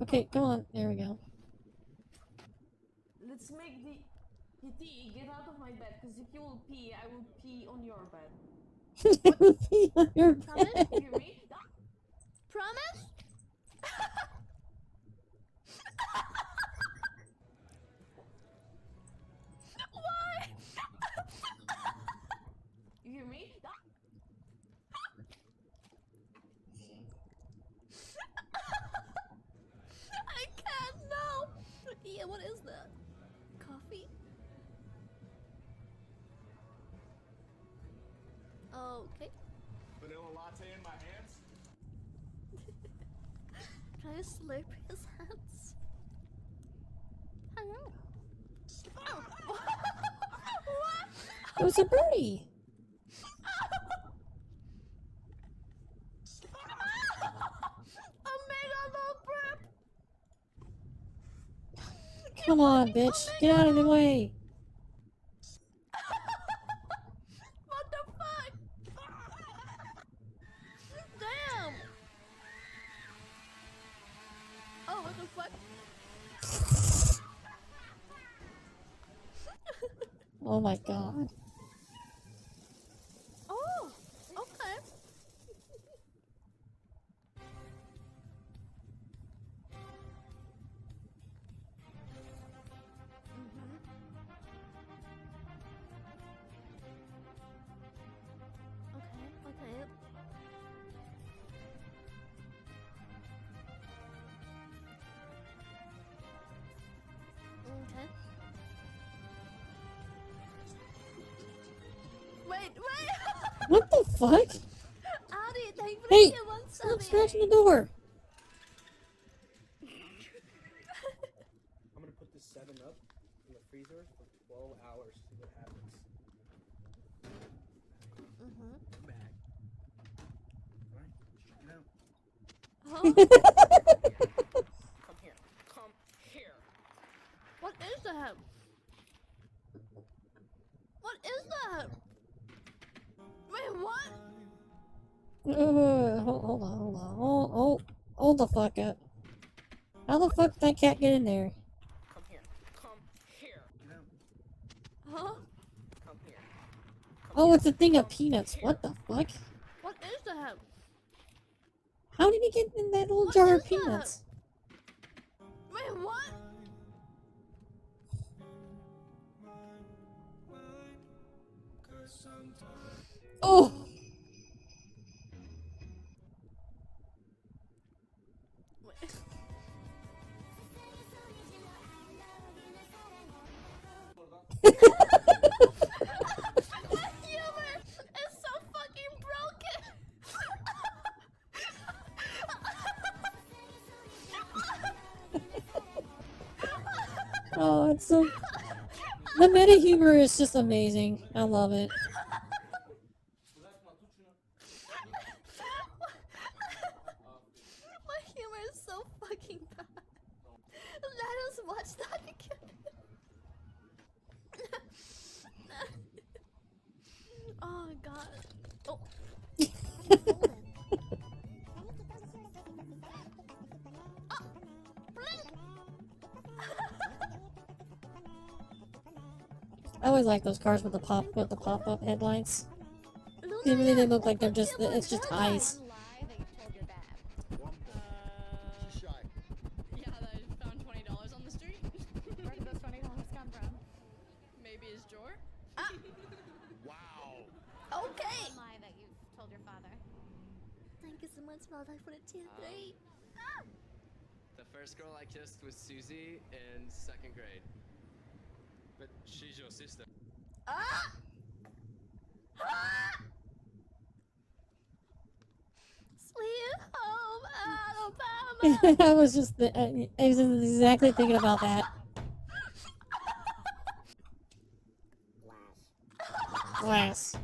Okay, come on. There we go. Let's make the... Kitty, get out of my bed, because if you will pee, I will pee on your bed. Pee on your Promise? bed. You hear me? Promise? Why? You hear me? I can't, no! Yeah, what is that? Coffee? Okay. Vanilla latte in my hands? Can I slurp his hands? Hello. Oh. What? It was a birdie. A mega low burp! Come on, bitch. Get out of the way. What the fuck? Damn! Oh, what the fuck? Oh my god. Oh, okay. Okay. Okay. Wait! What the fuck? Audi, thank you for Hey! the one Stop subbing. scratching the door. I'm gonna put this 7-Up in the freezer for 12 hours to see what happens. Come back. Alright, check it out. Huh? Come here. Come here. What is that? What is that? Wait, what? Hold on. Hold the fuck up. How the fuck did that cat get in there? Come here. Come here. Huh? Come here. Oh, it's a thing of peanuts. What the fuck? What is that? How did he get in that little What jar is of peanuts? Wait, what? Oh! Wait. My humor is so fucking broken. Oh, it's so... The meta humor is just amazing. I love it. My humor is so fucking bad. Let us watch that again. Oh god. Oh. I always like those cars with the pop-up headlights. They really they look like they're just it's just eyes. Lie that you told your dad. She's shy. Yeah, that I found $20 on the street. Where did those $20 come from? Maybe his drawer? Wow. Okay. Lie that you told your father. Thank you so much, Maldi, for the tier 3. The first girl I kissed was Susie in 2nd grade. But she's your sister. Ah! Ah! Sweet home Alabama. I was just I was exactly thinking about that. Glass.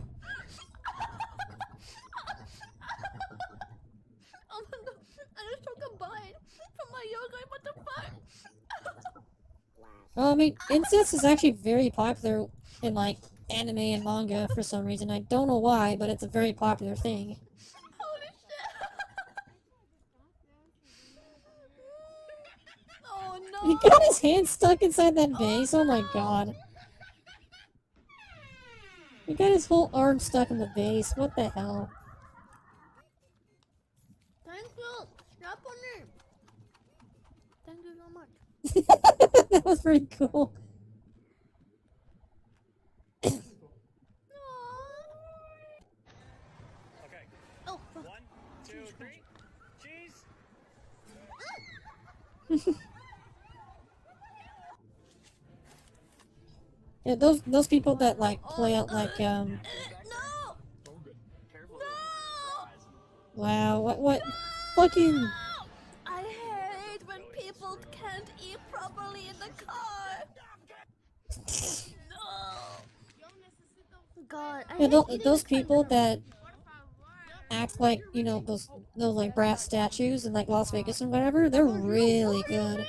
Oh my god, I just took a bite from my yogurt, what the fuck? Well, I mean, incest is actually very popular in like anime and manga for some reason. I don't know why, but it's a very popular thing. Holy shit. He got his hand stuck inside that vase? Oh my god. He got his whole arm stuck in the vase. What the hell? Thank you. Stop on it. Thank you so much. That was pretty cool. Okay. Oh, fuck. 1, 2, 3. Cheese. Yeah, those people that like play out like No! Careful. No! wow, what fucking I hate when people can't eat properly in the car. No! God, I yeah, hate eating those the car people now. that act like, you know, those like brass statues in like Las Vegas and whatever, they're really good.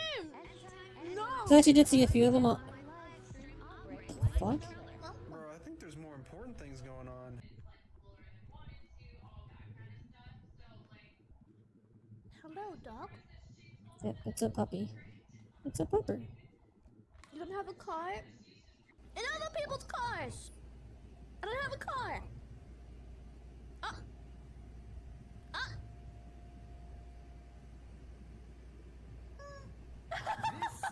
No! 'Cause I actually did see a few of them on the fuck? Bro, I think there's more important things going on. Hello, dog. It's a puppy. It's a pupper. You don't have a car? In other people's cars! I don't have a car!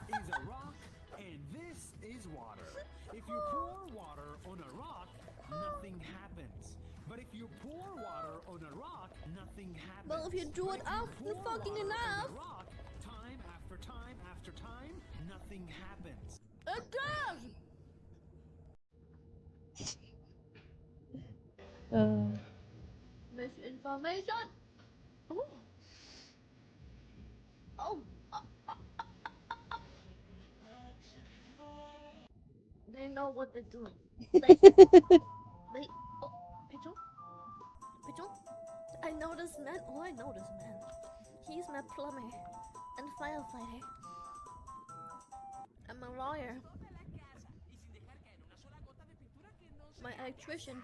This is a rock, and this is water. If you pour water on a rock, nothing happens. But if you pour water on a rock, nothing happens. Well, if you do it often fucking enough, Rock, time after time after time, nothing happens. it does! Misinformation? Oh. Oh. They know what they're doing. They, oh, Pigeon? Pigeon? I know this man. Oh, I know this man. He's my plumber and firefighter. I'm a lawyer. My electrician.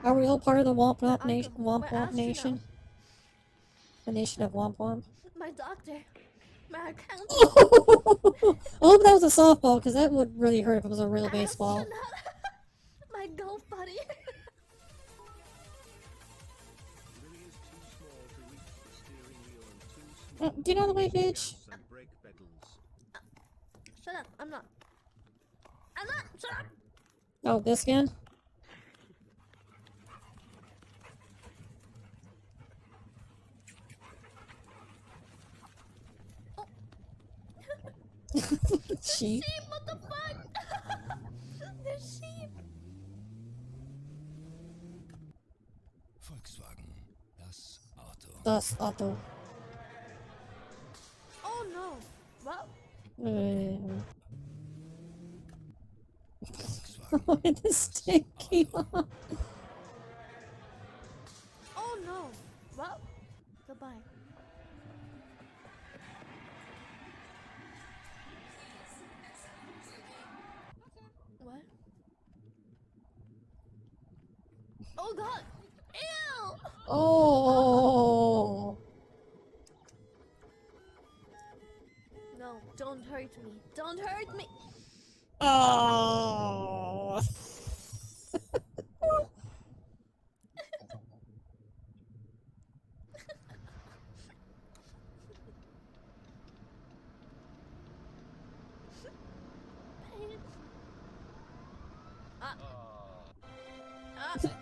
Are we all part of the Womp Womp My Nation? uncle, Womp my Womp Nation? astronaut. The nation of Womp Womp? My doctor. My accountant. I hope that was a softball, because that would really hurt if it was a real baseball. Astronaut. My golf buddy. Get out of the way, bitch! Shut up. I'm not. I'm not. Shut up. Oh, this again? Sheep. Sheep, what the fuck? They're sheep. Volkswagen, das Auto. Das Auto. Oh no. What? Why is this sticky? Oh no. What? Goodbye. What? Oh god. Ew. Oh. No, don't hurt me. Don't hurt me. Oh.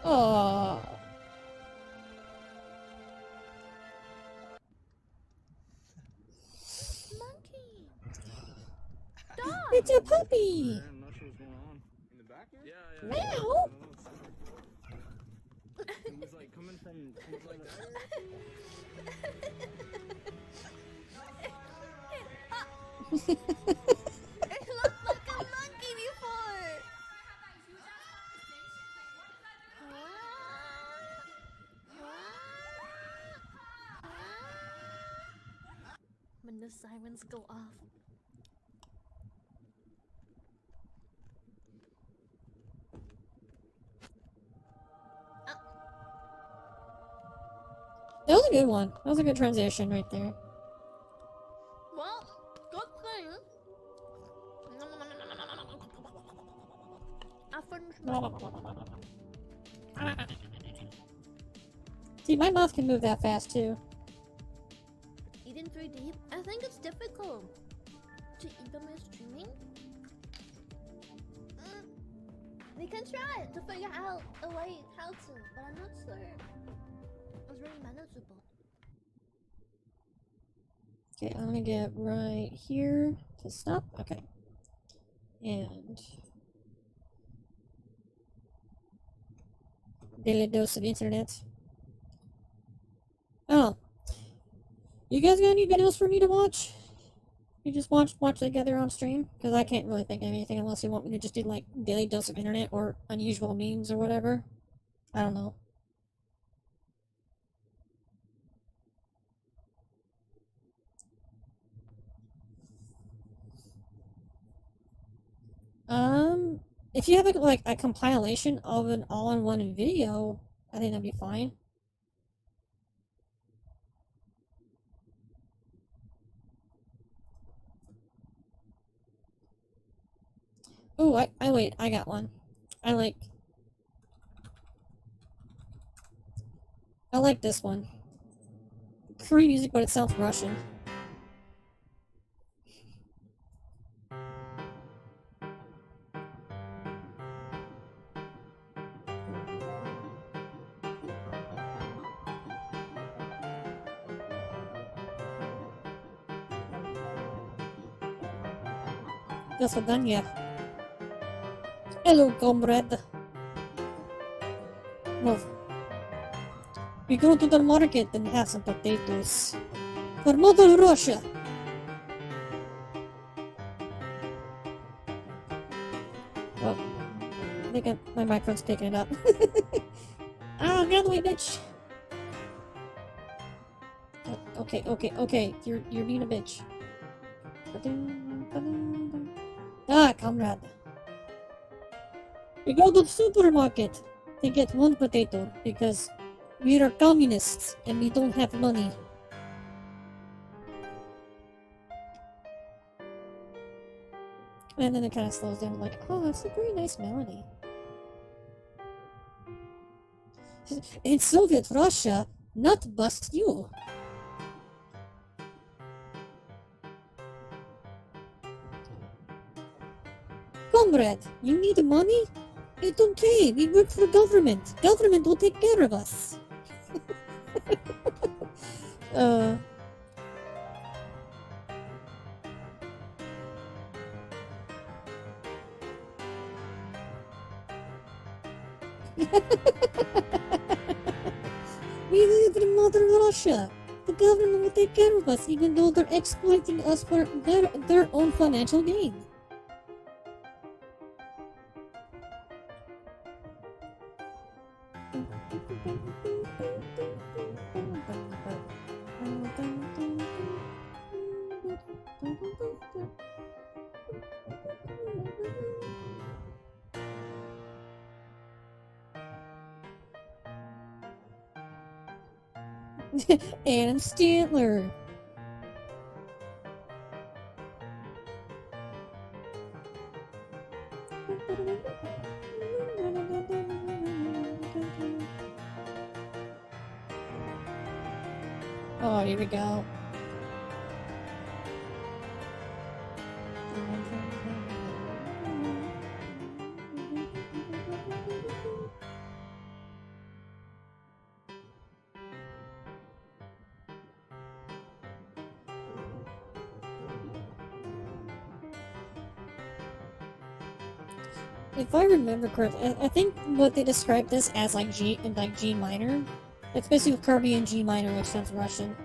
Oh. Monkey. Dog. It's a puppy. I'm not sure what's going on. In the back here? Yeah. Meow. It was like coming from like It looked like a monkey before. When the sirens go off. That was a good one. That was a good transition right there. Well, good thing finish my... See, my mouth can move that fast too. Eat in 3D? I think it's difficult to eat them in streaming. We can try to figure out a way how to, but I'm not sure. It's really manageable. Okay, I'm gonna get right here to stop. Okay. And daily dose of internet. Oh. You guys got any videos for me to watch? You just watch together on stream? Because I can't really think of anything unless you want me to just do like daily dose of internet or unusual memes or whatever. I don't know. If you have like a compilation of an all-in-one video, I think that'd be fine. Oh, wait, I got one. I like this one. Korean music, but it sounds Russian. That's what done, yeah. Hello, comrade. Well, we go to the market and have some potatoes. For Mother Russia! Well, I think my microphone's picking it up. Ah, get away, bitch! Okay. You're being a bitch. Ah, comrade. We go to the supermarket to get one potato because we are communists and we don't have money. And then it kind of slows down like, oh, that's a very nice melody. In Soviet Russia, not bust you. Comrade, you need money? It's okay, we work for government. Government will take care of us. We live in Mother Russia. The government will take care of us even though they're exploiting us for their own financial gain. Adam Stantler. Oh, here we go. If I remember correctly, I think what they described this as like G minor. It's basically Kirby in G minor, which sounds Russian.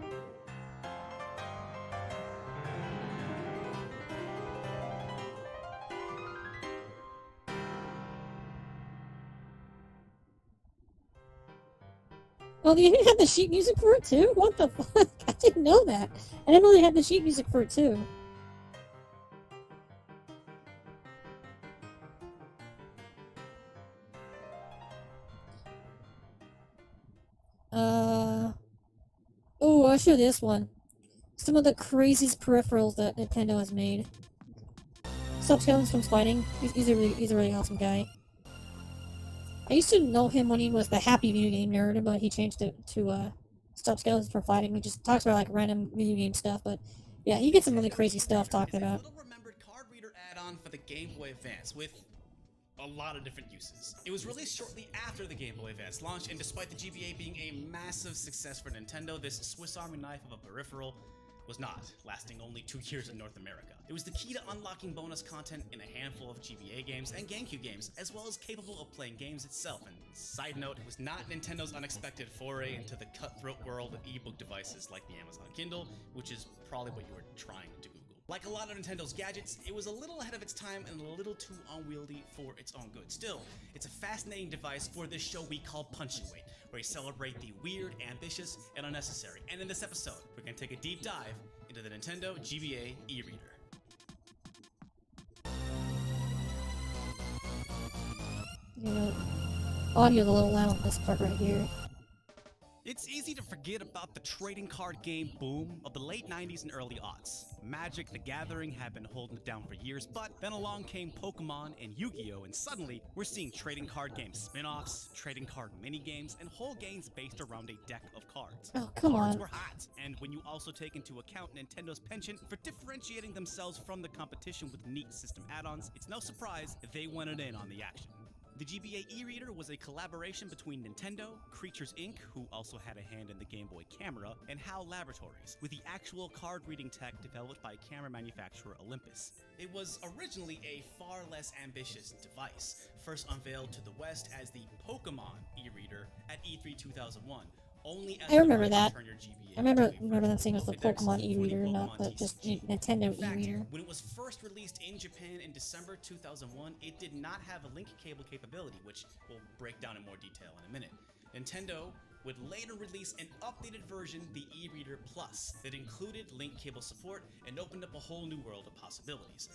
Oh, they even had the sheet music for it too? What the fuck? I didn't know that. I didn't know they had the sheet music for it too. Oh, I'll show this one. Some of the craziest peripherals that Nintendo has made. Subskeletons from Fighting. He's a really awesome guy. I used to know him when he was the happy video game nerd, but he changed it to Stop Skeletons for Fighting. He just talks about like random video game stuff, but yeah, he gets some really crazy stuff talking about. Little remembered card reader add-on for the Game Boy Advance with a lot of different uses. It was released shortly after the Game Boy Advance launched, and despite the GBA being a massive success for Nintendo, this Swiss Army knife of a peripheral was not, lasting only 2 years in North America. It was the key to unlocking bonus content in a handful of GBA games and GameCube games, as well as capable of playing games itself. And side note, it was not Nintendo's unexpected foray into the cutthroat world of ebook devices like the Amazon Kindle, which is probably what you were trying to Google. Like a lot of Nintendo's gadgets, it was a little ahead of its time and a little too unwieldy for its own good. Still, it's a fascinating device for this show we call Punching Weight, where we celebrate the weird, ambitious, and unnecessary. And in this episode, we're going to take a deep dive into the Nintendo GBA e-reader. You know, audio's a little loud on this part right here. It's easy to forget about the trading card game boom of the late 90s and early aughts. Magic the Gathering had been holding it down for years, but then along came Pokemon and Yu-Gi-Oh! And suddenly, we're seeing trading card game spin-offs, trading card mini-games, and whole games based around a deck of cards. Oh, come Cards on. were hot, and when you also take into account Nintendo's penchant for differentiating themselves from the competition with neat system add-ons, it's no surprise they wanted in on the action. The GBA e-reader was a collaboration between Nintendo, Creatures Inc., who also had a hand in the Game Boy camera, and HAL Laboratories, with the actual card reading tech developed by camera manufacturer Olympus. It was originally a far less ambitious device, first unveiled to the West as the Pokemon e-reader at E3 2001. Only as I remember the that. turn your GBA I remember into a them saying it was the Pokédex Pokemon for e-reader, Pokemon not the just TCG. Nintendo In fact, e-reader. when it was first released in Japan in December 2001, it did not have a link cable capability, which we'll break down in more detail in a minute. Nintendo would later release an updated version, the e-reader Plus, that included link cable support and opened up a whole new world of possibilities.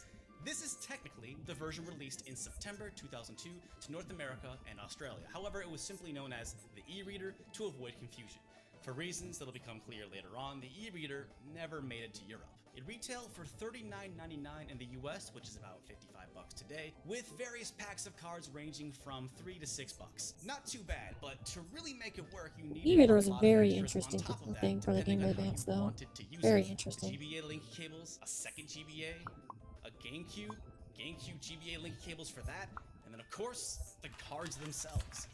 This is technically the version released in September 2002 to North America and Australia. However, it was simply known as the e-reader to avoid confusion. For reasons that'll become clear later on, the e-reader never made it to Europe. It retailed for $39.99 in the US, which is about $55 today, with various packs of cards ranging from $3 to $6. Not too bad, but to really make it work, you need E-reader was a very interesting thing for the Game Boy Advance, though. Very interesting. GBA link cables, a second GBA, a GameCube GBA link cables for that, and then of course, the cards themselves.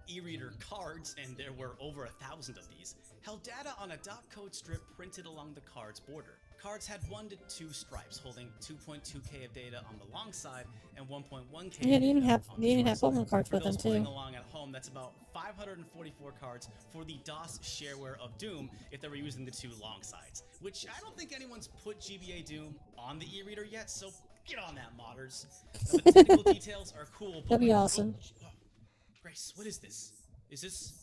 E-reader cards, and there were over 1,000 of these, held data on a dot code strip printed along the card's border. Cards had 1 to 2 stripes, holding 2.2K of data on the long side and 1.1K. Yeah, they even have on the short Pokemon side. cards For with them those playing too. along at home, that's about 544 cards for the DOS shareware of Doom if they were using the 2 long sides, which I don't think anyone's put GBA Doom on the e-reader yet, so get on that, modders. Now, the technical details are cool, but That'd be like, awesome. Grace, what is this? Is this...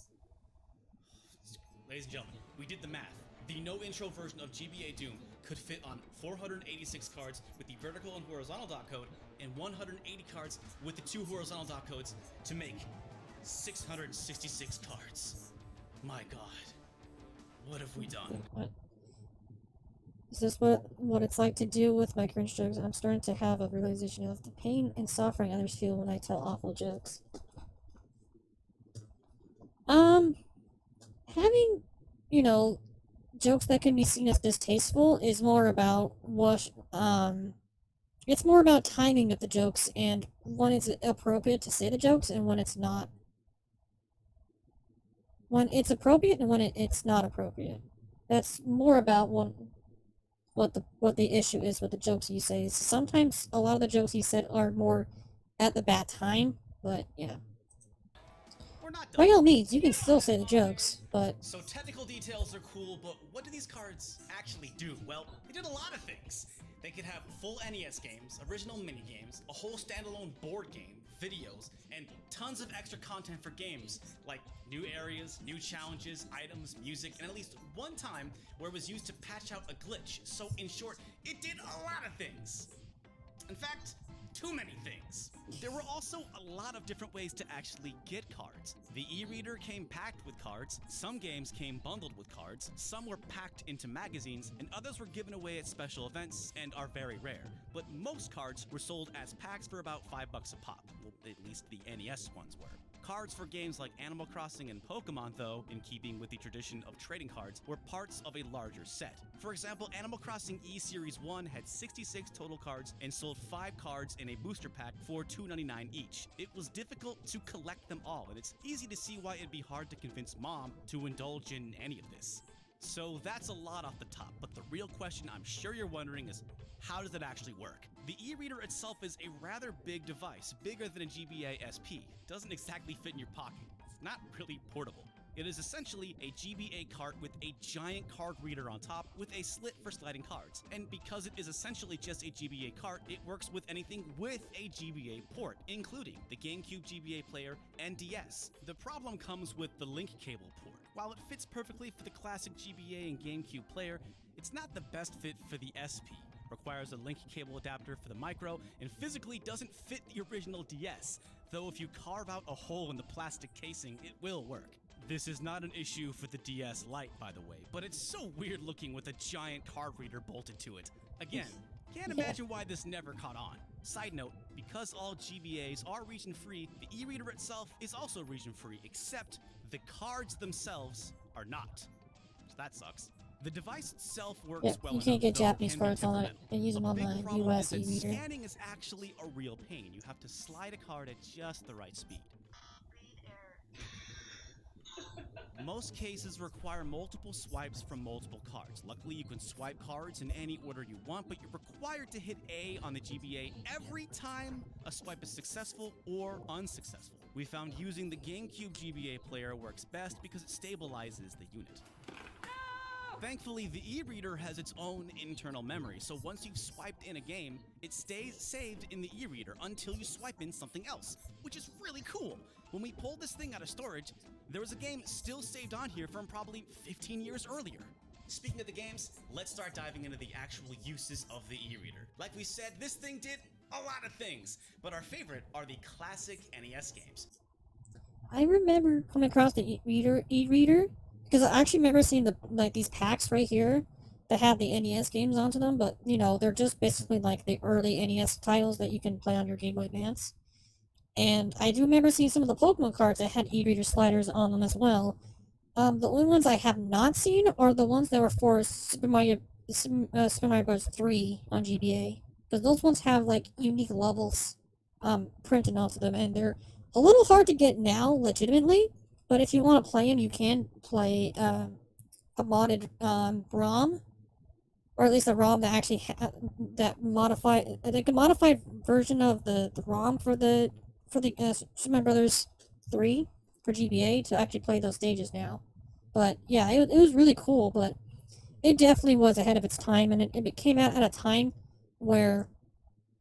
Ladies and gentlemen, we did the math. The no-intro version of GBA Doom could fit on 486 cards with the vertical and horizontal dot code, and 180 cards with the 2 horizontal dot codes to make 666 cards. My god. What have we done? What? Is this what it's like to deal with my cringe jokes? I'm starting to have a realization of the pain and suffering others feel when I tell awful jokes. Having, you know, jokes that can be seen as distasteful is more about it's more about timing of the jokes and when it's appropriate to say the jokes and when it's not. When it's appropriate and when it's not appropriate. That's more about what the issue is with the jokes you say. Sometimes a lot of the jokes you said are more at the bad time, but yeah. By all means, you can still say the jokes, but... So technical details are cool, but what do these cards actually do? Well, they did a lot of things. They could have full NES games, original minigames, a whole standalone board game, videos, and tons of extra content for games, like new areas, new challenges, items, music, and at least one time where it was used to patch out a glitch. So in short, it did a lot of things. In fact, too many things. There were also a lot of different ways to actually get cards. The e-reader came packed with cards, some games came bundled with cards, some were packed into magazines, and others were given away at special events and are very rare. But most cards were sold as packs for about $5 a pop. Well, at least the NES ones were. Cards for games like Animal Crossing and Pokemon, though, in keeping with the tradition of trading cards, were parts of a larger set. For example, Animal Crossing E-Series 1 had 66 total cards and sold 5 cards in a booster pack for $2.99 each. It was difficult to collect them all, and it's easy to see why it'd be hard to convince Mom to indulge in any of this. So that's a lot off the top, but the real question I'm sure you're wondering is, how does it actually work? The e-reader itself is a rather big device, bigger than a GBA SP. Doesn't exactly fit in your pocket. It's not really portable. It is essentially a GBA cart with a giant card reader on top with a slit for sliding cards. And because it is essentially just a GBA cart, it works with anything with a GBA port, including the GameCube GBA player and DS. The problem comes with the link cable port. While it fits perfectly for the classic GBA and GameCube player, it's not the best fit for the SP. Requires a link cable adapter for the micro, and physically doesn't fit the original DS, though if you carve out a hole in the plastic casing, it will work. This is not an issue for the DS Lite, by the way, but it's so weird looking with a giant card reader bolted to it. Again, can't imagine why this never caught on. Side note, because all GBAs are region-free, the e-reader itself is also region-free, except the cards themselves are not. So that sucks. The device itself works well you enough, can't get though Japanese can be cards on it temperamental. and use them A on big the problem US is that e-reader. scanning is actually a real pain. You have to slide a card at just the right speed. Most cases require multiple swipes from multiple cards. Luckily, you can swipe cards in any order you want, but you're required to hit A on the GBA every time a swipe is successful or unsuccessful. We found using the GameCube GBA player works best because it stabilizes the unit. Thankfully, the e-reader has its own internal memory, so once you've swiped in a game, it stays saved in the e-reader until you swipe in something else, which is really cool. When we pulled this thing out of storage, there was a game still saved on here from probably 15 years earlier. Speaking of the games, let's start diving into the actual uses of the e-reader. Like we said, this thing did a lot of things, but our favorite are the classic NES games. I remember coming across the e-reader because I actually remember seeing these packs right here that have the NES games onto them, but you know, they're just basically like the early NES titles that you can play on your Game Boy Advance. And I do remember seeing some of the Pokemon cards that had e-reader sliders on them as well. The only ones I have not seen are the ones that were for Super Mario Bros. 3 on GBA. Because those ones have like unique levels printed onto them, and they're a little hard to get now, legitimately. But if you want to play them, you can play a modded ROM, or at least a ROM that actually that modified, like a modified version of the ROM for the Super Mario Brothers 3 for GBA to actually play those stages now. But yeah, it was really cool, but it definitely was ahead of its time, and it came out at a time where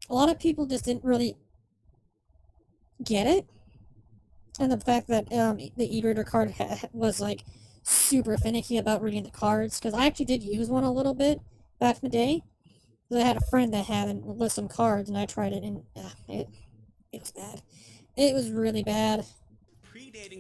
a lot of people just didn't really get it. And the fact that the e-reader card was like super finicky about reading the cards, because I actually did use one a little bit back in the day. Because I had a friend that had with some cards, and I tried it, and it was bad. It was really bad.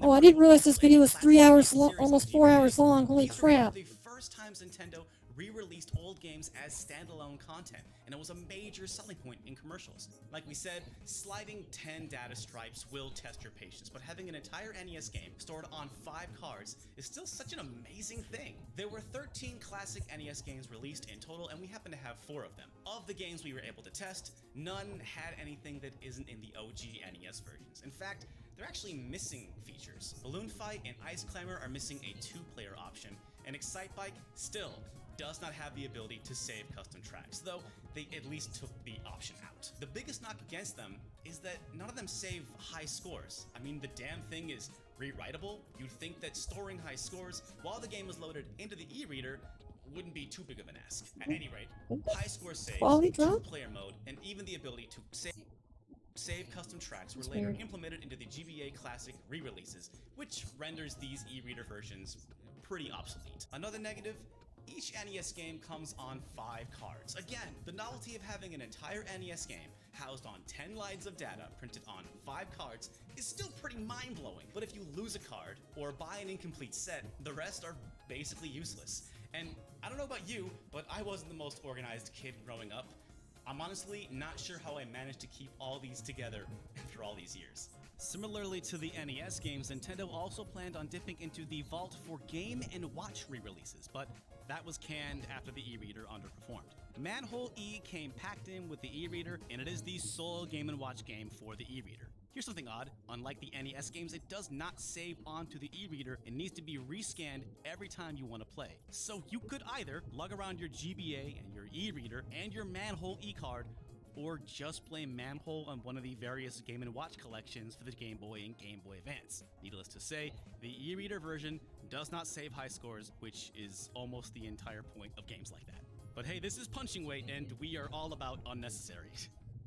Oh, I didn't realize this video was 3 hours long, almost 4 hours long. Holy crap! The first times Nintendo re-released old games as standalone content, and it was a major selling point in commercials. Like we said, sliding 10 data stripes will test your patience, but having an entire NES game stored on 5 cards is still such an amazing thing. There were 13 classic NES games released in total, and we happen to have 4 of them. Of the games we were able to test, none had anything that isn't in the OG NES versions. In fact, they're actually missing features. Balloon Fight and Ice Climber are missing a 2-player option, and Excite Bike still does not have the ability to save custom tracks, though they at least took the option out. The biggest knock against them is that none of them save high scores. I mean, the damn thing is rewritable. You'd think that storing high scores while the game is loaded into the e-reader wouldn't be too big of an ask. At any rate, high score saves, 2-player mode, and even the ability to save custom tracks were later implemented into the GBA Classic re-releases, which renders these e-reader versions pretty obsolete. Another negative, Each NES game comes on 5 cards. Again, the novelty of having an entire NES game housed on 10 lines of data printed on 5 cards is still pretty mind-blowing. But if you lose a card or buy an incomplete set, the rest are basically useless. And I don't know about you, but I wasn't the most organized kid growing up. I'm honestly not sure how I managed to keep all these together after all these years. Similarly to the NES games, Nintendo also planned on dipping into the vault for Game & Watch re-releases, but that was canned after the e-reader underperformed. Manhole E came packed in with the e-reader, and it is the sole Game & Watch game for the e-reader. Here's something odd. Unlike the NES games, it does not save onto the e-reader. It needs to be rescanned every time you want to play. So you could either lug around your GBA and your e-reader and your Manhole E card, or just play Manhole on one of the various Game & Watch collections for the Game Boy and Game Boy Advance. Needless to say, the e-reader version does not save high scores, which is almost the entire point of games like that. But hey, this is Punching Weight, and we are all about unnecessary.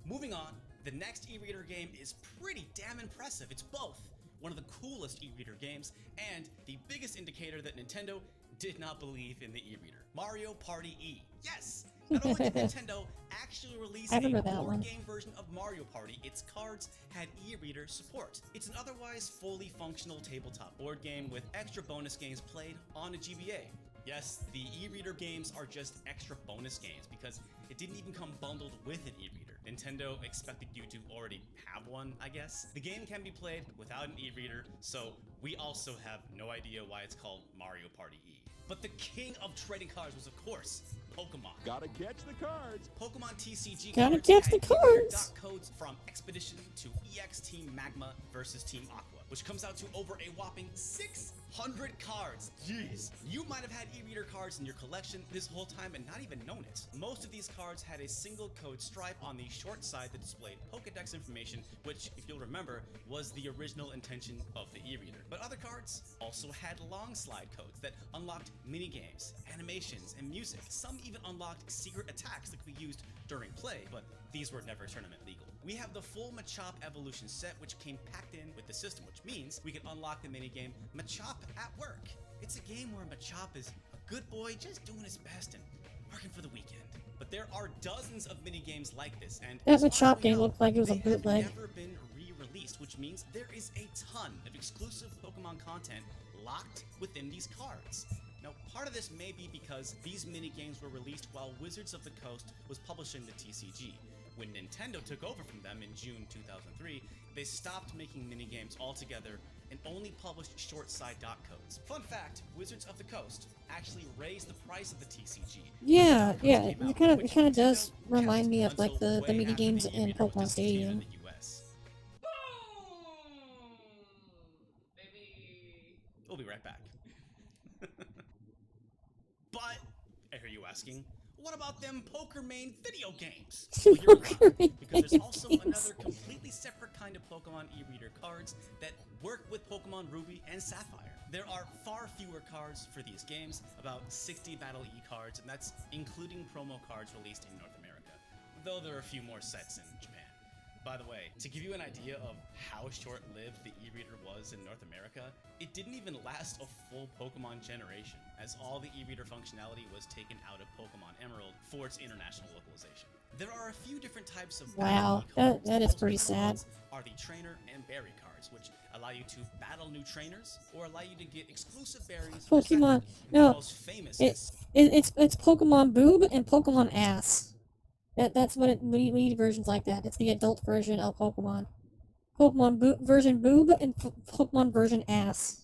Moving on, the next e-reader game is pretty damn impressive. It's both one of the coolest e-reader games and the biggest indicator that Nintendo did not believe in the e-reader. Mario Party E. Yes! Not only did Nintendo actually release a board game version of Mario Party, its cards had e-reader support. It's an otherwise fully functional tabletop board game with extra bonus games played on a GBA. Yes, the e-reader games are just extra bonus games because it didn't even come bundled with an e-reader. Nintendo expected you to already have one, I guess. The game can be played without an e-reader, so we also have no idea why it's called Mario Party E. But the king of trading cards was, of course, Pokemon. Gotta catch the cards. Pokemon TCG Gotta cards catch the had cards. dot codes from Expedition to EX Team Magma versus Team Aqua, which comes out to over a whopping 600 cards. Jeez. You might have had e-reader cards in your collection this whole time and not even known it. Most of these cards had a single code stripe on the short side that displayed Pokédex information, which, if you'll remember, was the original intention of the e-reader. But other cards also had long slide codes that unlocked minigames, animations, and music. Some even unlocked secret attacks that could be used during play, but these were never tournament legal. We have the full Machop Evolution set, which came packed in with the system, which means we can unlock the minigame Machop at Work. It's a game where Machop is a good boy just doing his best and working for the weekend. But there are dozens of minigames like this, and That Machop game looked like it was a they have bootleg. never been re-released, which means there is a ton of exclusive Pokemon content locked within these cards. Now, part of this may be because these minigames were released while Wizards of the Coast was publishing the TCG. When Nintendo took over from them in June 2003, they stopped making minigames altogether and only published short side dot codes. Fun fact, Wizards of the Coast actually raised the price of the TCG. Yeah, it kind of does remind me of like the mini games in Pokemon Stadium. We'll be right back. But, I hear you asking, what about them PokerMain video games? Well, you're wrong, because there's also another completely separate kind of Pokemon e-reader cards that work with Pokemon Ruby and Sapphire. There are far fewer cards for these games, about 60 Battle E cards, and that's including promo cards released in North America, though there are a few more sets in Japan. By the way, to give you an idea of how short-lived the e-reader was in North America, it didn't even last a full Pokemon generation, as all the e-reader functionality was taken out of Pokemon Emerald for its international localization. There are a few different types of Wow, that is pretty sad. Are the trainer and berry cards, which allow you to battle new trainers or allow you to get exclusive berries. Pokemon, the no, most famous it's Pokemon Boob and Pokemon Ass. That's what we need versions like that. It's the adult version of Pokemon. Pokemon version Boob and Pokemon version Ass.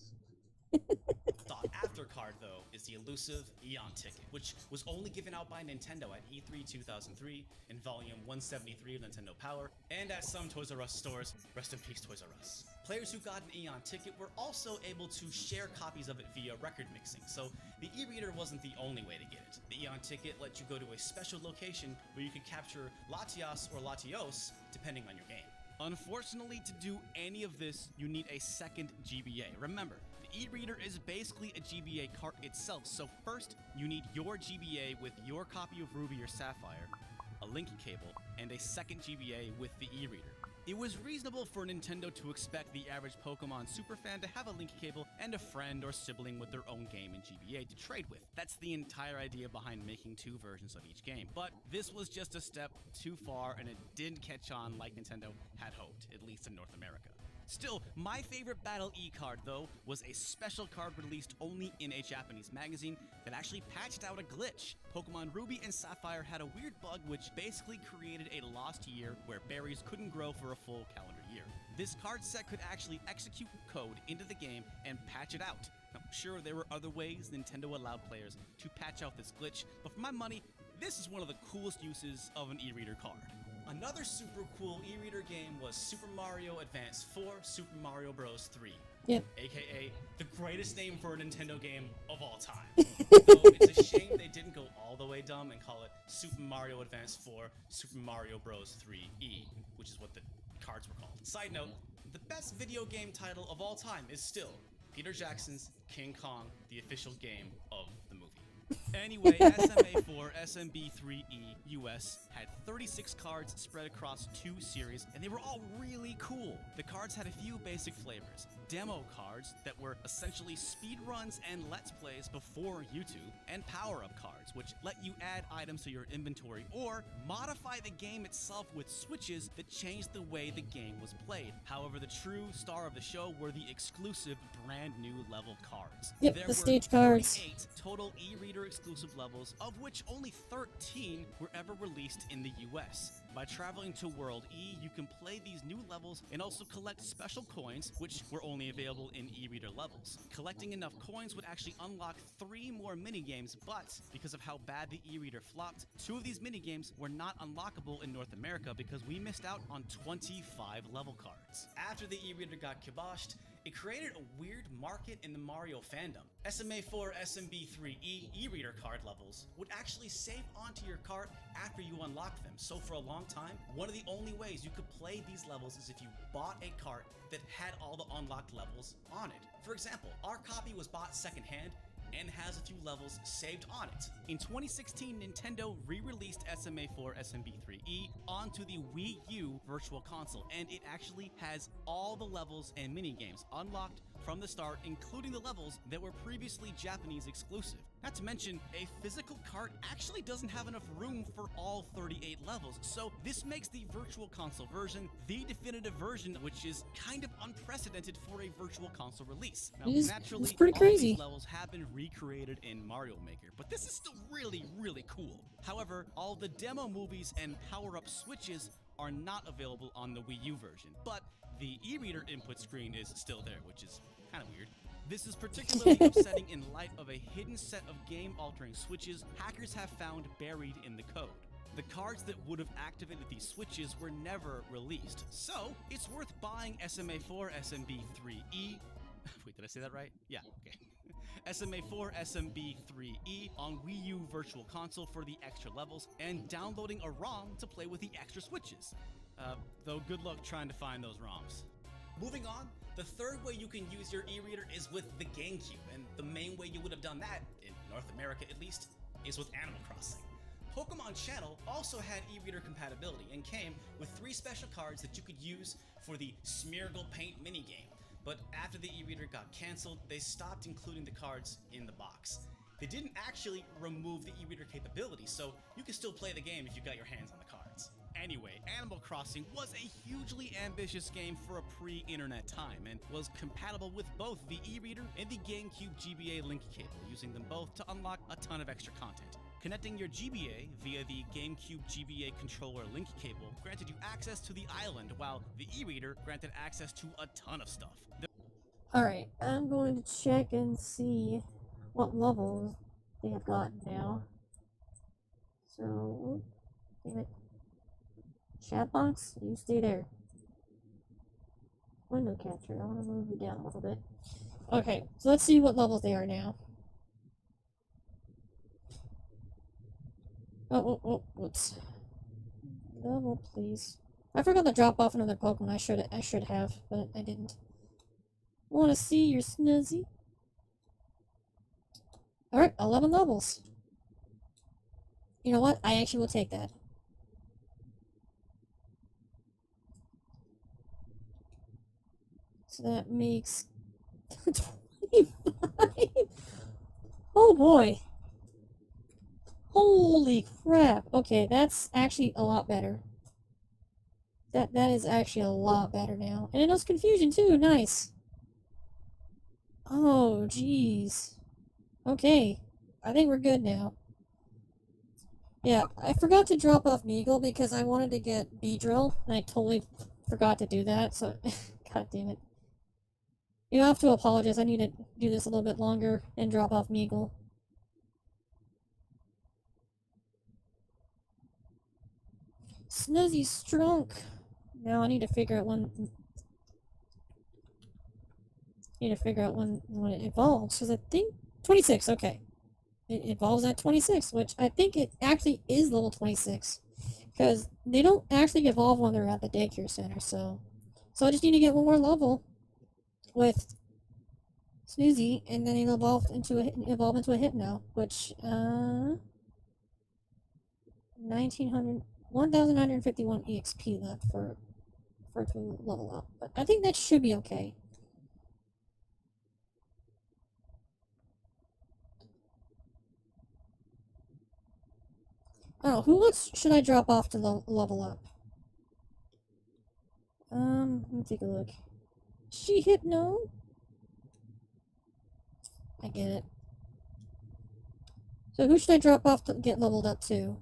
Thought after card, though, is the elusive Eon Ticket, which was only given out by Nintendo at E3 2003 in volume 173 of Nintendo Power, and at some Toys R Us stores. Rest in peace, Toys R Us. Players who got an Eon Ticket were also able to share copies of it via record mixing, so the e-reader wasn't the only way to get it. The Eon Ticket let you go to a special location where you could capture Latias or Latios, depending on your game. Unfortunately, to do any of this, you need a second GBA. Remember, the e-reader is basically a GBA cart itself, so first, you need your GBA with your copy of Ruby or Sapphire, a linking cable, and a second GBA with the e-reader. It was reasonable for Nintendo to expect the average Pokemon superfan to have a link cable and a friend or sibling with their own game in GBA to trade with. That's the entire idea behind making 2 versions of each game. But this was just a step too far, and it didn't catch on like Nintendo had hoped, at least in North America. Still, my favorite Battle E card, though, was a special card released only in a Japanese magazine that actually patched out a glitch. Pokemon Ruby and Sapphire had a weird bug which basically created a lost year where berries couldn't grow for a full calendar year. This card set could actually execute code into the game and patch it out. Now, sure, there were other ways Nintendo allowed players to patch out this glitch, but for my money, this is one of the coolest uses of an e-reader card. Another super cool e-reader game was Super Mario Advance 4 Super Mario Bros. 3. Yep. AKA the greatest name for a Nintendo game of all time. Though it's a shame they didn't go all the way dumb and call it Super Mario Advance 4 Super Mario Bros. 3E, which is what the cards were called. Side note, the best video game title of all time is still Peter Jackson's King Kong, the official game of the movie. Anyway, SMA4 SMB3E US had 36 cards spread across 2 series, and they were all really cool. The cards had a few basic flavors. Demo cards that were essentially speedruns and let's plays before YouTube, and power-up cards, which let you add items to your inventory or modify the game itself with switches that changed the way the game was played. However, the true star of the show were the exclusive brand new level cards. Yep, There the were stage cards. 38 total e-reader exclusive levels, of which only 13 were ever released in the US. By traveling to World E, you can play these new levels and also collect special coins, which were only available in e-reader levels. Collecting enough coins would actually unlock 3 more minigames, but because of how bad the e-reader flopped, 2 of these minigames were not unlockable in North America because we missed out on 25 level cards. After the e-reader got kiboshed, it created a weird market in the Mario fandom. SMA4 SMB3E e-reader card levels would actually save onto your cart after you unlocked them. So for a long time, one of the only ways you could play these levels is if you bought a cart that had all the unlocked levels on it. For example, our copy was bought secondhand and has a few levels saved on it. In 2016, Nintendo re-released SMA4 SMB3E onto the Wii U Virtual Console, and it actually has all the levels and minigames unlocked from the start, including the levels that were previously Japanese exclusive. Not to mention, a physical cart actually doesn't have enough room for all 38 levels, so this makes the Virtual Console version the definitive version, which is kind of unprecedented for a Virtual Console release. Now, naturally, it's pretty all crazy. these levels have been recreated in Mario Maker, but this is still really, really cool. However, all the demo movies and power-up switches are not available on the Wii U version, but the e-reader input screen is still there, which is kind of weird. This is particularly upsetting in light of a hidden set of game-altering switches hackers have found buried in the code. The cards that would have activated these switches were never released, so it's worth buying SMA4 SMB3E. Wait, did I say that right? Yeah, okay. SMA4 SMB3E on Wii U Virtual Console for the extra levels, and downloading a ROM to play with the extra switches. Though good luck trying to find those ROMs. Moving on, the third way you can use your e-reader is with the GameCube, and the main way you would have done that, in North America at least, is with Animal Crossing. Pokemon Channel also had e-reader compatibility and came with 3 special cards that you could use for the Smeargle Paint minigame. But after the e-reader got cancelled, they stopped including the cards in the box. They didn't actually remove the e-reader capability, so you can still play the game if you got your hands on the cards. Anyway, Animal Crossing was a hugely ambitious game for a pre-internet time and was compatible with both the e-reader and the GameCube GBA link cable, using them both to unlock a ton of extra content. Connecting your GBA via the GameCube GBA controller link cable granted you access to the island, while the e-reader granted access to a ton of stuff. Alright, I'm going to check and see what levels they have gotten now. So, damn it. Chat box, you stay there. Window capture, I want to move you down a little bit. Okay, so let's see what levels they are now. Whoops. Level, please. I forgot to drop off another Pokemon. I should have, but I didn't. Want to see your snuzzy? Alright, 11 levels. You know what? I actually will take that. So that makes 25. Oh boy. Holy crap. Okay, that's actually a lot better. That is actually a lot better now. And it knows confusion too. Nice. Oh, jeez. Okay. I think we're good now. Yeah, I forgot to drop off Meagle because I wanted to get Beedrill, and I totally forgot to do that, so... God damn it. You have to apologize, I need to do this a little bit longer and drop off Meagle. Snuzzy's strunk! Now I need to figure out when... when it evolves, because I think... 26, okay. It evolves at 26, which I think it actually is level 26. Because they don't actually evolve when they're at the daycare center, so... So I just need to get one more level with Snoozy, and then he'll evolve into a Hypno, which, 1,951 EXP left for it to level up. But I think that should be okay. Oh, who else should I drop off to level up? Let me take a look. She Hypno? I get it. So who should I drop off to get leveled up to?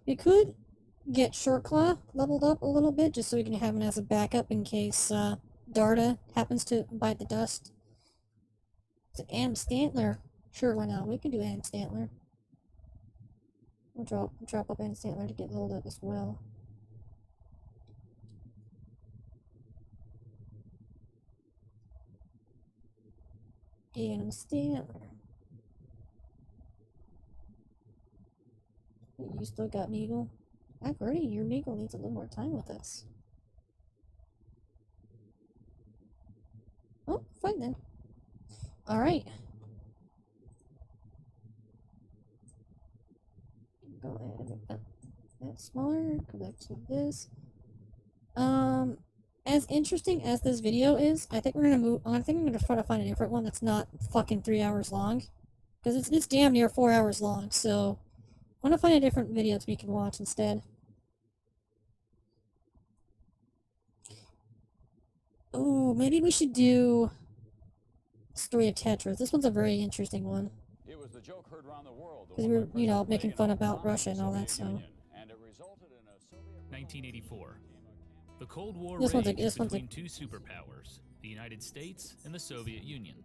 We could get Shortclaw leveled up a little bit, just so we can have him as a backup in case Darda happens to bite the dust. Is it Adam Stantler? Sure, why not? We can do Adam Stantler. We'll drop up Adam Stantler to get leveled up as well. Adam Stantler. You still got Meagle? Agreed, your Meagle needs a little more time with us. Oh, fine then. Alright. Go ahead and make that smaller. Go back to this. As interesting as this video is, I think we're gonna move on. I think I'm gonna try to find a different one that's not fucking 3 hours long. Because it's damn near 4 hours long, so I want to find a different video that we can watch instead. Oh, maybe we should do Story of Tetris. This one's a very interesting one. It was the joke heard around the world. Because we were, you know, making fun about Russia and all that, so. 1984. The Cold War This one's a- raged this one's a- between two superpowers, the United States and the Soviet Union.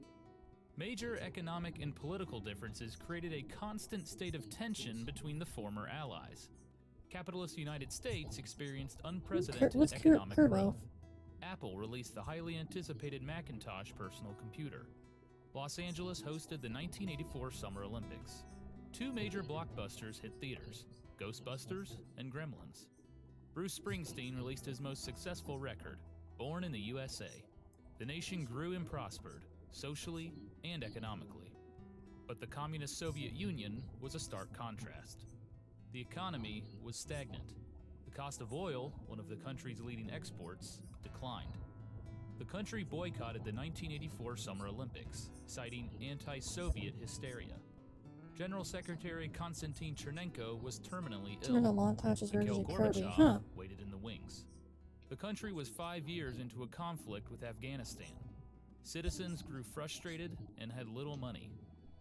Major economic and political differences created a constant state of tension between the former allies. Capitalist United States experienced unprecedented what's economic Kerbo? growth. Apple released the highly anticipated Macintosh personal computer. Los Angeles hosted the 1984 Summer Olympics. Two major blockbusters hit theaters, Ghostbusters and Gremlins. Bruce Springsteen released his most successful record, Born in the USA. The nation grew and prospered, socially and economically. But the communist Soviet Union was a stark contrast. The economy was stagnant. The cost of oil, one of the country's leading exports, declined. The country boycotted the 1984 Summer Olympics, citing anti-Soviet hysteria. General Secretary Konstantin Chernenko was terminally ill. Doing a montage is Mikhail version of Kirby, Gorbachev huh? waited in the wings. The country was 5 years into a conflict with Afghanistan. Citizens grew frustrated and had little money.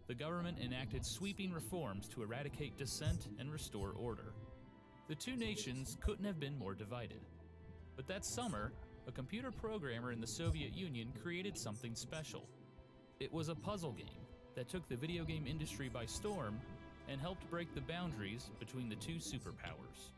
The government enacted sweeping reforms to eradicate dissent and restore order. The two nations couldn't have been more divided. But that summer, a computer programmer in the Soviet Union created something special. It was a puzzle game that took the video game industry by storm and helped break the boundaries between the two superpowers.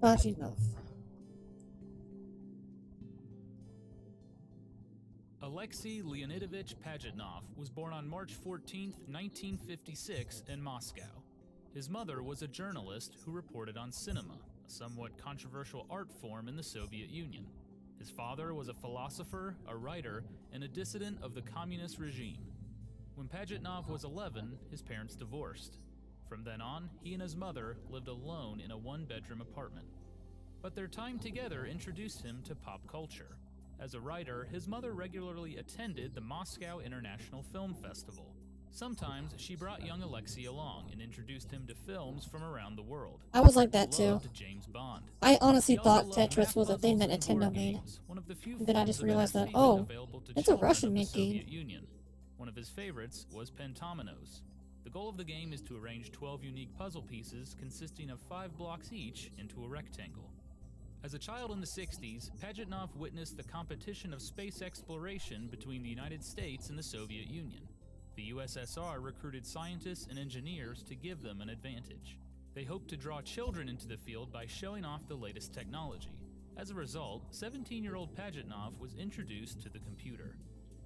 That's enough. Alexei Leonidovich Pajitnov was born on March 14, 1956 in Moscow. His mother was a journalist who reported on cinema, a somewhat controversial art form in the Soviet Union. His father was a philosopher, a writer, and a dissident of the communist regime. When Pajitnov was 11, his parents divorced. From then on, he and his mother lived alone in a one-bedroom apartment. But their time together introduced him to pop culture. As a writer, his mother regularly attended the Moscow International Film Festival. Sometimes she brought young Alexei along and introduced him to films from around the world. I was like that He too. loved James Bond. I honestly He also thought loved Tetris was a math thing that puzzles and Nintendo board made. games, one of the few And then I forms just of realized that, entertainment oh, available to it's a children Russian of the made game. Soviet Union. One of his favorites was Pentominoes. The goal of the game is to arrange 12 unique puzzle pieces consisting of 5 blocks each into a rectangle. As a child in the 60s, Pajitnov witnessed the competition of space exploration between the United States and the Soviet Union. The USSR recruited scientists and engineers to give them an advantage. They hoped to draw children into the field by showing off the latest technology. As a result, 17-year-old Pajitnov was introduced to the computer.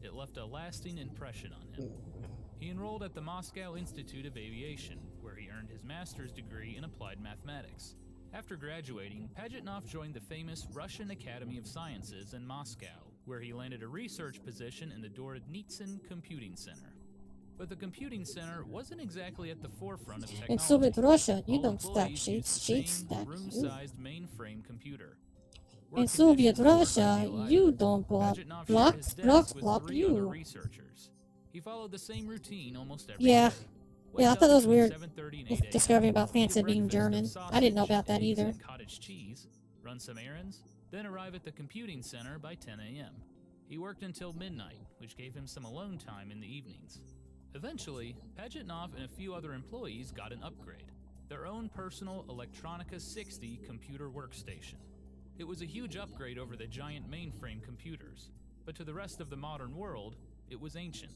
It left a lasting impression on him. He enrolled at the Moscow Institute of Aviation, where he earned his master's degree in applied mathematics. After graduating, Pajitnov joined the famous Russian Academy of Sciences in Moscow, where he landed a research position in the Dornitsyn Computing Center. But the computing center wasn't exactly at the forefront of technology. In Soviet Russia, you All don't stack employees sheets, used the sheets same stack you. room-sized mainframe computer. In Work Soviet conditions weren't Russia, ideal you either. don't block, Pajitnov shared block, his block, desk with block 3 other you. researchers. He followed the same routine almost every Yeah. day. Yeah, I Wake thought up that was between weird. 7:30 and 8 a.m., Discovering about eat a Fanta being breakfast of German. I didn't know about that sausage, eggs, either. and cottage cheese, run some errands, then arrive at the computing center by 10 a.m. He worked until midnight, which gave him some alone time in the evenings. Eventually, Pajitnov and a few other employees got an upgrade, their own personal Electronica 60 computer workstation. It was a huge upgrade over the giant mainframe computers, but to the rest of the modern world, it was ancient.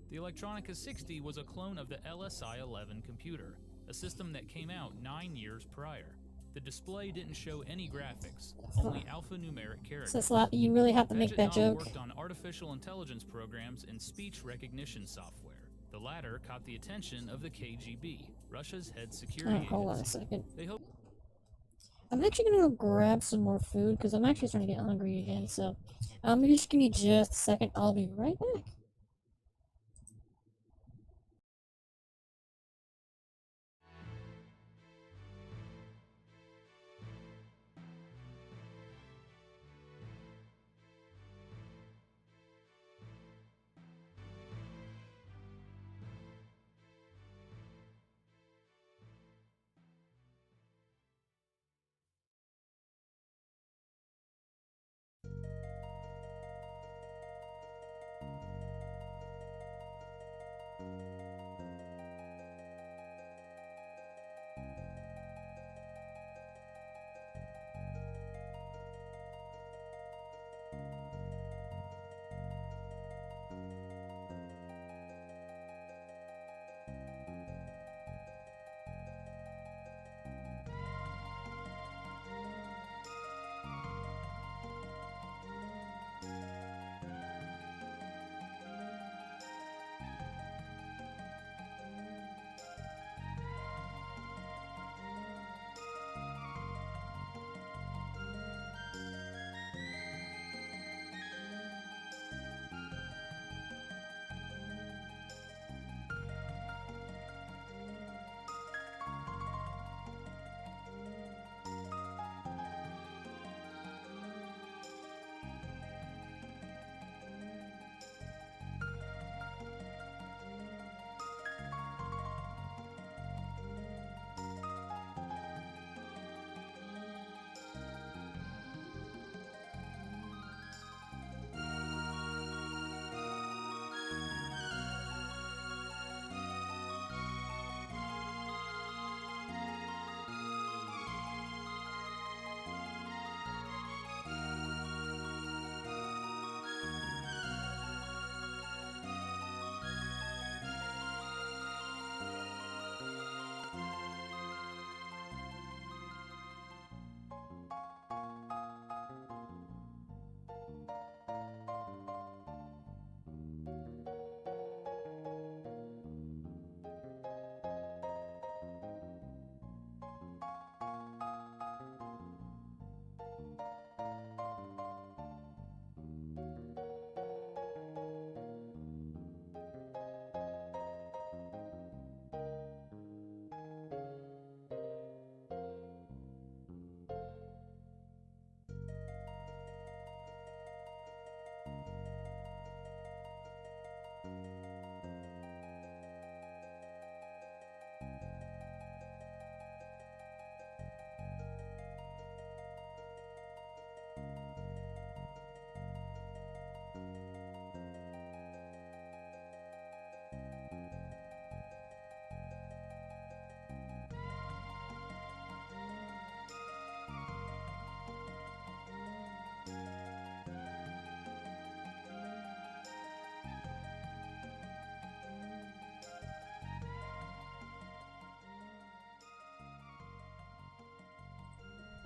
The Electronica 60 was a clone of the LSI-11 computer, a system that came out 9 years prior. The display didn't show any graphics, only alphanumeric characters. So Slappy, you really have to make that Pajitnov joke. worked on artificial intelligence programs and speech recognition software. The latter caught the attention of the KGB, Russia's head security agency. Hold on a second. They hope I'm actually gonna go grab some more food because I'm actually starting to get hungry again. So, maybe just give me just a second. I'll be right back.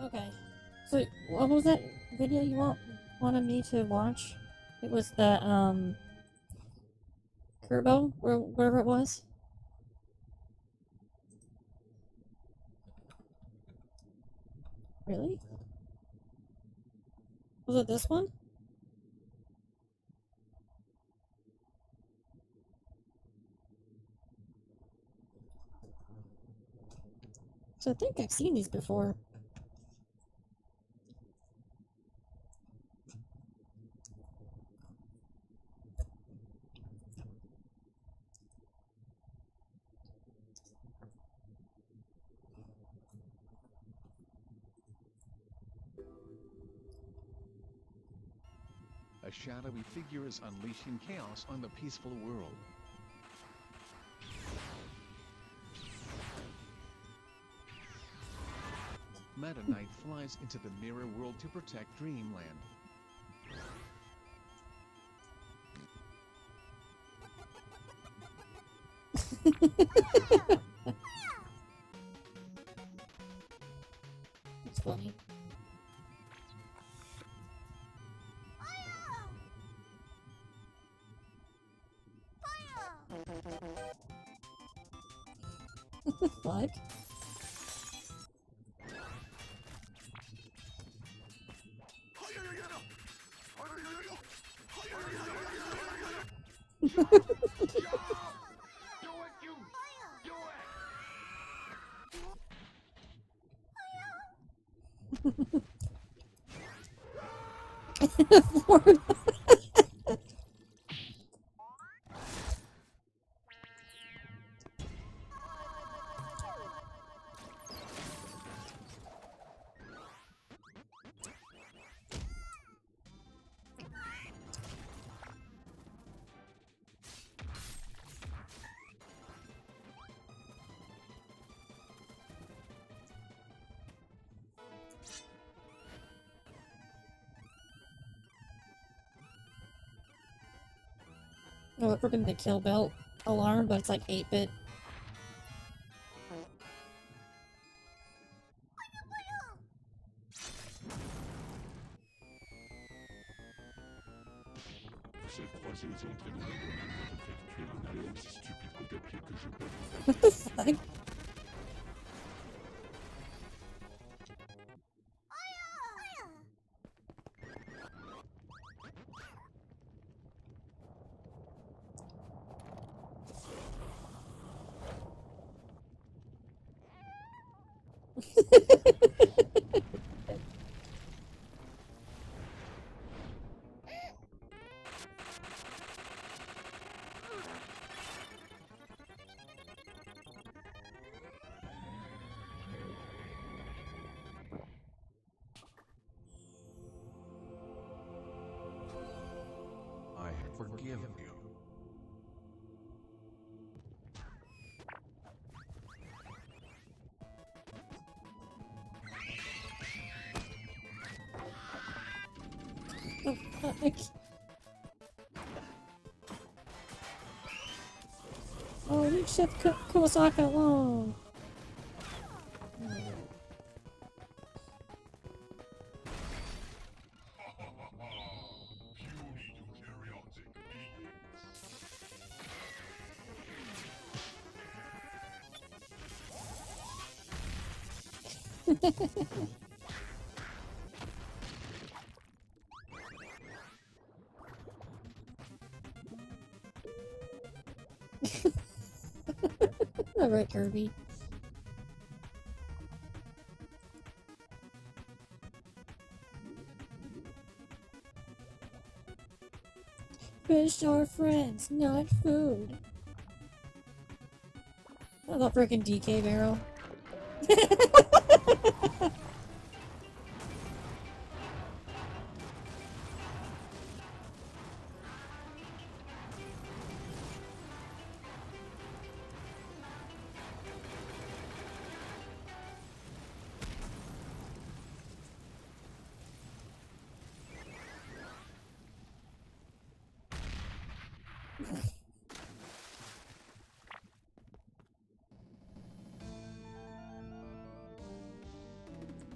Okay. So, what was that video you wanted me to watch? It was the, Turbo? Wherever it was? Really? Was it this one? So I think I've seen these before. A shadowy figure is unleashing chaos on the peaceful world. Meta Knight flies into the mirror world to protect Dreamland. It's funny. What? Ford. Oh, we're putting the kill belt alarm, but it's like 8-bit. What the fuck? I have forgiven you. The fuck? Oh, leave Chef Kumasaka alone. Alright, Kirby. Fish are friends, not food. Oh, the freaking DK barrel.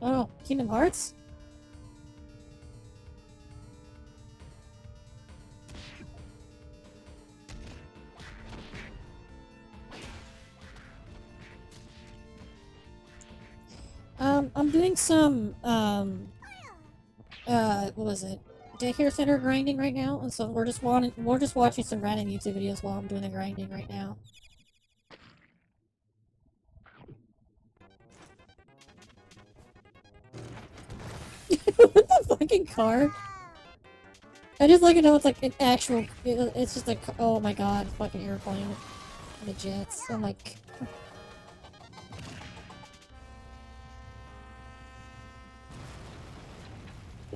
Oh, Kingdom Hearts? I'm doing some, what was it? Daycare center grinding right now, and so we're just watching some random YouTube videos while I'm doing the grinding right now. What the fucking car? I just like it how it's like an actual. It's just like, oh my god, fucking airplane, the jets. I'm like.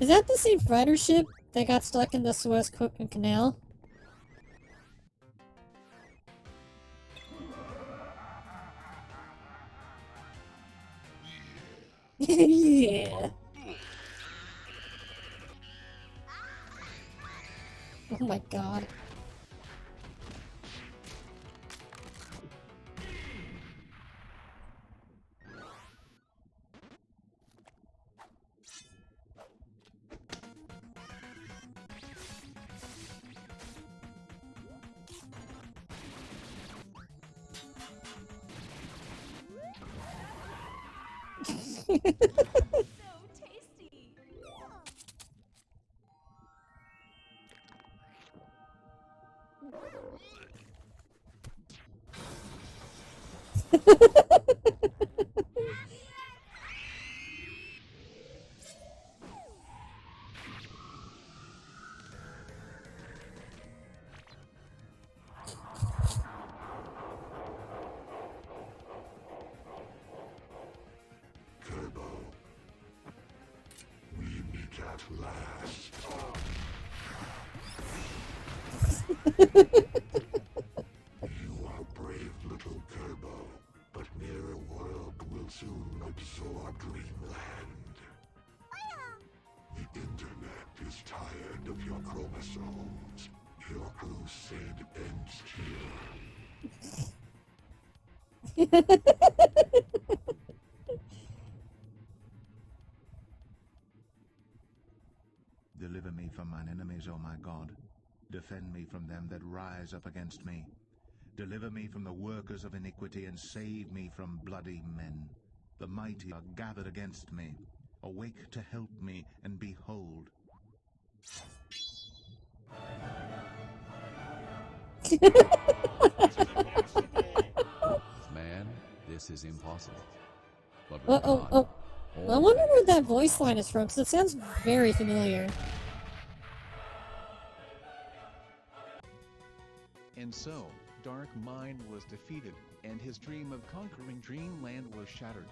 Is that the same fighter ship that got stuck in the Suez Canal? Yeah. Oh my god. You are brave, little Kerbo, but Mirror World will soon absorb Dreamland. The internet is tired of your chromosomes. Your crusade ends here. Deliver me from mine enemies, O my God. Defend me from them that rise up against me. Deliver me from the workers of iniquity, and save me from bloody men. The mighty are gathered against me. Awake to help me, and behold. Man, this is impossible. But with Oh, God, oh. I all wonder where things that are voice line is from, because it sounds very familiar. And so, Dark Mind was defeated, and his dream of conquering Dreamland was shattered.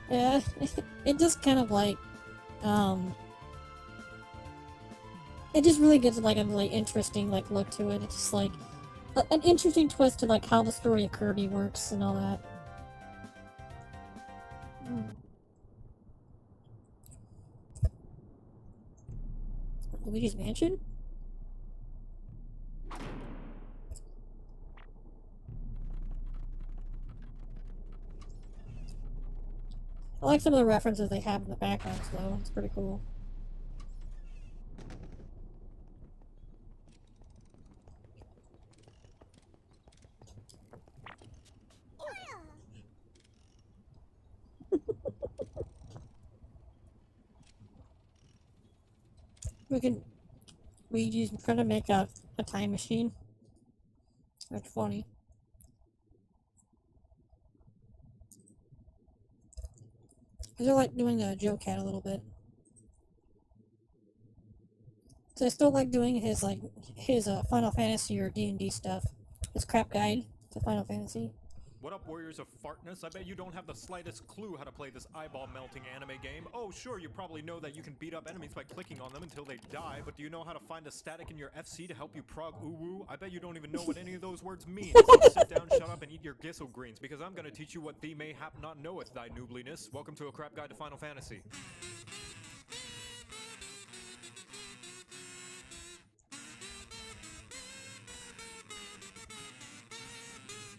Yeah, it just kind of like, it just really gives like a really interesting like look to it. It's just like an interesting twist to like how the story of Kirby works and all that. Luigi's Mansion? I like some of the references they have in the backgrounds though. It's pretty cool. Luigi's trying to make a time machine. That's funny. I still like doing the Joe Cat a little bit. So I still like doing his Final Fantasy or D&D stuff. His crap guide to Final Fantasy. What up, warriors of fartness? I bet you don't have the slightest clue how to play this eyeball-melting anime game. Oh, sure, you probably know that you can beat up enemies by clicking on them until they die, but do you know how to find a static in your FC to help you prog uwu? I bet you don't even know what any of those words mean. So sit down, shut up, and eat your gizzle greens, because I'm gonna teach you what thee mayhap not knoweth, thy noobliness. Welcome to A Crap Guide to Final Fantasy.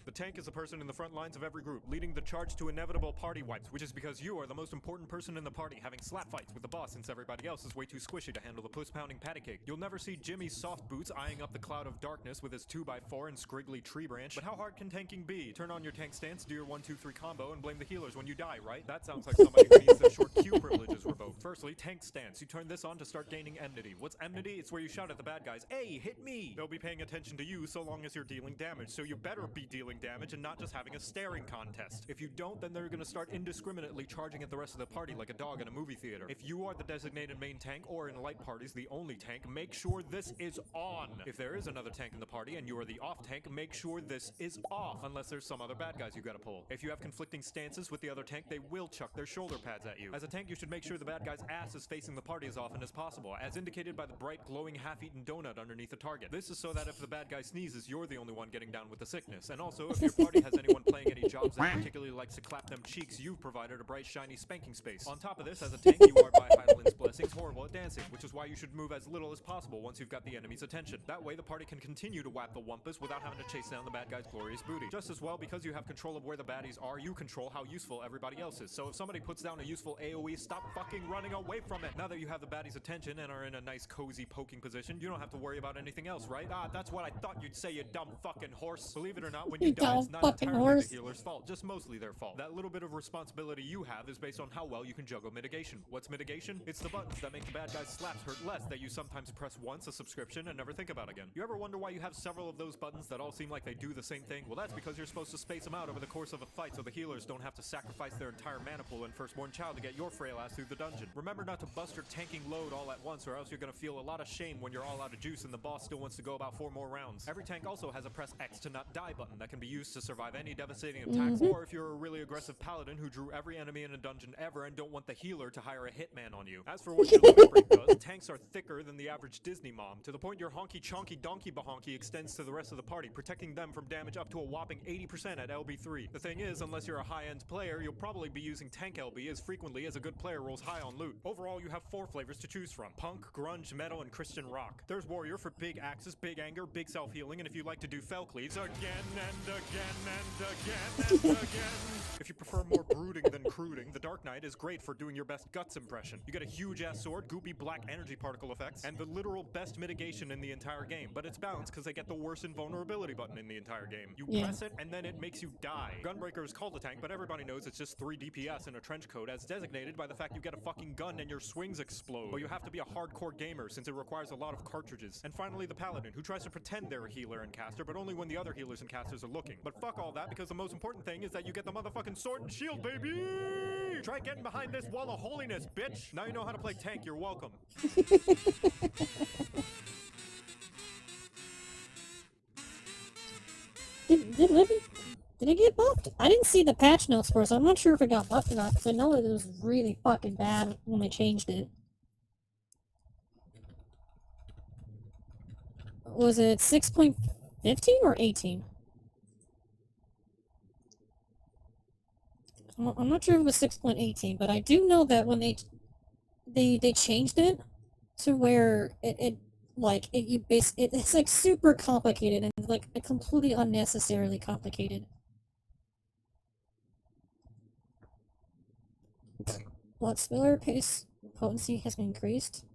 The tank is the person in the front lines of every group, leading the charge to inevitable party wipes, which is because you are the most important person in the party, having slap fights with the boss since everybody else is way too squishy to handle the puss-pounding patty cake. You'll never see Jimmy's soft boots eyeing up the cloud of darkness with his 2x4 and scriggly tree branch, but how hard can tanking be? Turn on your tank stance, do your 1-2-3 combo, and blame the healers when you die, right? That sounds like somebody who needs their short Q privileges revoked. Firstly, tank stance. You turn this on to start gaining enmity. What's enmity? It's where you shout at the bad guys, "Hey, hit me!" They'll be paying attention to you so long as you're dealing damage, so you better be dealing damage and not just having a staring contest. If you don't, then they're gonna start indiscriminately charging at the rest of the party like a dog in a movie theater. If you are the designated main tank, or in light parties the only tank, make sure this is on. If there is another tank in the party and you are the off tank, make sure this is off, unless there's some other bad guys you gotta pull. If you have conflicting stances with the other tank, they will chuck their shoulder pads at you. As a tank, you should make sure the bad guy's ass is facing the party as often as possible, as indicated by the bright glowing half-eaten donut underneath the target. This is so that if the bad guy sneezes, you're the only one getting down with the sickness. And also, if your party has anyone playing any jobs that particularly likes to clap them cheeks, you've provided a bright shiny spanking space. On top of this, as a tank, you are by Hydalin's blessings horrible at dancing, which is why you should move as little as possible once you've got the enemy's attention. That way the party can continue to whap the wumpus without having to chase down the bad guy's glorious booty. Just as well, because you have control of where the baddies are, you control how useful everybody else is. So if somebody puts down a useful AoE, stop fucking running away from it. Now that you have the baddie's attention and are in a nice cozy poking position, you don't have to worry about anything else, right? Ah, that's what I thought you'd say, you dumb fucking horse. Believe it or not, when you die, it's not entirely the healer's fault, just mostly their fault. That little bit of responsibility you have is based on how well you can juggle mitigation. What's mitigation? It's the buttons that make the bad guy's slaps hurt less that you sometimes press once, a subscription, and never think about again. You ever wonder why you have several of those buttons that all seem like they do the same thing? Well, that's because you're supposed to space them out over the course of a fight so the healers don't have to sacrifice their entire mana pool and firstborn child to get your frail ass through the dungeon. Remember not to bust your tanking load all at once, or else you're gonna feel a lot of shame when you're all out of juice and the boss still wants to go about 4 more rounds. Every tank also has a press X to not die button that can be used to survive any devastating attacks, or if you're a really aggressive paladin who drew every enemy in a dungeon ever and don't want the healer to hire a hitman on you. As for what your limit break does, tanks are thicker than the average Disney mom, to the point your honky chonky donkey bahonky extends to the rest of the party, protecting them from damage up to a whopping 80% at LB3. The thing is, unless you're a high-end player, you'll probably be using tank LB as frequently as a good player rolls high on loot. Overall, you have 4 flavors to choose from: punk, grunge, metal, and Christian rock. There's warrior for big axes, big anger, big self-healing, and if you like to do fell cleaves again and again and again and again. If you prefer more brooding than cruding, the Dark Knight is great for doing your best guts impression. You get a huge ass sword, goopy black energy particle effects, and the literal best mitigation in the entire game. But it's balanced because they get the worst invulnerability button in the entire game. You press it and then it makes you die. Gunbreaker is called a tank, but everybody knows it's just 3 DPS in a trench coat, as designated by the fact you get a fucking gun and your swings explode. But you have to be a hardcore gamer since it requires a lot of cartridges. And finally, the Paladin, who tries to pretend they're a healer and caster, but only when the other healers and casters are looking. But fuck all that, because the most important thing is that you get the motherfucking sword and shield, baby! Try getting behind this wall of holiness, bitch! Now you know how to play tank, you're welcome. Did it get buffed? I didn't see the patch notes for it, so I'm not sure if it got buffed or not, because I know it was really fucking bad when they changed it. Was it 6.15 or 18? I'm not sure if it was 6.18, but I do know that when they changed it to where it's like super complicated and like completely unnecessarily complicated. Blood spiller pace potency has been increased.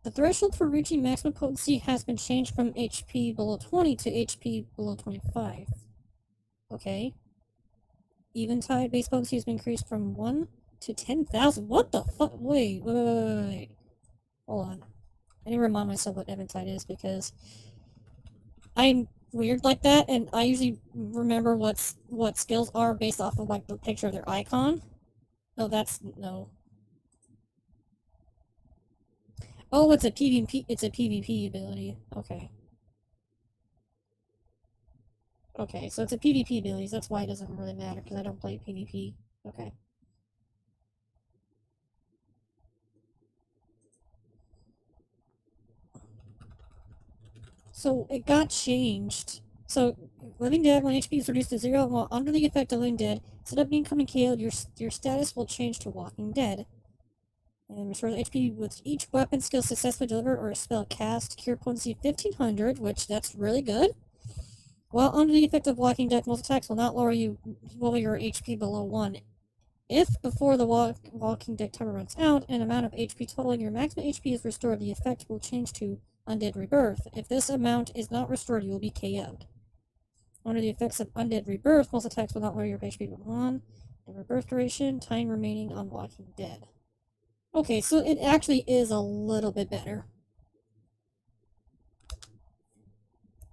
The threshold for reaching maximum potency has been changed from HP below 20 to HP below 25. Okay. Eventide base potency has been increased from 1 to 10,000. What the fuck? Wait. Hold on. I need to remind myself what Eventide is, because I'm weird like that, and I usually remember what skills are based off of like the picture of their icon. No, no. Oh, it's a PvP ability. Okay. Okay, so it's a PvP ability, so that's why it doesn't really matter, because I don't play PvP. Okay. So it got changed. So Living Dead, when HP is reduced to 0 while under the effect of Living Dead, instead of becoming KO'd, your status will change to Walking Dead. And restores HP with each weapon skill successfully delivered or a spell cast. Cure potency 1500, which that's really good. While under the effect of Walking Dead, most attacks will not lower your HP below 1. If before the Walking Dead timer runs out, an amount of HP totaling your maximum HP is restored, the effect will change to Undead Rebirth. If this amount is not restored, you will be KO'd. Under the effects of Undead Rebirth, most attacks will not lower your HP below 1. The rebirth duration, time remaining on Walking Dead. Okay, so it actually is a little bit better.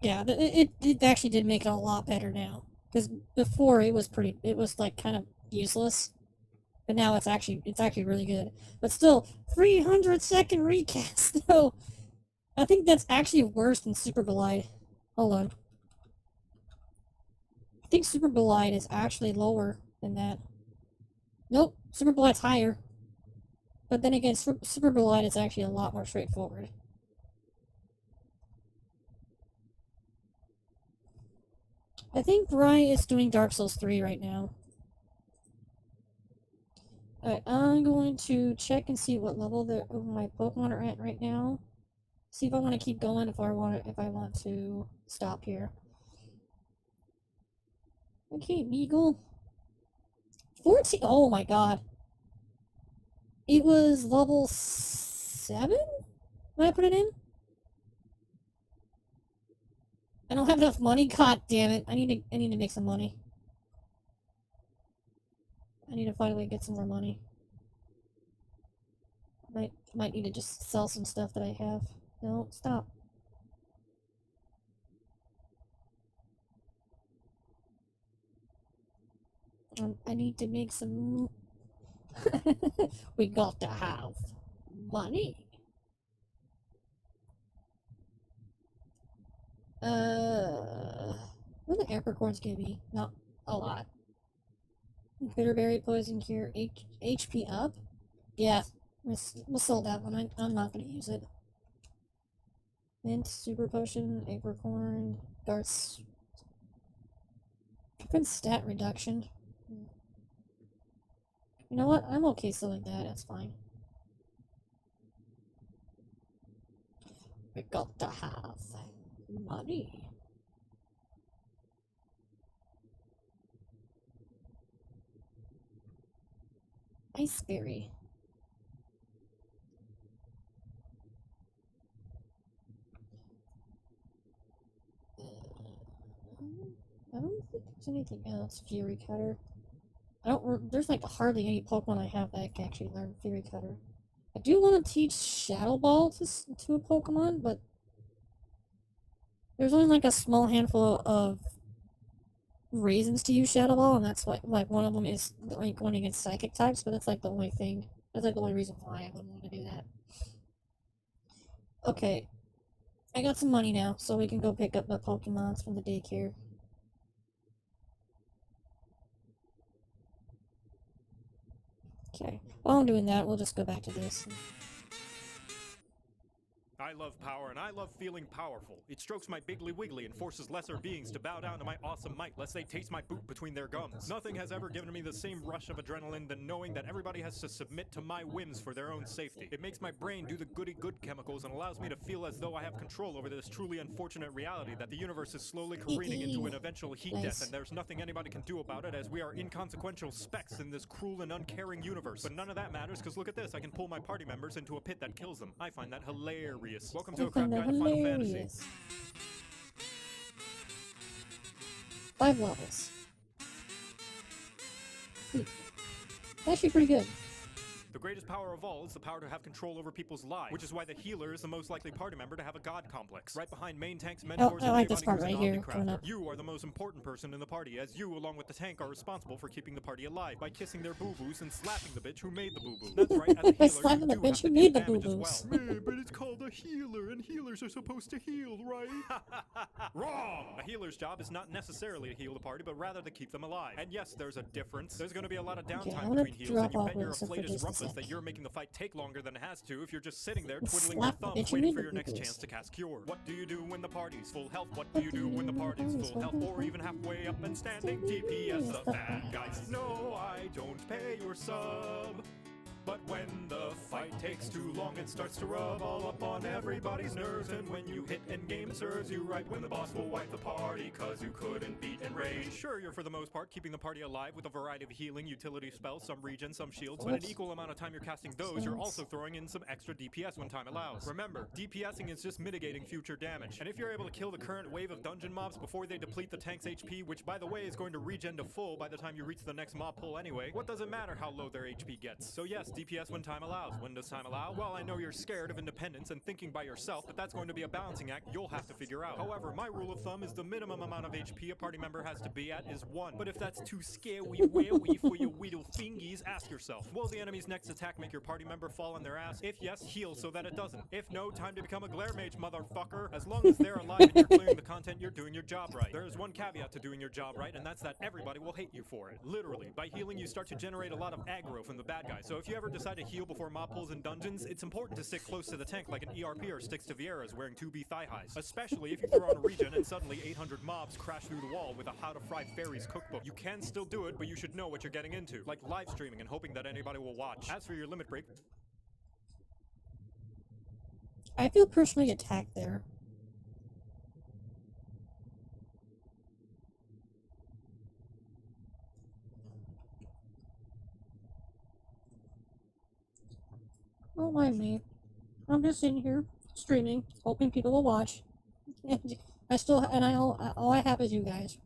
Yeah, it actually did make it a lot better now. Because before it was like kind of useless. But now it's actually really good. But still, 300-second recast though. I think that's actually worse than Super Belide. Hold on. I think Super Belide is actually lower than that. Nope, Super Belide's higher. But then again, Super Belide is actually a lot more straightforward. I think Rye is doing Dark Souls 3 right now. Alright, I'm going to check and see what level my Pokemon are at right now. See if I want to keep going, if I want to stop here. Okay, Beagle. 14. Oh my god. It was level 7 when I put it in? I don't have enough money. God damn it! I need to make some money. I need to find a way to get some more money. Might need to just sell some stuff that I have. No, stop. I need to make some. We got to have money. What are the apricorns give me? Not a lot. Bitterberry poison cure HP up? Yeah, we'll sell that one. I'm not gonna use it. Mint, super potion, apricorn, darts. Prevent stat reduction. You know what? I'm okay selling that. That's fine. We got to have money. Iceberry. I don't think there's anything else. Fury Cutter. There's like hardly any Pokemon I have that can actually learn Fury Cutter. I do want to teach Shadow Ball to a Pokemon, but there's only like a small handful of reasons to use Shadow Ball, and that's like one of them is like going against Psychic types, but that's like the only thing. That's like the only reason why I would want to do that. Okay, I got some money now, so we can go pick up the Pokemons from the daycare. Okay, while I'm doing that, we'll just go back to this. I love power, and I love feeling powerful. It strokes my Biggly Wiggly and forces lesser beings to bow down to my awesome might, lest they taste my boot between their gums. Nothing has ever given me the same rush of adrenaline than knowing that everybody has to submit to my whims for their own safety. It makes my brain do the goody-good chemicals and allows me to feel as though I have control over this truly unfortunate reality that the universe is slowly careening into an eventual heat death, and there's nothing anybody can do about it as we are inconsequential specks in this cruel and uncaring universe. But none of that matters, because look at this, I can pull my party members into a pit that kills them. I find that hilarious. Welcome to a crap guide to Final Fantasy. 5 levels. Actually pretty good. The greatest power of all is the power to have control over people's lives, which is why the healer is the most likely party member to have a god complex. Right behind main tanks, mentors, I and like this anybody part who's right an here, coming omnicrafter. up. You are the most important person in the party, as you, along with the tank, are responsible for keeping the party alive by kissing their boo-boos and slapping the bitch who made the boo-boo. That's right, as a healer, Slapping you the do have bitch to who deal made the damage as boo-boos. well. Man, but it's called a healer, and healers are supposed to heal, right? Wrong! A healer's job is not necessarily to heal the party, but rather to keep them alive. And yes, there's a difference. There's going to be a lot of I'm downtime gonna between heals, drop and you off bet your Wilson for inflated just a rumpus sec. that you're making the fight take longer than it has to if you're just sitting there twiddling Slap your the thumbs bitch who waiting made for the your next boo-boos. chance to cast Cure. What do you do when the party's full health? What do you do when the party's full health? Or even halfway up and standing? DPS the bad guys. No, I don't pay your sub. But when the fight takes too long, it starts to rub all up on everybody's nerves. And when you hit endgame, it serves you right when the boss will wipe the party, cause you couldn't beat Enrage. Sure, you're for the most part keeping the party alive with a variety of healing utility spells, some regen, some shields, but an equal amount of time you're casting those, you're also throwing in some extra DPS when time allows. Remember, DPSing is just mitigating future damage. And if you're able to kill the current wave of dungeon mobs before they deplete the tank's HP, which by the way is going to regen to full by the time you reach the next mob pull anyway, what does it matter how low their HP gets? So yes, DPS when time allows. When does time allow? Well, I know you're scared of independence and thinking by yourself, but that's going to be a balancing act you'll have to figure out. However, my rule of thumb is the minimum amount of HP a party member has to be at is 1. But if that's too scary-wary for your weedle fingies, ask yourself, will the enemy's next attack make your party member fall on their ass? If yes, heal so that it doesn't. If no, time to become a glare mage, motherfucker. As long as they're alive and you're clearing the content, you're doing your job right. There is one caveat to doing your job right, and that's that everybody will hate you for it. Literally, by healing you start to generate a lot of aggro from the bad guys. So if you ever decide to heal before mob pulls in dungeons, it's important to stick close to the tank like an ERP or sticks to Vieira's wearing 2B thigh highs. Especially if you throw on a regen and suddenly 800 mobs crash through the wall with a How to Fry Fairies cookbook. You can still do it, but you should know what you're getting into. Like live streaming and hoping that anybody will watch. As for your limit break, I feel personally attacked there. Don't mind me. I'm just sitting here streaming, hoping people will watch. All I have is you guys.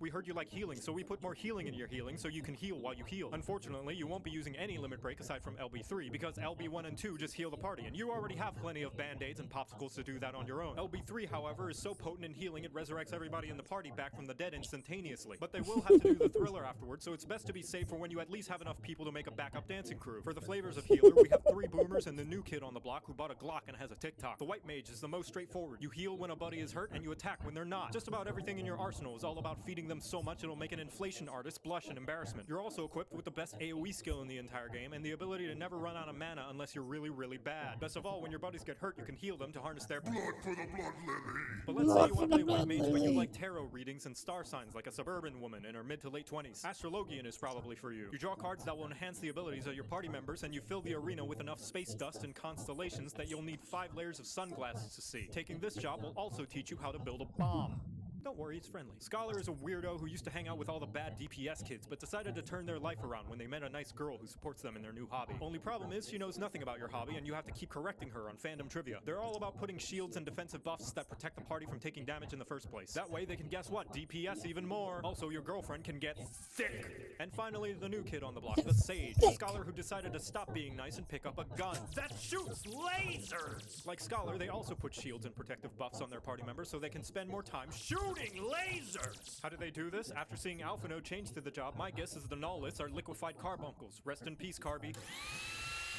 we heard you like healing, so we put more healing in your healing so you can heal while you heal. Unfortunately, you won't be using any limit break aside from LB3 because LB1 and 2 just heal the party, and you already have plenty of band-aids and popsicles to do that on your own. LB3, however, is so potent in healing it resurrects everybody in the party back from the dead instantaneously. But they will have to do the thriller afterwards, so it's best to be safe for when you at least have enough people to make a backup dancing crew. For the flavors of healer, we have 3 boomers and the new kid on the block who bought a Glock and has a TikTok. The white mage is the most straightforward. You heal when a buddy is hurt and you attack when they're not. Just about everything in your arsenal is all about feeding them so much it'll make an inflation artist blush in embarrassment. You're also equipped with the best AoE skill in the entire game and the ability to never run out of mana unless you're really, really bad. Best of all, when your buddies get hurt, you can heal them to harness their blood for the blood lily. But let's say you want to play white mage, but you like tarot readings and star signs like a suburban woman in her mid to late 20s. Astrologian is probably for you. You draw cards that will enhance the abilities of your party members, and you fill the arena with enough space dust and constellations that you'll need 5 layers of sunglasses to see. Taking this job will also teach you how to build a bomb. Don't worry, it's friendly. Scholar is a weirdo who used to hang out with all the bad DPS kids, but decided to turn their life around when they met a nice girl who supports them in their new hobby. Only problem is she knows nothing about your hobby, and you have to keep correcting her on fandom trivia. They're all about putting shields and defensive buffs that protect the party from taking damage in the first place. That way they can guess what? DPS even more. Also, your girlfriend can get thick. And finally, the new kid on the block, the Sage. A scholar who decided to stop being nice and pick up a gun that shoots lasers! Like Scholar, they also put shields and protective buffs on their party members so they can spend more time shooting lasers! How do they do this? After seeing Alphino change to the job, my guess is the Nullists are liquefied carbuncles. Rest in peace, Carby.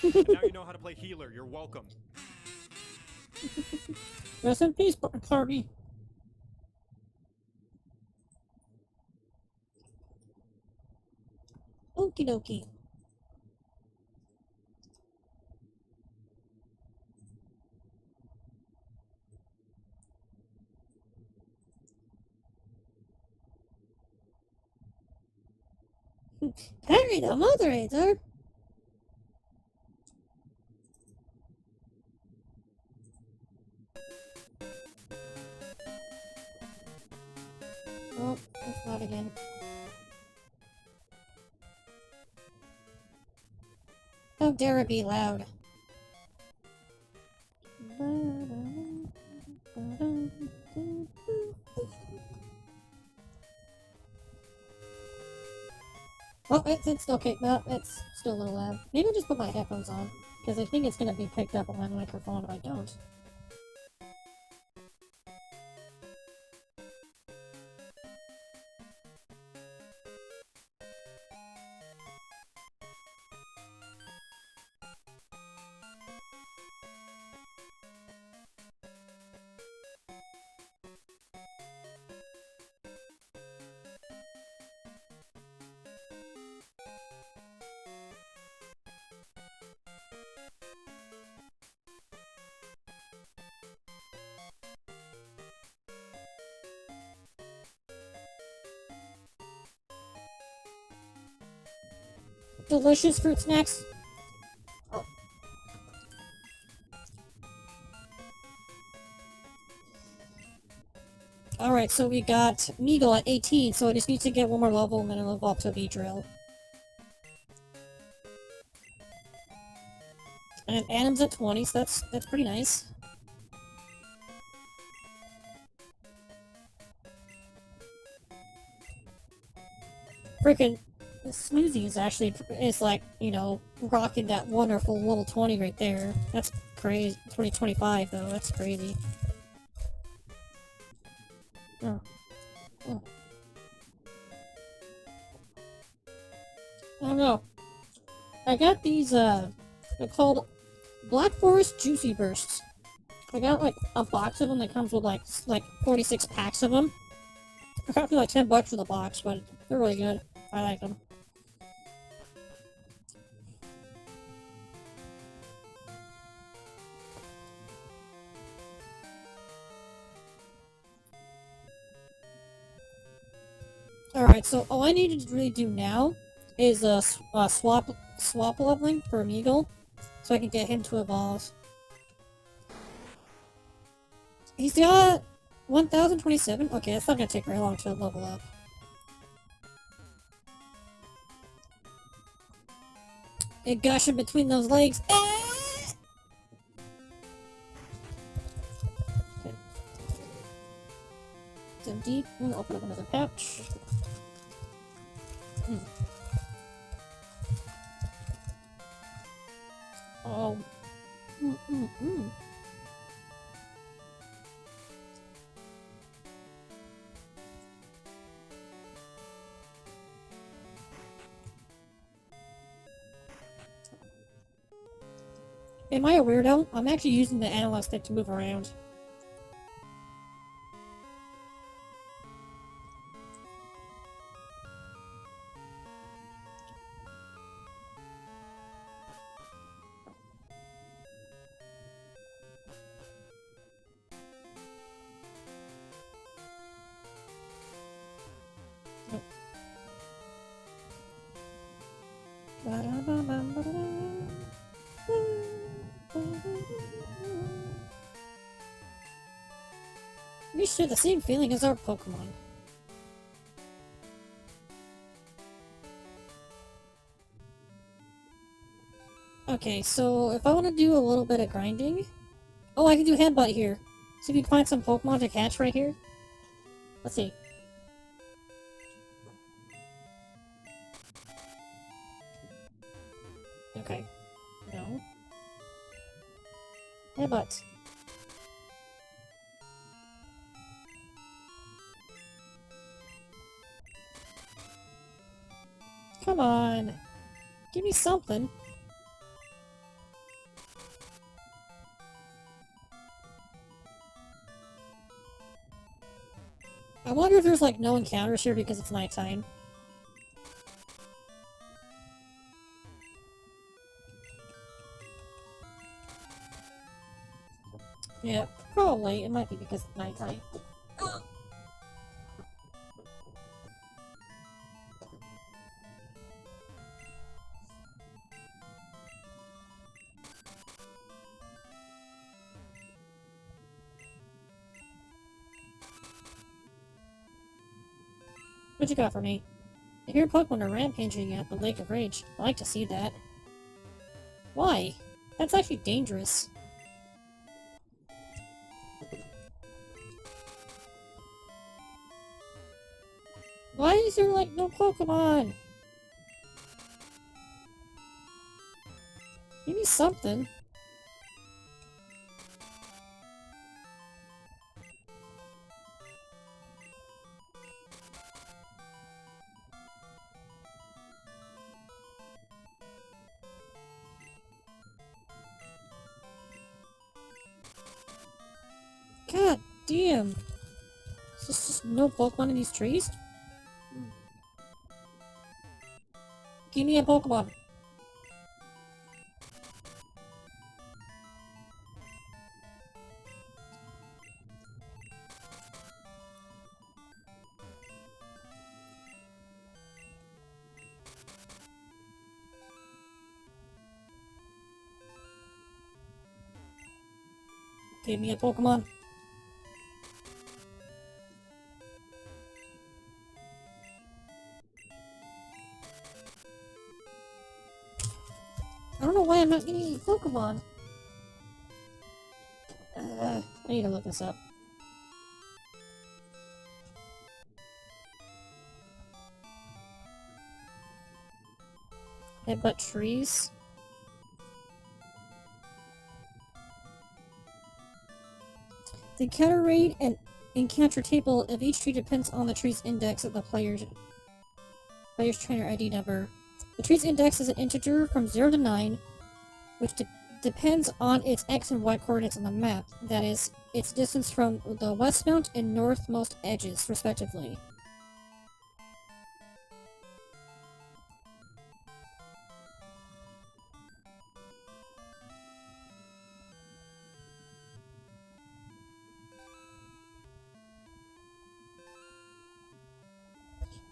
And now you know how to play healer. You're welcome. Rest in peace, Carby. Okie dokie. Harry the moderator. Oh, it's not again. How dare it be loud? Oh, it's okay. No, it's still a little loud. Maybe I'll just put my headphones on, because I think it's gonna be picked up on my microphone if I don't. Delicious fruit snacks. Oh. Alright, so we got Meagle at 18, so I just need to get one more level and then I'll level up to V-Drill. And Adam's at 20, so that's pretty nice. Freaking Smoothie is like, you know, rocking that wonderful level 20 right there. That's crazy. 2025 though, that's crazy. Oh. Oh. I don't know. I got these, they're called Black Forest Juicy Bursts. I got like a box of them that comes with like 46 packs of them. I got like $10 for the box, but they're really good. I like them. Alright, so all I need to really do now is swap leveling for Meagle, so I can get him to evolve. He's got 1027? Okay, it's not gonna take very long to level up. It gushing between those legs. Okay. It's empty. I'm gonna open up another pouch. Oh. Am I a weirdo? I'm actually using the analog stick to move around. We share the same feeling as our Pokemon. Okay, so if I want to do a little bit of grinding... Oh, I can do Headbutt here. So if you can find some Pokemon to catch right here. Let's see. Okay. No. Headbutt. Come on. Give me something. I wonder if there's like no encounters here because it's nighttime. Yeah, probably. It might be because it's nighttime. What you got for me? I hear Pokemon are rampaging at the Lake of Rage. I like to see that. Why? That's actually dangerous. Why is there like no Pokemon? Give me something. God damn. Is this just no Pokemon in these trees? Give me a Pokemon. Give me a Pokemon. I don't know why I'm not getting any Pokemon. I need to look this up. Headbutt trees. The encounter rate and encounter table of each tree depends on the tree's index of the player's trainer ID number. The tree's index is an integer from 0 to 9, which depends on its x and y coordinates on the map. That is, its distance from the westmost and northmost edges, respectively.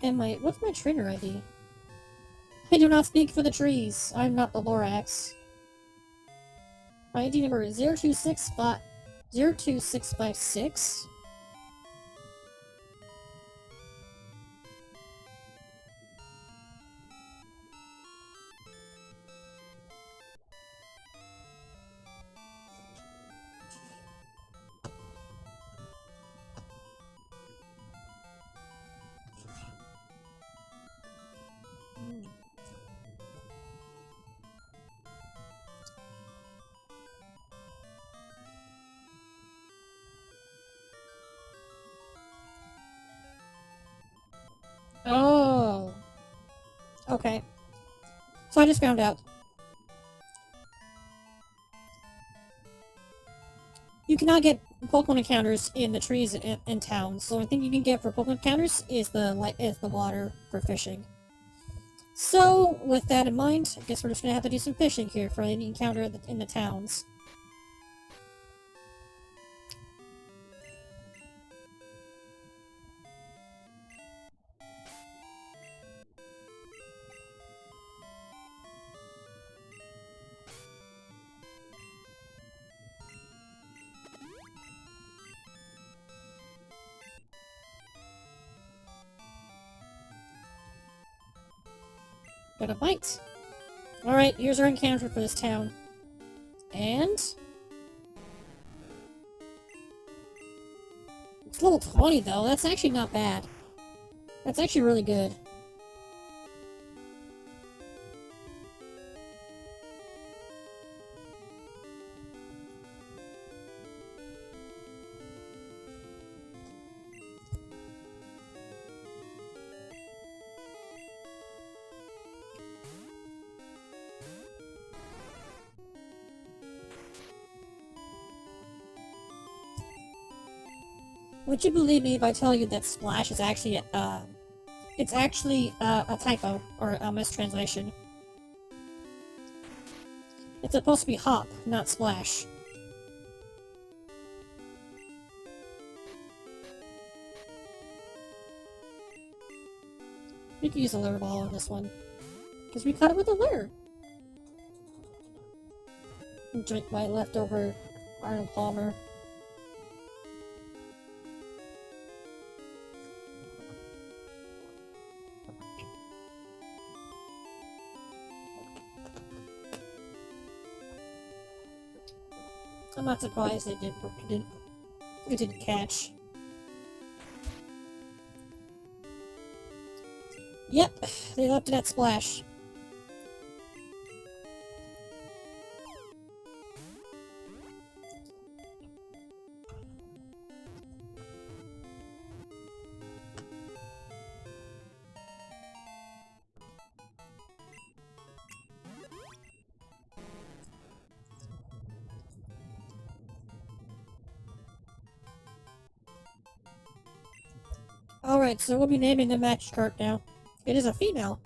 And what's my trainer ID? I do not speak for the trees. I'm not the Lorax. My ID number is 02656. Oh. Okay. So I just found out. You cannot get Pokemon encounters in the trees in towns. So the only thing you can get for Pokemon encounters is the water for fishing. So with that in mind, I guess we're just gonna have to do some fishing here for any encounter in the towns. Got a bite. Alright, here's our encounter for this town. And... it's level 20 though, that's actually not bad. That's actually really good. Would you believe me if I tell you that Splash is actually, it's actually a typo, or a mistranslation. It's supposed to be Hop, not Splash. We could use a lure ball on this one. Because we caught it with a lure. And drink my leftover Arnold Palmer. I'm not surprised it didn't catch. Yep, they left it at Splash. Alright, so we'll be naming the match card now. It is a female.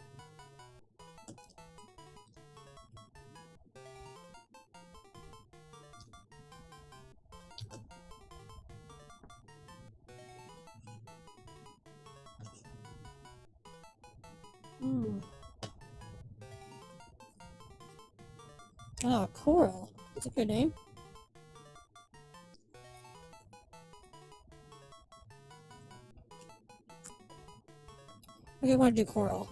Hmm. Oh, Coral. That's a good name. Okay, I want to do Coral.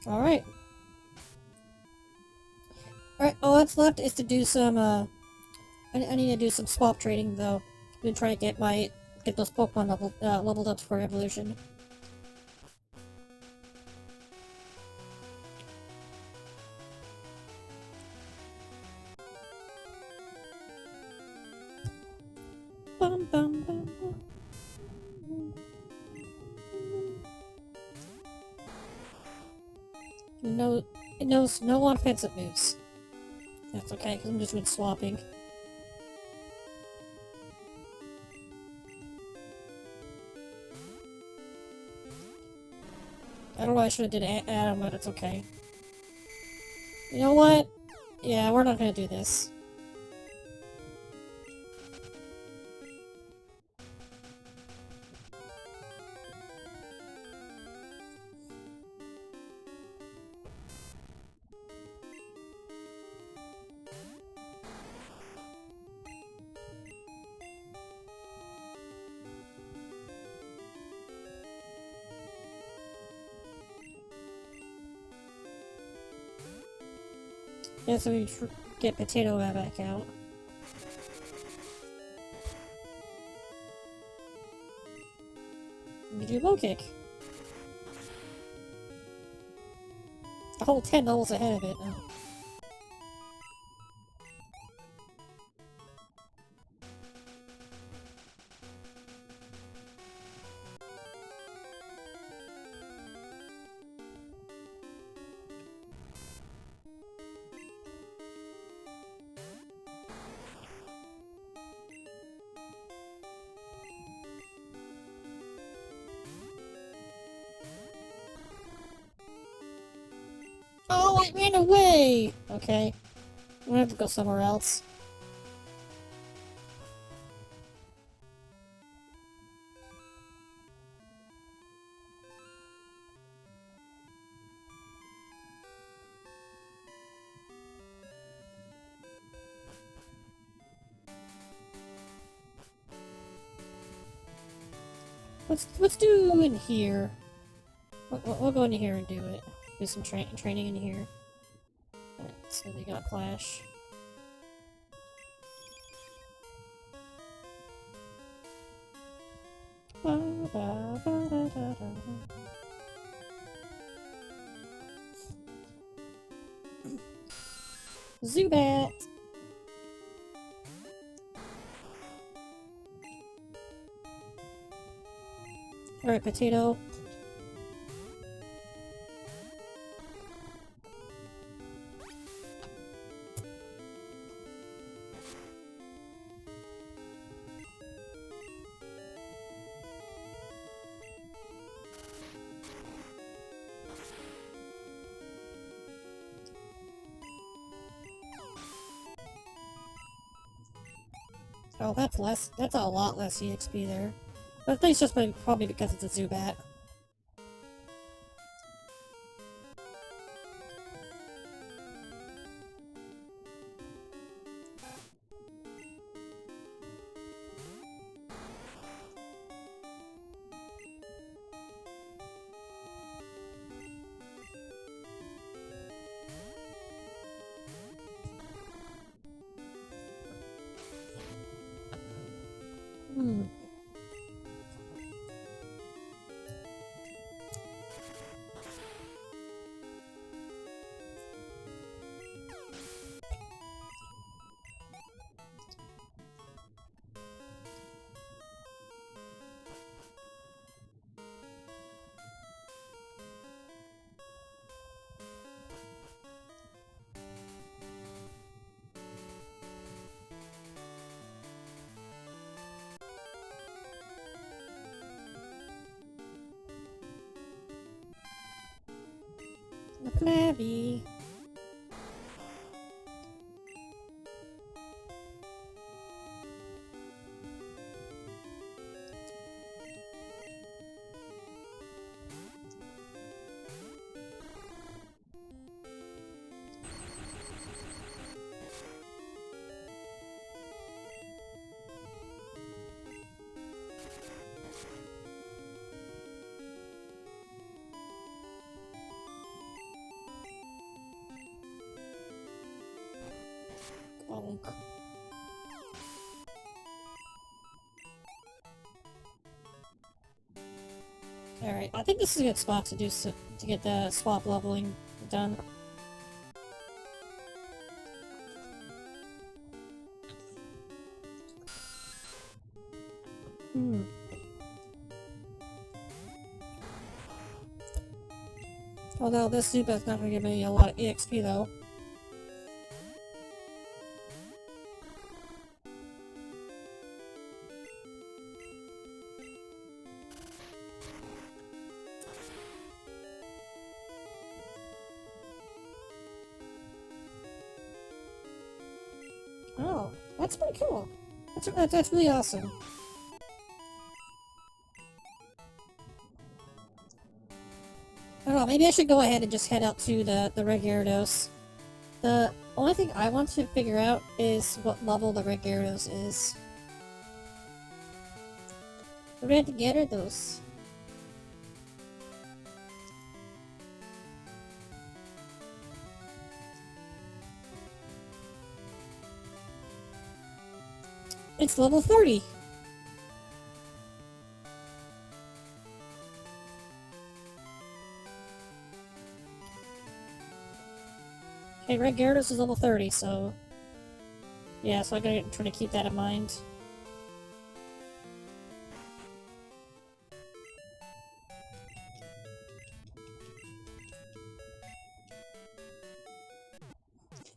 Alright. Alright, all that's left is to do some, I need to do some swap trading, though. I'm gonna try to get those Pokemon leveled up for evolution. Bum, bum, bum, bum. It knows no offensive moves. That's okay, because I'm just been swapping. I don't know, I should have did Adam, but it's okay. You know what? Yeah, we're not gonna do this. Yeah, so we get Potato back out. You do low kick. A whole 10 levels ahead of it now. Oh, it ran away! Okay. I'm gonna have to go somewhere else. Let's do in here. We'll go in here and do it. Do some training in here. Alright, so they got Flash. Zubat! Alright, Potato. Oh, that's a lot less EXP there. But I think it's just probably because it's a Zubat. Flabby. Bonk. Alright, I think this is a good spot to to get the swap leveling done. Although this Zuba's not gonna give me a lot of EXP though. Oh, that's pretty cool. That's really awesome. I don't know, maybe I should go ahead and just head out to the Red Gyarados. The only thing I want to figure out is what level the Red Gyarados is. Red Gyarados. It's level 30. Okay, Red Gyarados is level 30, so... Yeah, so I gotta try to keep that in mind.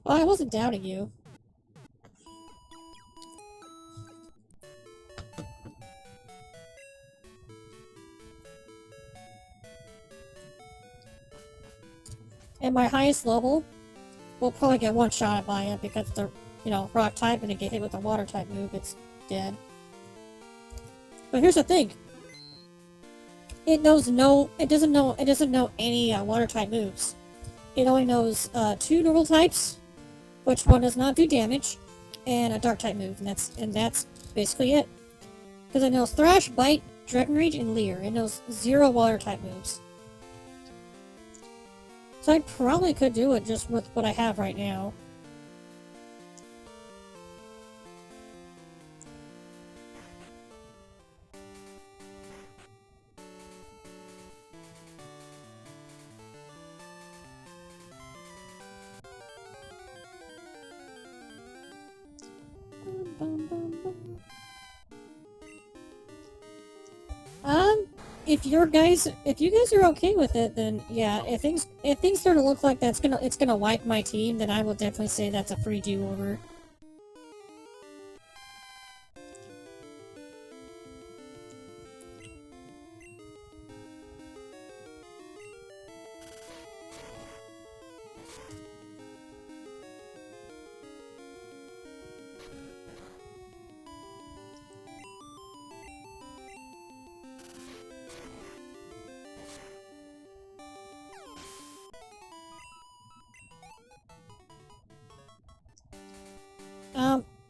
Well, I wasn't doubting you. At my highest level, we'll probably get one shot by it because the, rock type and it get hit with a water type move, it's dead. But here's the thing. It doesn't know any water type moves. It only knows 2 normal types, which one does not do damage, and a dark type move, and that's basically it. Because it knows Thrash, Bite, Dragon Rage, and Leer. It knows 0 water type moves. So I probably could do it just with what I have right now. If you guys are okay with it, then yeah, if things start to look like it's gonna wipe my team, then I will definitely say that's a free do-over.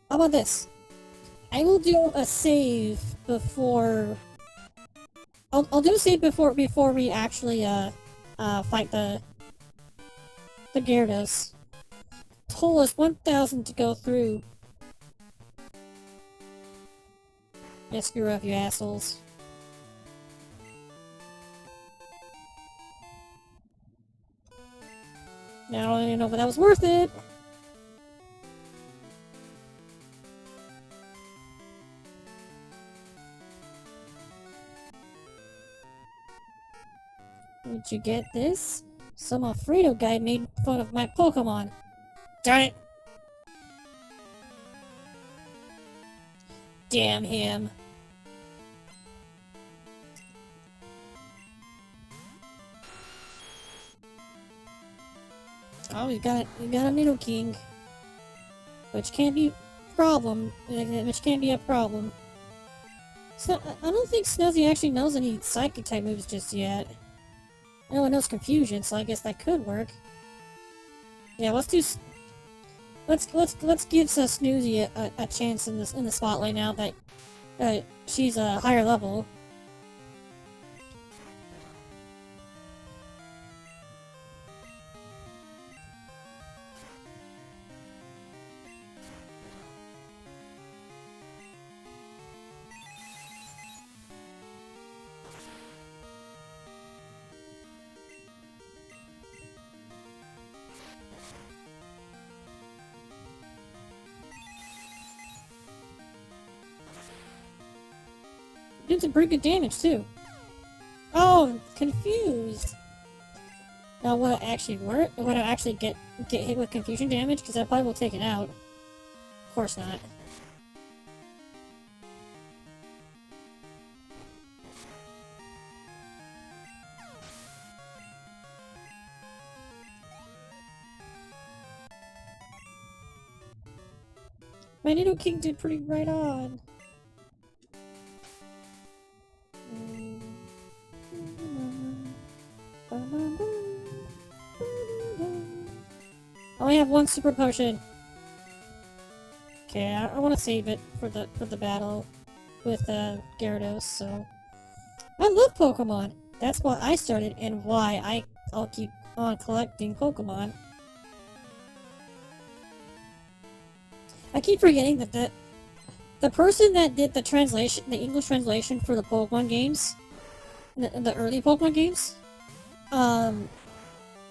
How about this? I will do a save before... I'll do a save before we actually, fight the Gyarados. Toll is 1,000 to go through. Yeah, screw up, you assholes. Now I don't even know if that was worth it. Did you get this? Some Alfredo guy made fun of my Pokemon. Darn it! Damn him. Oh, you got a Nido King. Which can't be which can't be a problem. So, I don't think Snuzzy actually knows any psychic type moves just yet. I know it knows confusion, so I guess that could work. Yeah, let's give Snoozy a chance in the spotlight now that she's a higher level. Did some pretty good damage too. Oh, confused. Now would it actually work? Would I actually get hit with confusion damage? Because I probably will take it out. Of course not. My Nido King did pretty right on. I only have one super potion. Okay, I want to save it for the battle with Gyarados. So I love Pokemon. That's why I started and why I'll keep on collecting Pokemon. I keep forgetting that the person that did the translation, the English translation for the Pokemon games, the early Pokemon games,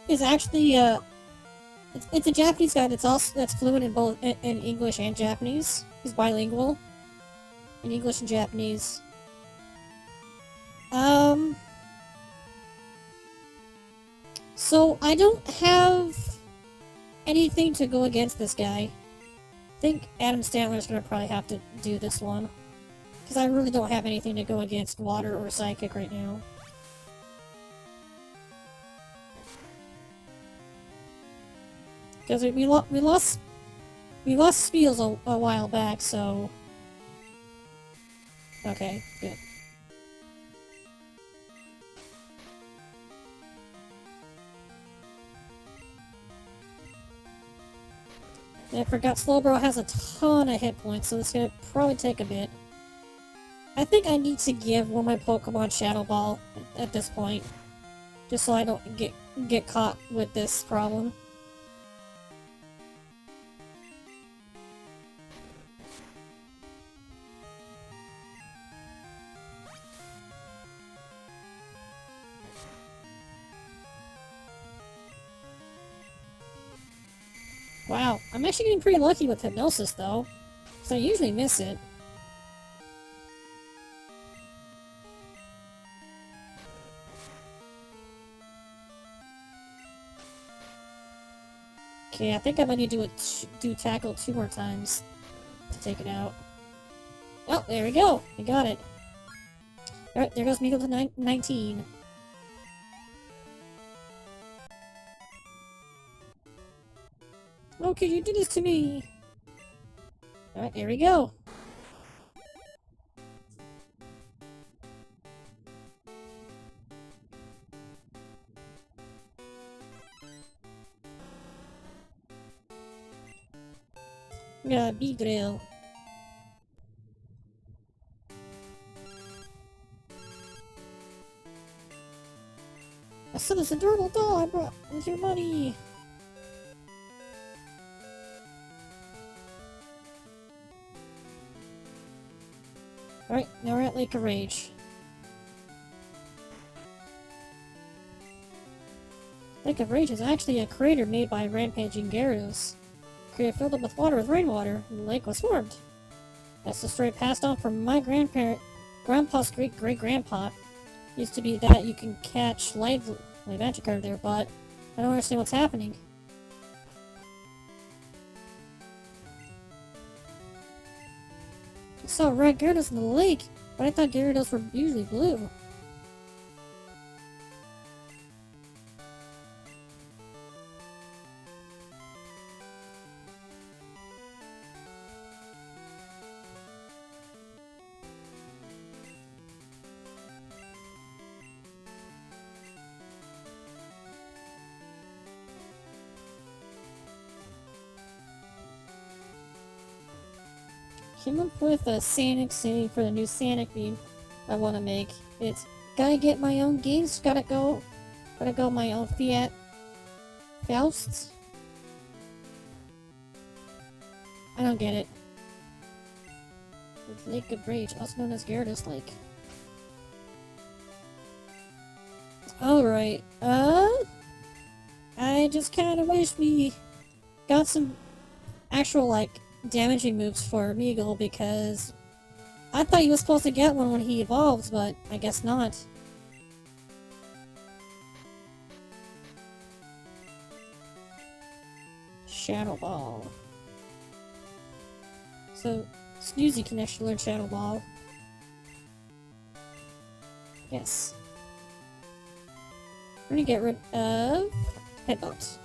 is actually it's a Japanese guy that's fluent in both in English and Japanese. He's bilingual in English and Japanese. So I don't have anything to go against this guy. I think Adam Stantler's gonna probably have to do this one. Because I really don't have anything to go against Water or Psychic right now. Because we lost Spiels a while back, so... Okay, good. I forgot Slowbro has a ton of hit points, so it's gonna probably take a bit. I think I need to give one of my Pokemon Shadow Ball at this point. Just so I don't get caught with this problem. Wow, I'm actually getting pretty lucky with Hypnosis though, because I usually miss it. Okay, I think I might need to do Tackle 2 more times to take it out. Oh, there we go! We got it. Alright, there goes Meagle to 19. Oh, could you do this to me? Alright, here we go. Yeah, Beedrill. I saw this adorable doll I brought with your money. Alright, now we're at Lake of Rage. Lake of Rage is actually a crater made by rampaging Gyarados. A crater filled up with water with rainwater, and the lake was formed. That's the story passed on from my grandpa's great-great-grandpa. Used to be that you can catch live magic out of there, but I don't understand what's happening. I saw red Gyarados in the lake, but I thought Gyarados were usually blue. came up with a Sonic scene for the new Sonic meme I want to make. It's gotta get my own games, gotta go my own Fiat Fausts. I don't get it. With Lake of Rage, also known as Gyarados Lake. Alright, I just kinda wish we got some actual, like, damaging moves for Meagle, because I thought he was supposed to get one when he evolves, but I guess not. Shadow Ball. So, Snoozy can actually learn Shadow Ball. Yes. We're gonna get rid of Headbutt.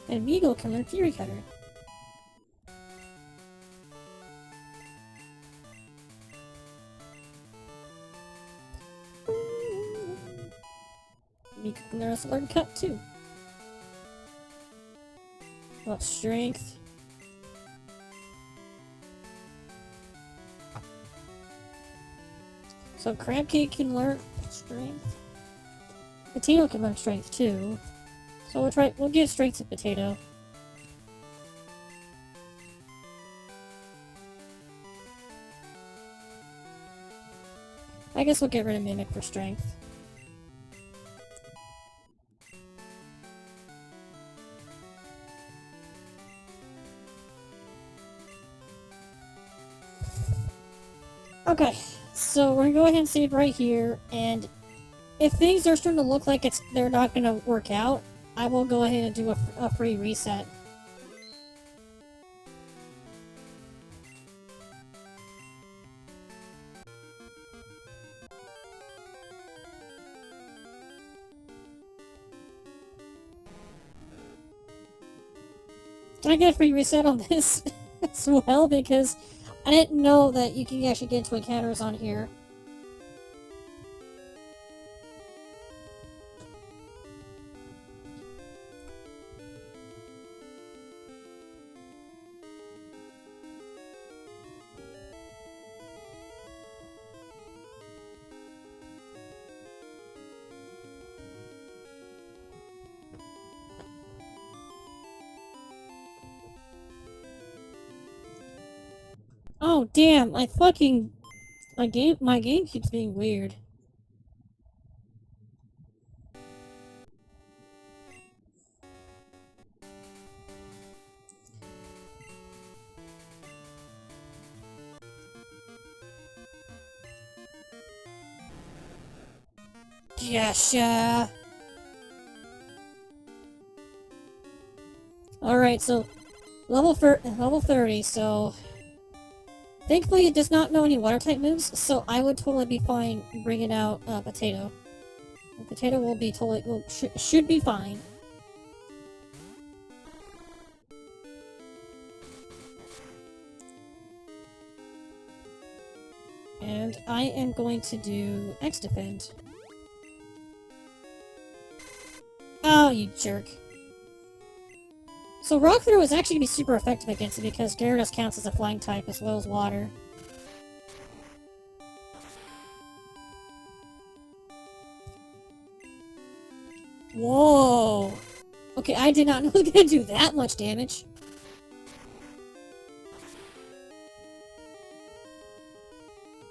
And Meagle can learn Fury Cutter. Meagle can also learn Cut too. What Strength? So Crab Cake can learn Strength. Potato can learn Strength too. So we'll give Strength to Potato. I guess we'll get rid of Mimic for Strength. Okay, so we're gonna go ahead and save right here, and if things are starting to look like they're not gonna work out, I will go ahead and do a free reset. Can I get a free reset on this as well? Because I didn't know that you can actually get into encounters on here. Oh damn, my game keeps being weird. Yasha. Alright, so level 30, so thankfully it does not know any water type moves, so I would totally be fine bringing out Potato. Potato will be should be fine. And I am going to do X Defend. Oh, you jerk. So Rock Throw is actually going to be super effective against it because Gyarados counts as a flying type as well as water. Whoa! Okay, I did not know it was going to do that much damage.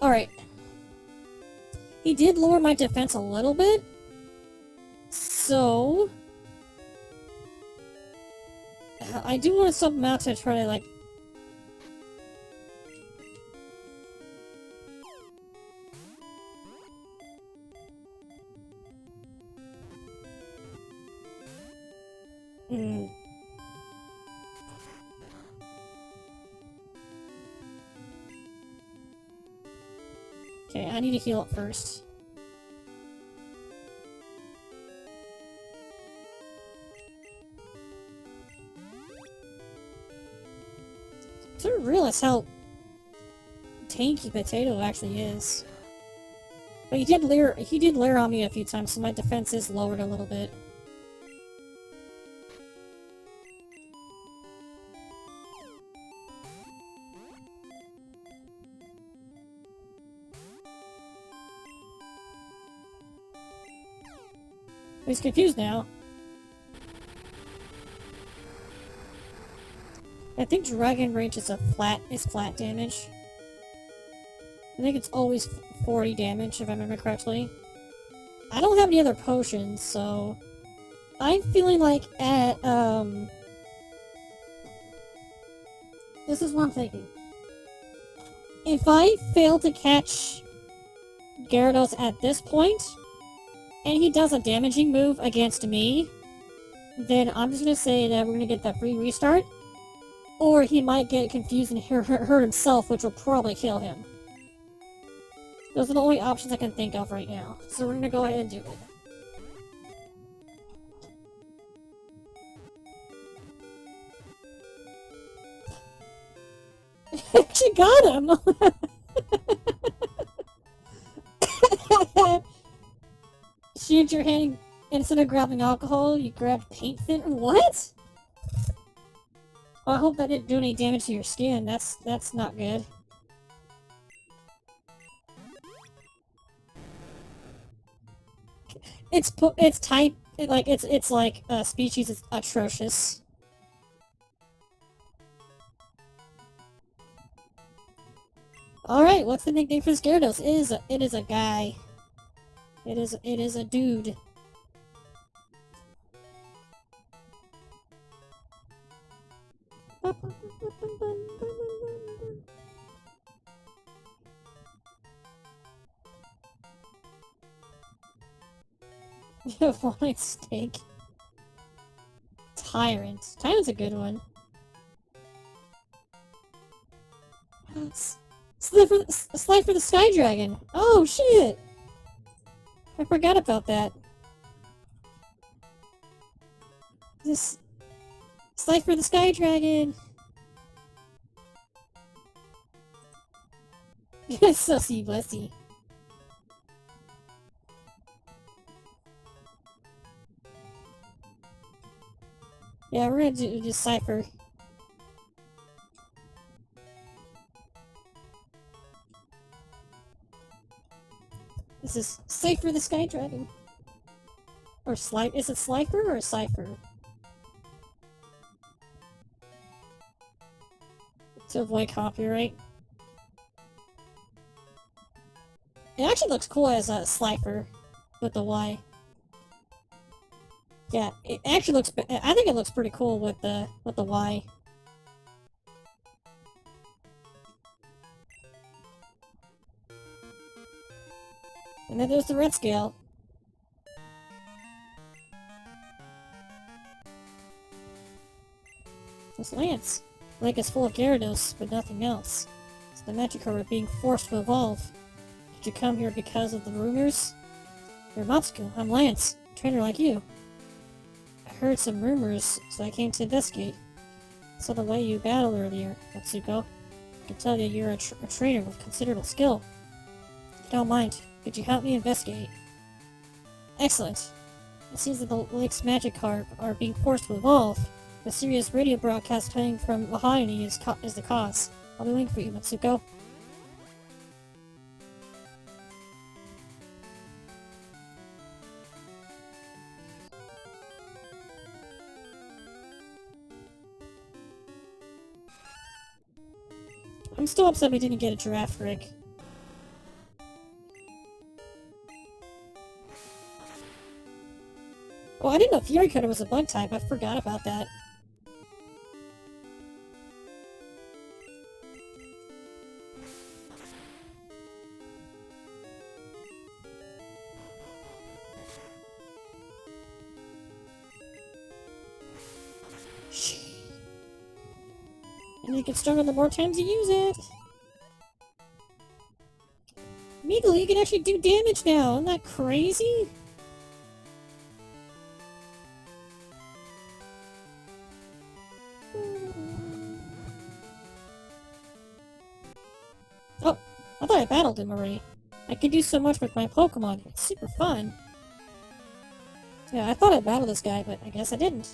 Alright. He did lower my defense a little bit. So I do want to sub him out to try to, like... Okay, I need to heal up first. I didn't realize how tanky Potato actually is. But he did lair on me a few times, so my defense is lowered a little bit. He's confused now. I think Dragon Rage is flat damage. I think it's always 40 damage, if I remember correctly. I don't have any other potions, so... I'm feeling like at, this is what I'm thinking. If I fail to catch Gyarados at this point, and he does a damaging move against me, then I'm just gonna say that we're gonna get that free restart. Or he might get confused and hurt himself, which will probably kill him. Those are the only options I can think of right now. So we're gonna go ahead and do it. She got him! Shoot your hand instead of grabbing alcohol, you grabbed paint thin. What? Well, I hope that didn't do any damage to your skin. That's not good. Its type, it's like species is atrocious. All right, what's the nickname for Gyarados? It is a guy. It is a dude. Falling steak. Tyrant. Tyrant's a good one. Slide for the Sky Dragon. Oh shit! I forgot about that. This slide for the Sky Dragon. Sussy bussy. Yeah, we're gonna do just Cypher. This is Cypher the Sky Dragon. Or is it Slifer or Cypher? To avoid copyright. It actually looks cool as a Slifer with the Y. Yeah, it actually looks. I think it looks pretty cool with the Y. And then there's the red scale. This Lance. Lake is full of Gyarados, but nothing else. It's the Magikarp are being forced to evolve. Did you come here because of the rumors? You're Matsuko. I'm Lance, a trainer like you. I heard some rumors, so I came to investigate. Saw the way you battled earlier, Matsuko. I can tell you you're a trainer with considerable skill. If you don't mind, could you help me investigate? Excellent. It seems that the lake's Magikarp are being forced to evolve. The serious radio broadcast coming from Lahaini is the cause. I'll be waiting for you, Matsuko. I'm still upset we didn't get a giraffe rig. Oh, I didn't know Fury Cutter was a bug type. I forgot about that. And you get stronger the more times you use it. Meagle, you can actually do damage now. Isn't that crazy? Oh, I thought I battled him already. I can do so much with my Pokemon. It's super fun. Yeah, I thought I'd battle this guy, but I guess I didn't.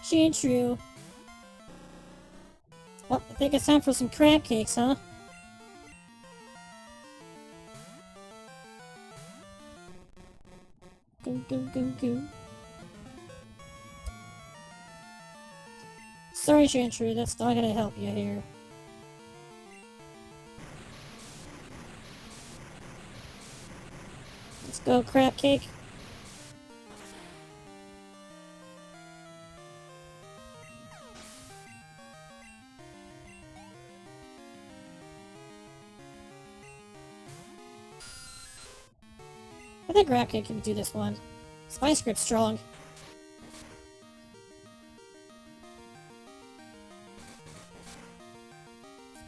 She ain't true. Well, I think it's time for some crab cakes, huh? Go, go, go, go. Sorry, Chantry, that's not gonna help you here. Let's go, crab cake. I think crab cake can do this one. Spice grip's strong.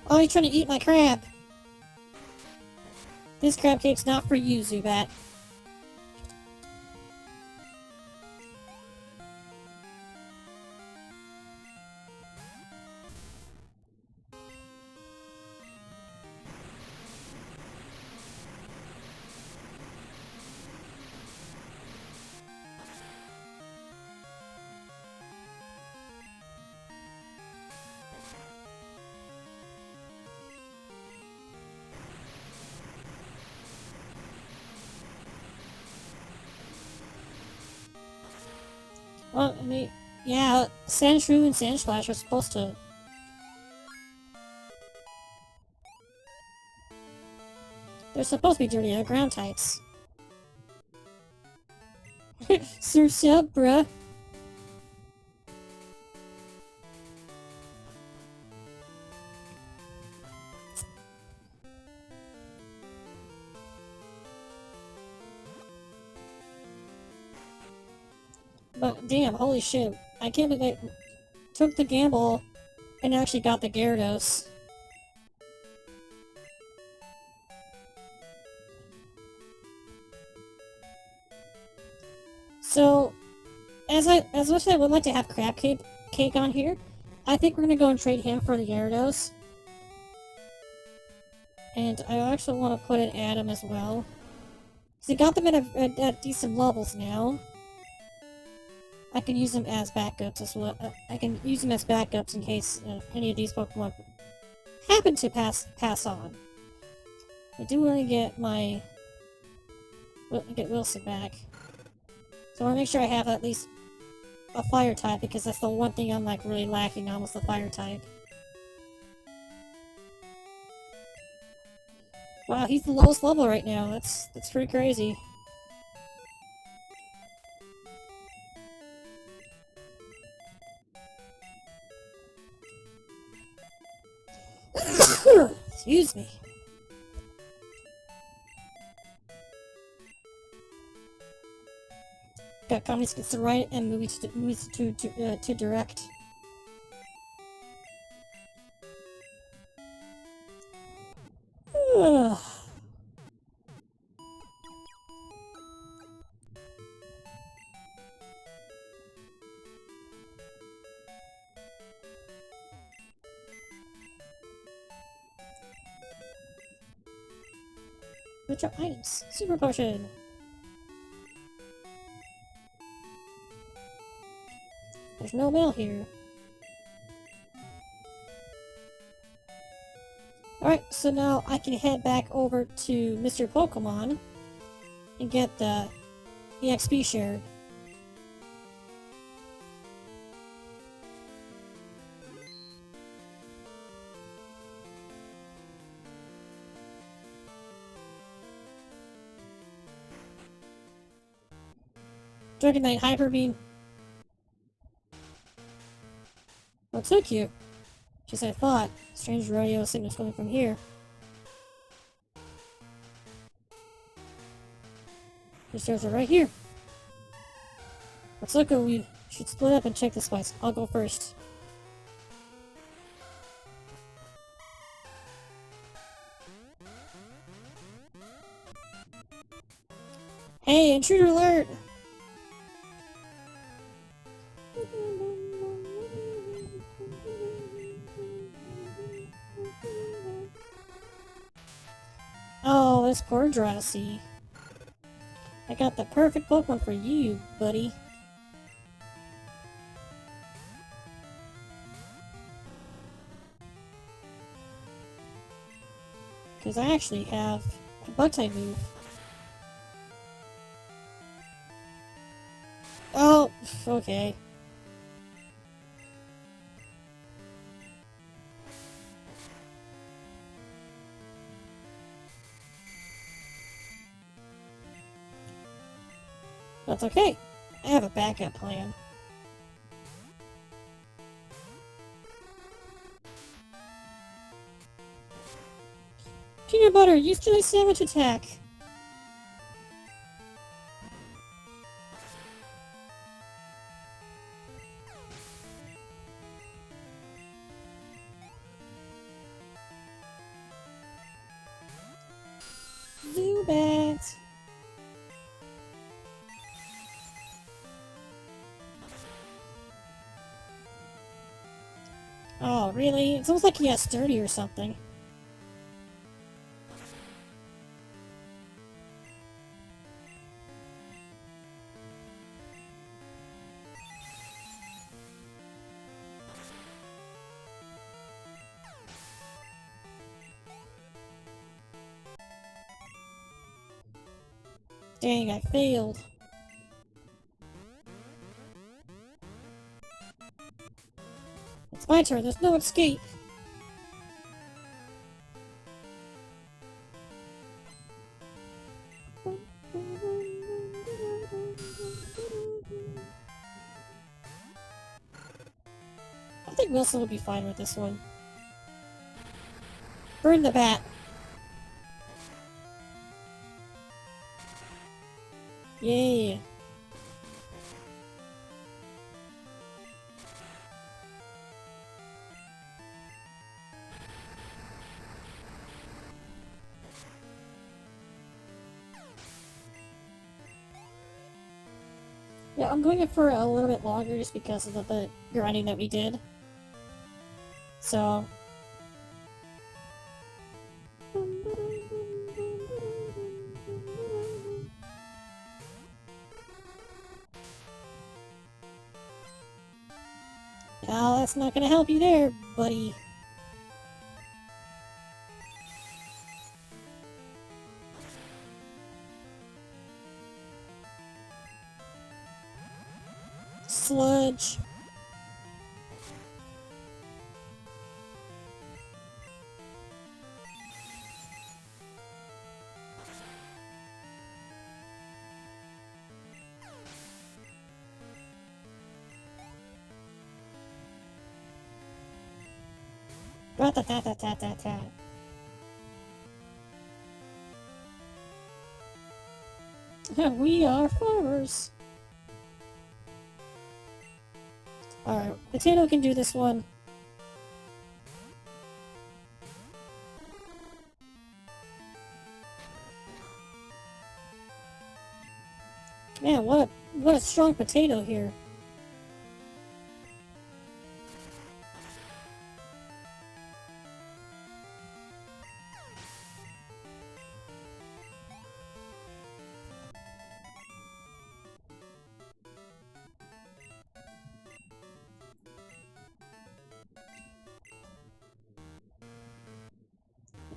Oh, you're trying to eat my crab! This crab cake's not for you, Zubat. Well, I mean, yeah, Sandshrew and Sandslash are supposed to... They're supposed to be dirty ground types. Surf's up, bruh. But damn, holy shit. I can't believe I took the gamble and actually got the Gyarados. So, as much as I would like to have Crab Cake on here, I think we're gonna go and trade him for the Gyarados. And I actually want to put in Adam as well. So I got them at decent levels now. I can use them as backups as well. I can use them as backups in case any of these Pokemon happen to pass on. I do want to get my Wilson back, so I want to make sure I have at least a Fire type because that's the one thing I'm like really lacking on was the Fire type. Wow, he's the lowest level right now. That's pretty crazy. Excuse me. Got comedy skits to write and movies to direct. Which are items? Super potion. There's no mail here. Alright, so now I can head back over to Mr. Pokemon and get the EXP share. Dragonite Hyper Beam. What took you? Just I thought. Strange rodeo signals coming from here. The stairs are right here. Let's look. We should split up and check this place. I'll go first. Hey, intruder alert! Oh, this poor Drowsy. I got the perfect Pokemon for you, buddy. Because I actually have a Bug-type move. Oh, okay. That's okay. I have a backup plan. Peanut butter, use chili sandwich attack. Zubat. Oh, really? It sounds like he has sturdy or something. Dang, I failed. It's my turn, there's no escape. I think Wilson will be fine with this one. Burn the bat. Yeah. Yeah, I'm going it for a little bit longer just because of the grinding that we did. So... Oh, that's not gonna help you there, buddy. Sludge. Rat-a-tat-tat-tat-tat. We are farmers. Alright, Potato can do this one. Man, what a strong Potato here.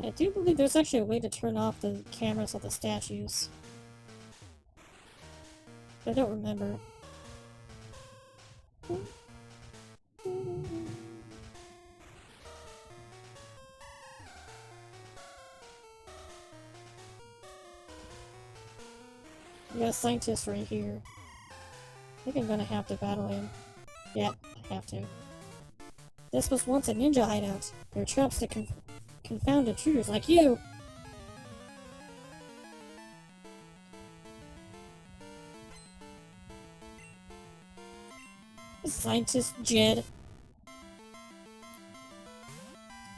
I do believe there's actually a way to turn off the cameras of the statues. I don't remember. We got a scientist right here. I think I'm gonna have to battle him. Yeah, I have to. This was once a ninja hideout. There are traps that confound intruders like you! Scientist Jed.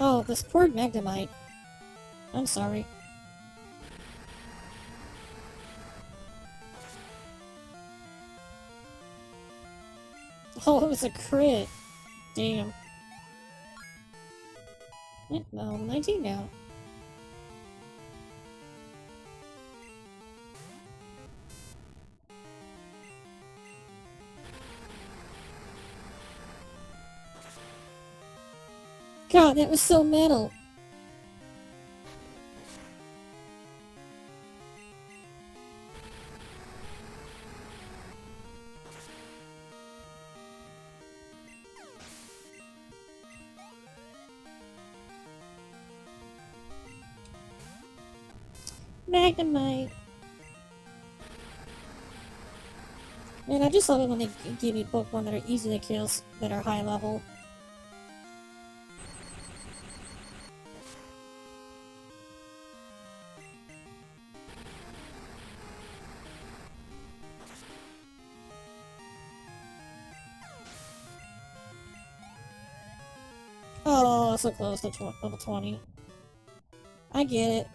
Oh, this poor Magnemite. I'm sorry. Oh, it was a crit. Damn. Yeah, no, 19 now. God, that was so metal. Magnemite. Man, I just love it when they give me Pokemon that are easy to kill, that are high level. Oh, so close to level 20. I get it.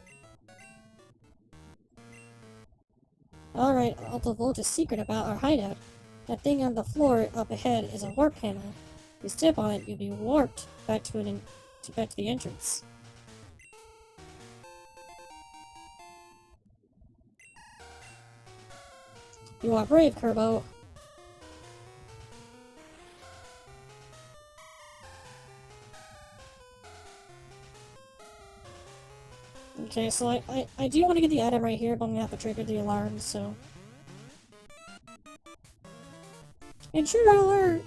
Alright, I'll divulge a secret about our hideout. That thing on the floor up ahead is a warp panel. If you step on it, you'll be warped back to the entrance. You are brave, Kerbo. Okay, so I do want to get the item right here, but I'm gonna have to trigger the alarm, so... Intruder alert!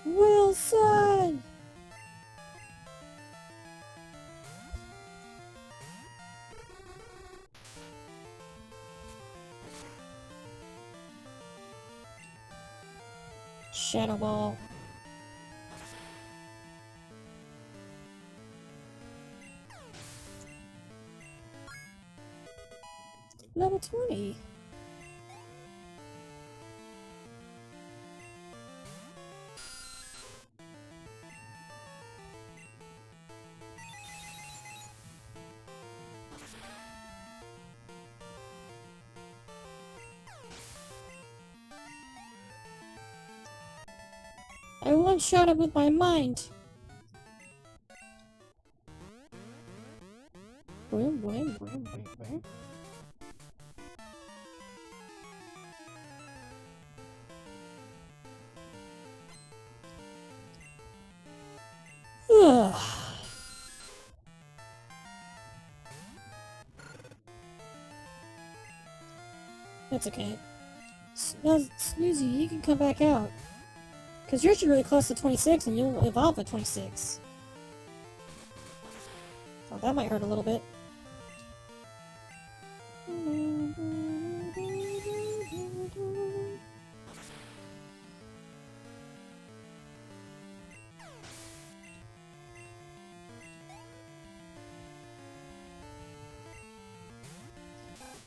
Wilson! Shadow Ball. Level 20. I one-shot it with my mind. Boom, boom, boom, boom, boom. Ugh. That's okay. Snoozy, you can come back out. Because you're really close to 26 and you'll evolve at 26. Oh, that might hurt a little bit.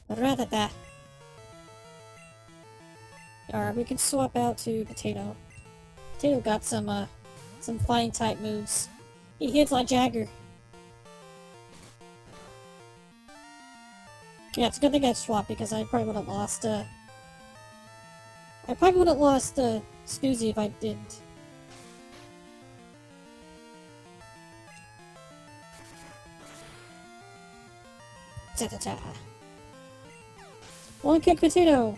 Ratata. Alright, we can swap out to Potato. Potato got some flying type moves. He hits like Jagger. Yeah, it's a good thing I swapped because I probably would have lost, Snoozy if I didn't. Ta-ta-ta. One kick Potato!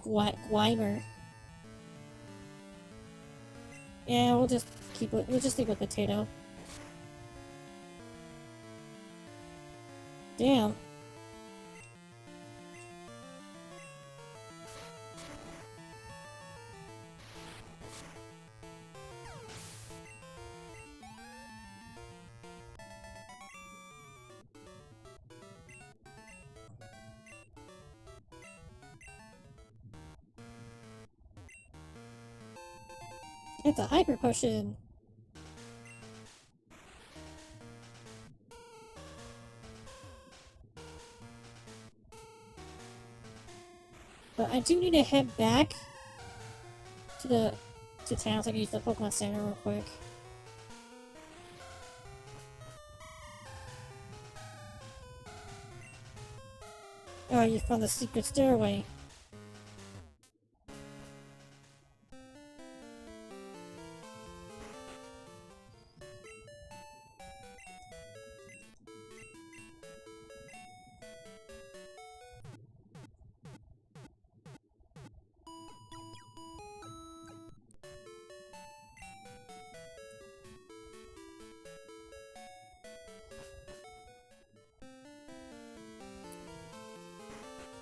Guimer. Yeah, we'll just stick with Potato. Damn. It's a hyper potion. But I do need to head back to town so I can use the Pokemon Center real quick. Oh, you found the secret stairway.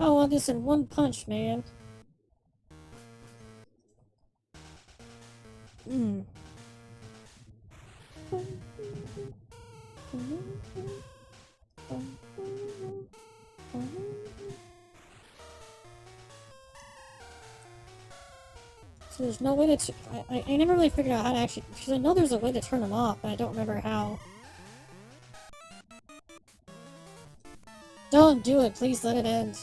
I want this in one punch, man. Hmm. So there's no way to... I never really figured out how to actually... Because I know there's a way to turn them off, but I don't remember how. Don't do it, please let it end.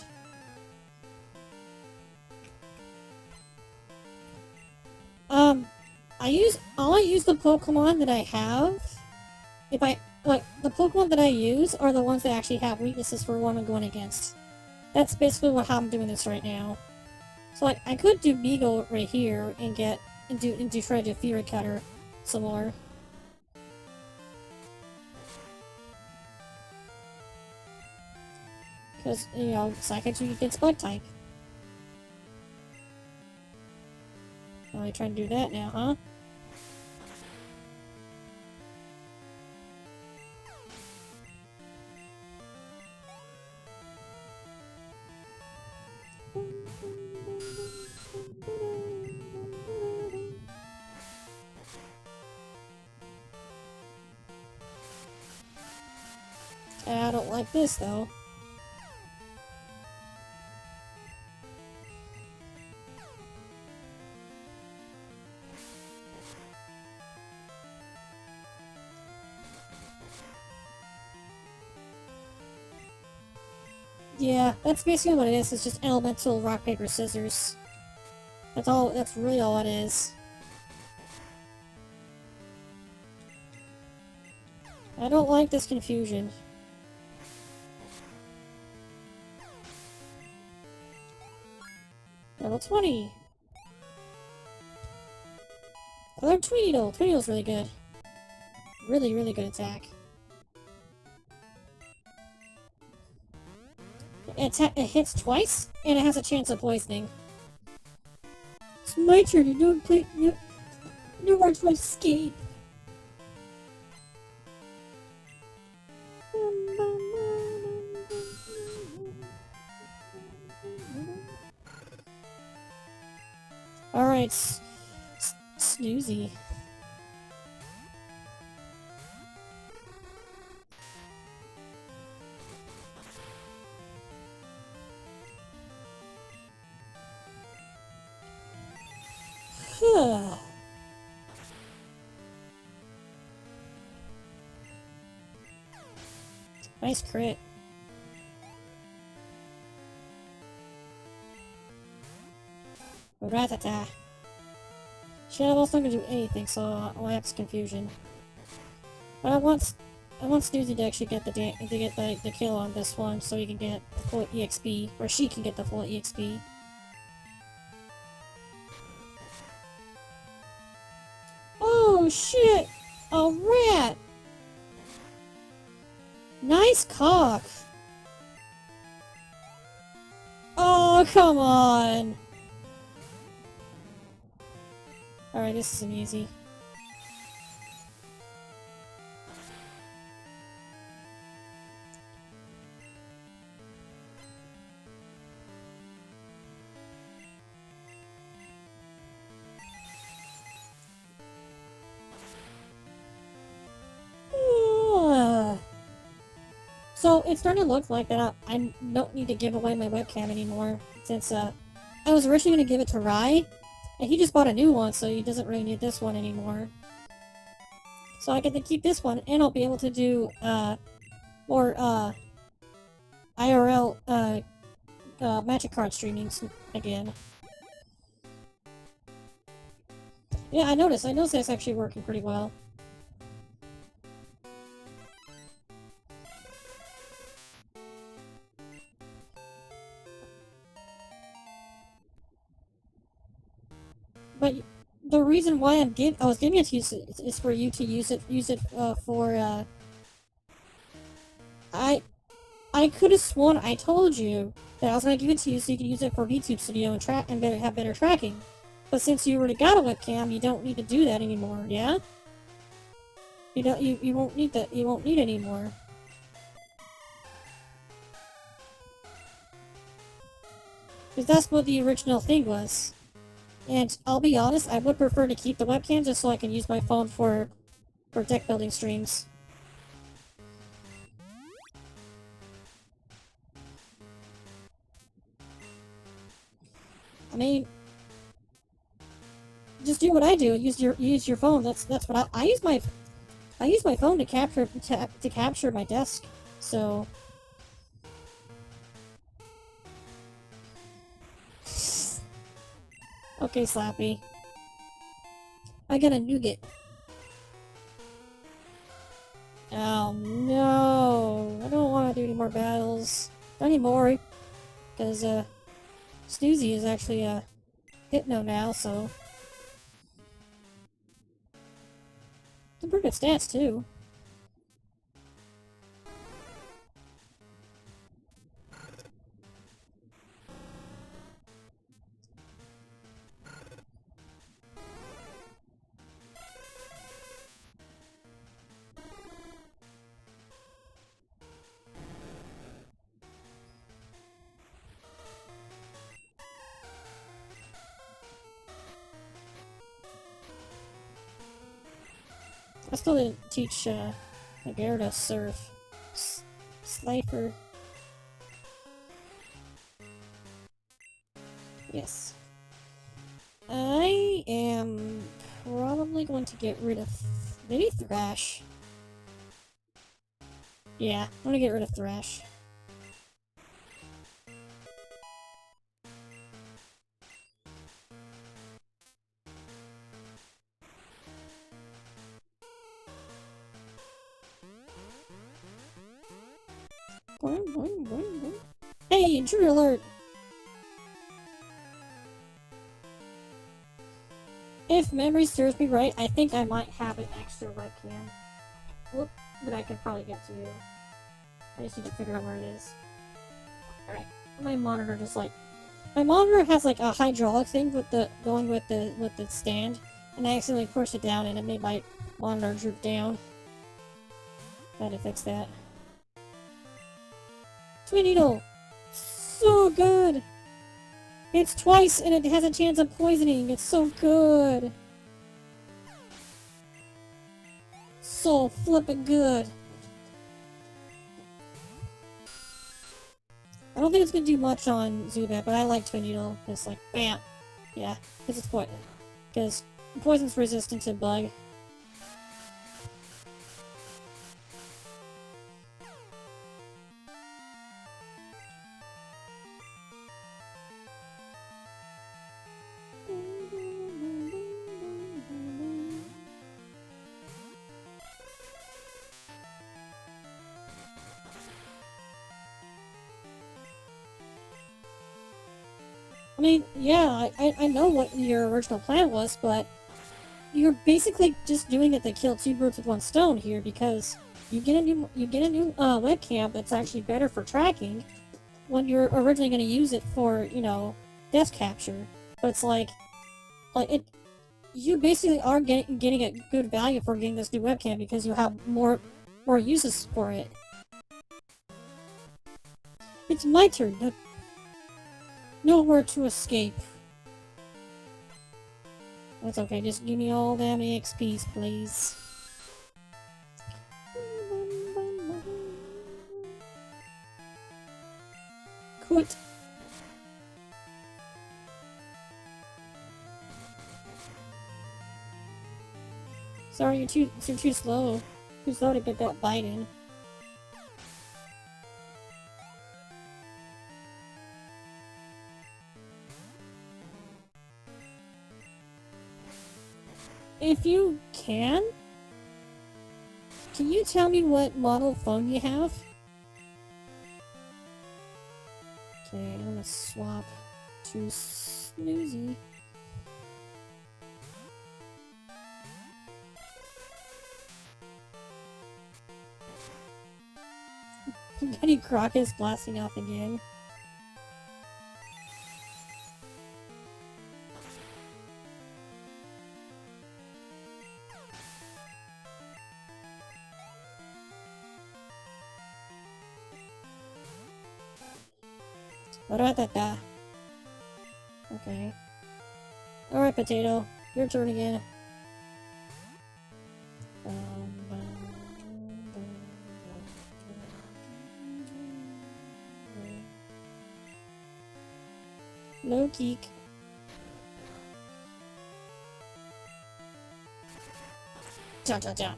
I use the Pokemon that I have. The Pokemon that I use are the ones that actually have weaknesses for what I'm going against. That's basically how I'm doing this right now. So I could do Beagle right here and try to do Fury Cutter some more. Because, you know, Psychic against Bug type. Oh, you're trying to do that now, huh? I don't like this, though. Yeah, that's basically what it is. It's just elemental rock, paper, scissors. That's really all it is. I don't like this confusion. Level 20! Color Tweedle! Tweedle's really good. Really, really good attack. It hits twice, and it has a chance of poisoning. It's my turn, you don't play... No more to escape. Alright, Snoozy. Nice crit. Ratata. Shadow Ball's not gonna do anything, so I'll have this confusion. But I want Snoozy to actually get the kill on this one, so he can get the full EXP, or she can get the full EXP. Oh shit! A rat! Nice cock! Oh, come on! Alright, this isn't easy. So it's starting to look like that I don't need to give away my webcam anymore, since I was originally going to give it to Rai, and he just bought a new one, so he doesn't really need this one anymore. So I get to keep this one, and I'll be able to do more IRL magic card streamings again. Yeah, I noticed that's actually working pretty well. But the reason why I was giving it to you is for you to use it for I could have sworn I told you that I was gonna give it to you so you can use it for VTube Studio and have better tracking. But since you already got a webcam, you don't need to do that anymore, yeah? You won't need that. You won't need anymore. Because that's what the original thing was. And I'll be honest, I would prefer to keep the webcam just so I can use my phone for deck building streams. I mean, just do what I do. Use your phone. That's what I use my phone to capture my desk. So okay, Slappy. I got a nougat. Oh no! I don't want to do any more battles. Not anymore. Because Snoozy is actually Hypno now, so some pretty good stats too. I still didn't teach Nagara to surf. Sniper. Yes. I am probably going to get rid of maybe Thrash. Yeah, I'm gonna get rid of Thrash. Boing, boing, boing, boing. Hey, intruder alert! If memory serves me right, I think I might have an extra webcam. Whoop, but I can probably get to you. I just need to figure out where it is. Alright, my monitor just like... My monitor has like a hydraulic thing with the going with the stand, and I accidentally pushed it down and it made my monitor droop down. Gotta fix that. Twin Needle! So good! It's twice and it has a chance of poisoning. It's so good. So flippin' good. I don't think it's gonna do much on Zubat, but I like Twin Needle. It's like, bam! Yeah, because it's poison. Because poison's resistant to bug. I mean, yeah, I know what your original plan was, but you're basically just doing it to kill two birds with one stone here, because you get a new webcam that's actually better for tracking when you're originally going to use it for, you know, death capture. But it's like you basically are getting a good value for getting this new webcam because you have more uses for it. It's my turn. Nowhere to escape. That's okay, just give me all them EXPs, please. Quit. Sorry, you're too slow. Too slow to get that bite in. If you can you tell me what model phone you have? Okay, I'm gonna swap to Snoozy. Betty Croc is blasting off again. Ra-da-da. Okay. Alright, Potato. Your turn again. No geek. Cha cha cha.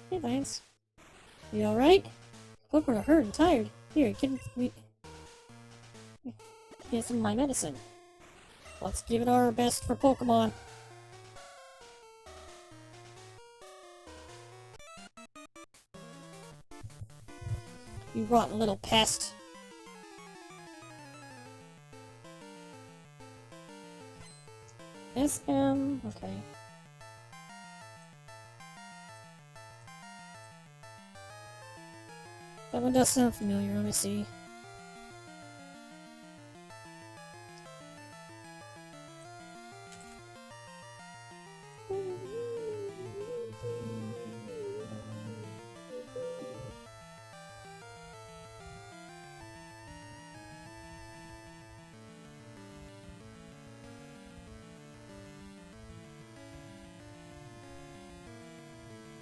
Hey, Lance. You alright? Hope we're hurt and tired. Here, get some of my medicine. Let's give it our best for Pokemon. You rotten little pest. SM, okay. That one does sound familiar, let me see.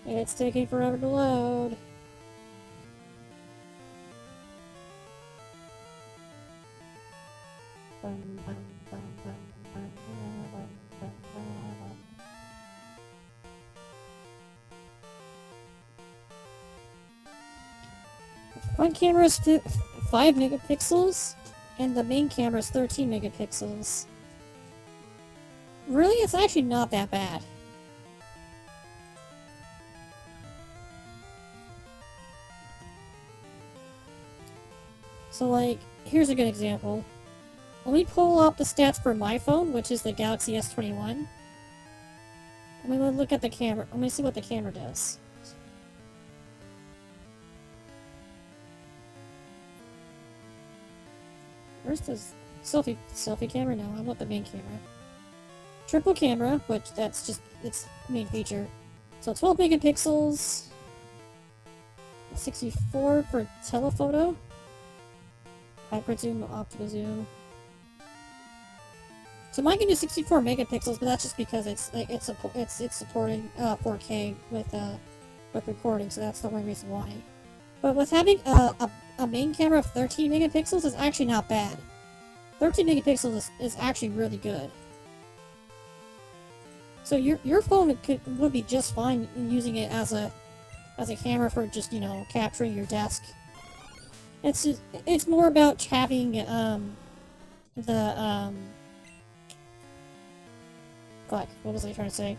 It's taking forever to load. Front camera is 5 megapixels, and the main camera is 13 megapixels. Really, it's actually not that bad. So, like, here's a good example. Let me pull up the stats for my phone, which is the Galaxy S21. Let me look at the camera. Let me see what the camera does. Where's the selfie camera? No, I want the main camera. Triple camera, which that's just its main feature. So 12 megapixels, 64 for telephoto, hyper zoom, optical zoom. So mine can do 64 megapixels, but that's just because it's supporting 4K with recording, so that's the only reason why. But with having a main camera of 13 megapixels is actually not bad. 13 megapixels is actually really good. So your phone would be just fine using it as a camera for just, you know, capturing your desk. It's more about having fuck, what was I trying to say?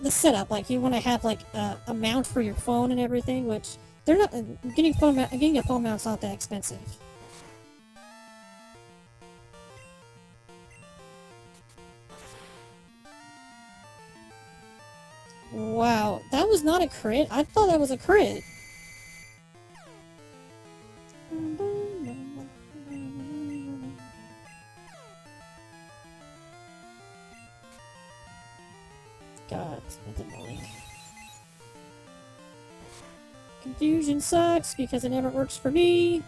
The setup, like you want to have like a mount for your phone and everything, which they're not getting a phone mount's not that expensive. Wow, that was not a crit? I thought that was a crit. God, that's annoying. Confusion sucks because it never works for me.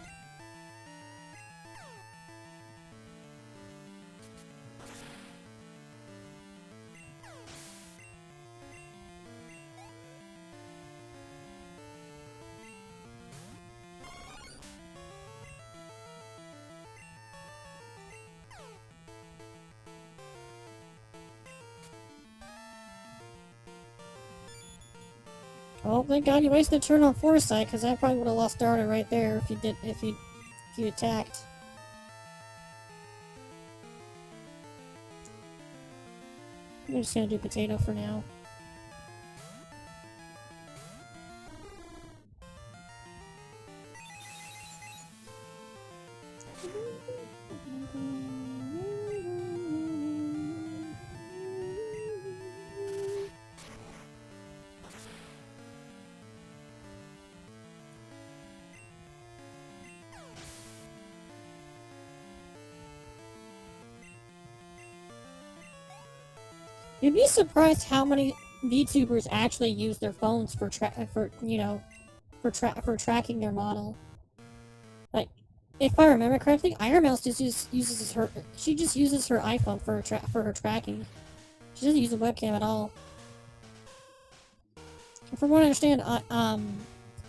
Oh, thank God you wasted a turn on foresight, because I probably would have lost Darda right there if you attacked. I'm just gonna do potato for now. You'd be surprised how many VTubers actually use their phones for tracking their model. Like, if I remember correctly, Iron Mouse just uses her iPhone for her tracking. She doesn't use a webcam at all. From what I understand,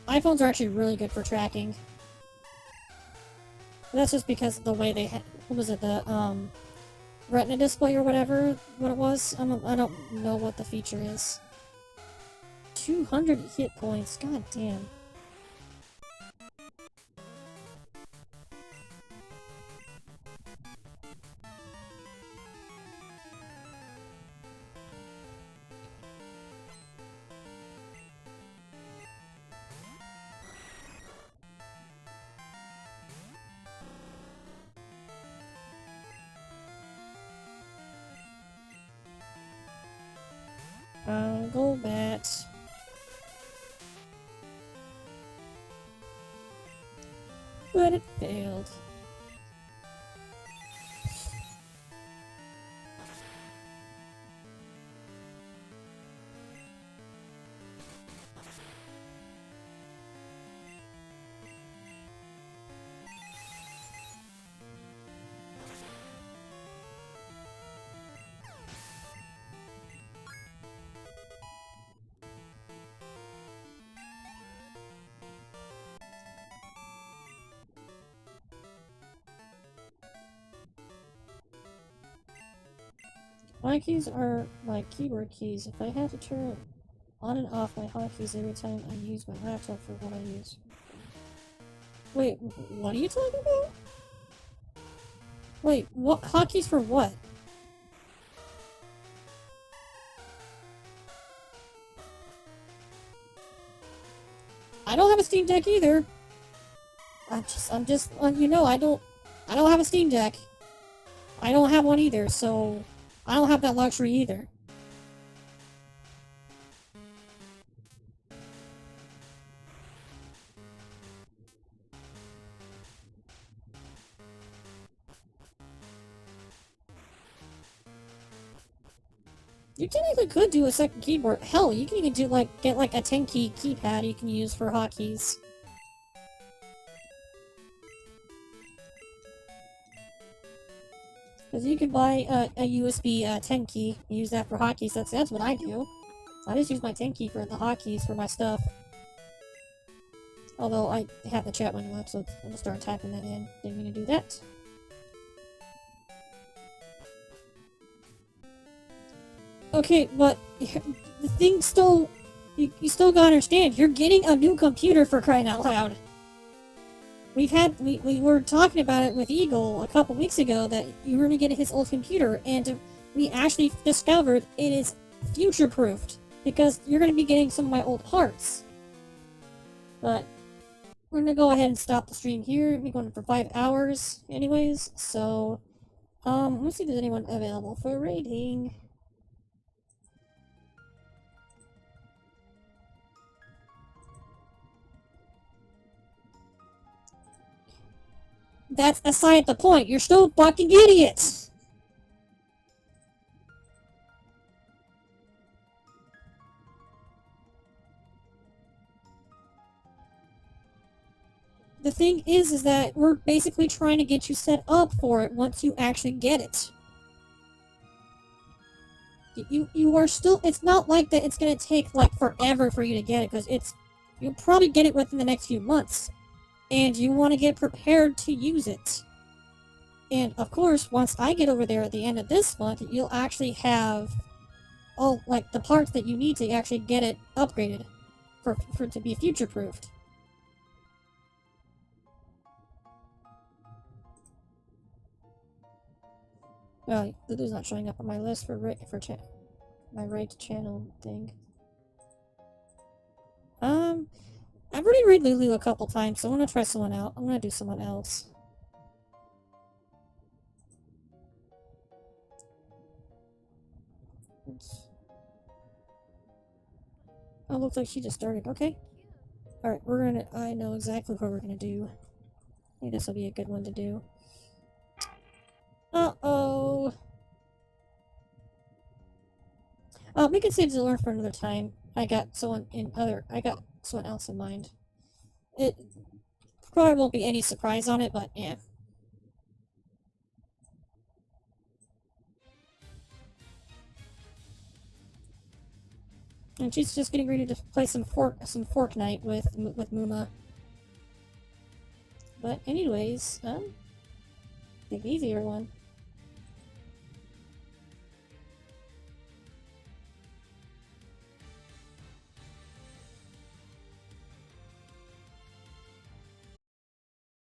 iPhones are actually really good for tracking. But that's just because of the way they what was it, the Retina display or whatever, what it was? I don't know what the feature is. 200 hit points, god damn. Go bat. But it failed. My keys are my keyboard keys. If I have to turn on and off my hotkeys every time I use my laptop for what I use. Wait, what are you talking about? Wait, what hotkeys for what? I don't have a Steam Deck either. I'm just, you know, I don't have a Steam Deck. I don't have one either, so I don't have that luxury either. You technically could do a second keyboard. Hell, you can even do get a 10-key keypad you can use for hotkeys. Because you can buy a USB 10 key and use that for hotkeys. That's what I do. I just use my 10 key for the hotkeys for my stuff. Although I have the chat window up, so I'm gonna start typing that in. Didn't mean to do that. Okay, but the thing still... You still gotta understand, you're getting a new computer for crying out loud. We were talking about it with Eagle a couple weeks ago that you were gonna get his old computer, and we actually discovered it is future-proofed, because you're gonna be getting some of my old parts. But we're gonna go ahead and stop the stream here. We're going for 5 hours anyways, so let's see if there's anyone available for raiding. That's aside the point. You're still fucking idiots! The thing is that we're basically trying to get you set up for it once you actually get it. You are still... It's not like that it's gonna take, forever for you to get it, because you'll probably get it within the next few months. And you want to get prepared to use it. And, of course, once I get over there at the end of this month, you'll actually have all, the parts that you need to actually get it upgraded for it to be future-proofed. Well, Lulu's not showing up on my list for my raid channel thing. I've already raided Lulu a couple times, so I'm gonna try someone out. I'm gonna do someone else. Oh, looks like she just started. Okay. Alright, I know exactly what we're gonna do. I think this will be a good one to do. Uh-oh! we can save the lore for another time. I got someone else in mind. It probably won't be any surprise on it, but yeah. And she's just getting ready to play some Fortnite with Muma. But anyways, take it easy, everyone.